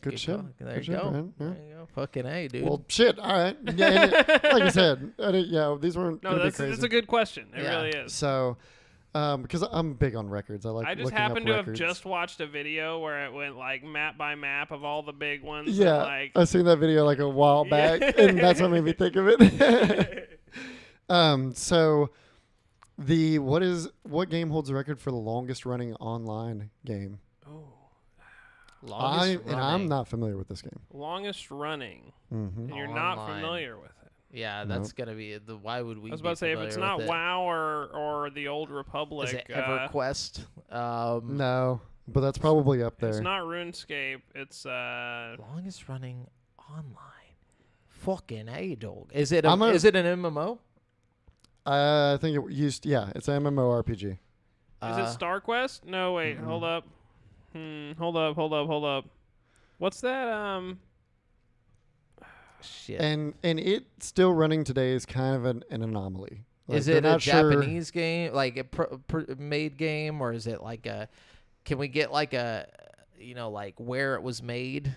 Good shit. There Good you shit, go. man. Yeah. There you go. Fucking A, dude. Well, shit. All right. Yeah, and like I said, these weren't No, gonna be that's crazy. a good question. It Yeah. really is. So, because I'm big on records, I like. I just looking happened up to records. have just watched a video where it went like map by map of all the big ones. Yeah, And, like, I seen that video like a while Yeah. back, and that's what made me think of it. So what game holds the record for the longest running online game? oh, Longest I'm running. not familiar with this game. longest running, Mm-hmm. and you're not Online. familiar with it. Yeah, that's gonna be the. Why would we? I was about to say if it's not WoW or the Old Republic, Is it EverQuest? No, but that's probably up there. it's not RuneScape. It's Longest running online. Fucking A, dog. Is it? I'm Is it an MMO? I think it used. Yeah, it's an MMORPG. is it StarQuest? No, wait, hold up. Hold up. What's that? Shit. And it still running today is kind of an anomaly. Like, is they're it a not sure- Japanese game, like a made game, or is it like a? Can we get like a, like where it was made?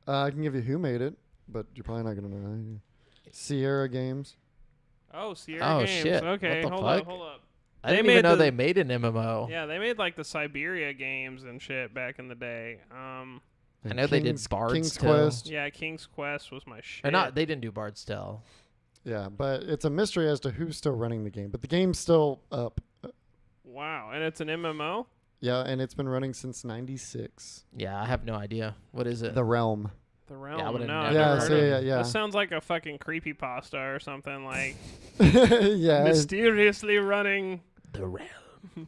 I can give you who made it, but you're probably not gonna know. Sierra Games. Oh, Sierra Oh, Games. shit. Okay, What the hold fuck? up. I They didn't made even know the- they made an MMO. Yeah, they made like the Siberia games and shit back in the day. I know they did Bard's King's Tale. Quest. Yeah, King's Quest was my shit. Or not? They didn't do Bard's Tale. Yeah, but it's a mystery as to who's still running the game. But the game's still up. Wow, and it's an MMO? Yeah, and it's been running since '96. Yeah, I have no idea. What is it? The Realm. The Realm. I would've no, never I've Yeah, never so heard of it. yeah. That sounds like a fucking creepypasta or something like Yeah, mysteriously running. The Realm.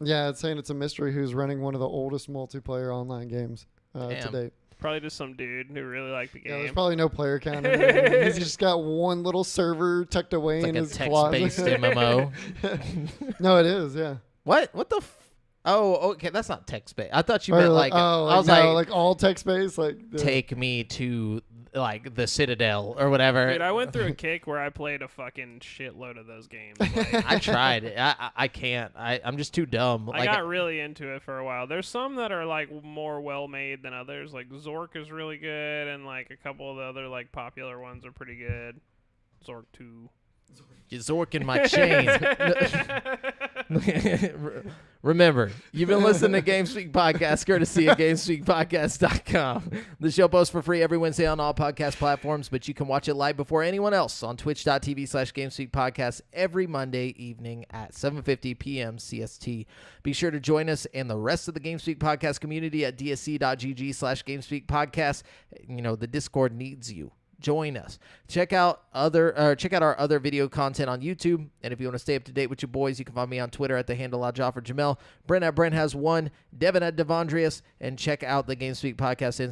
yeah. It's saying it's a mystery who's running one of the oldest multiplayer online games to Damn. date. Probably just some dude who really liked the Yeah, there's game. probably no player count. in it. He's just got one little server tucked away It's in like a his closet. text-based MMO. No, it is. Yeah. What? What the? Oh, okay. That's not text-based. I thought you Or meant like. oh, I was no, like, all text based. Like take me to like the Citadel or whatever. Dude, I went through a kick where I played a fucking shitload of those games. Like, I tried it. I can't. I'm just too dumb. I got really into it for a while. There's some that are like more well made than others. Like Zork is really good, and like a couple of the other like popular ones are pretty good. Zork 2. You're zorking my chain. Remember, you've been listening to GameSpeak Podcast, courtesy of GameSpeakPodcast.com. The show posts for free every Wednesday on all podcast platforms, but you can watch it live before anyone else on twitch.tv/GameSpeakPodcast every Monday evening at 7:50 p.m. CST. Be sure to join us and the rest of the GameSpeak Podcast community at dsc.gg/GameSpeakPodcast. The Discord needs you. Join us. Check out our other video content on YouTube. And if you want to stay up to date with your boys, you can find me on Twitter at the handle @JofferJamel, Brent at Brent has one, Devin at Devondrius, and check out the GameSpeak Podcast Instagram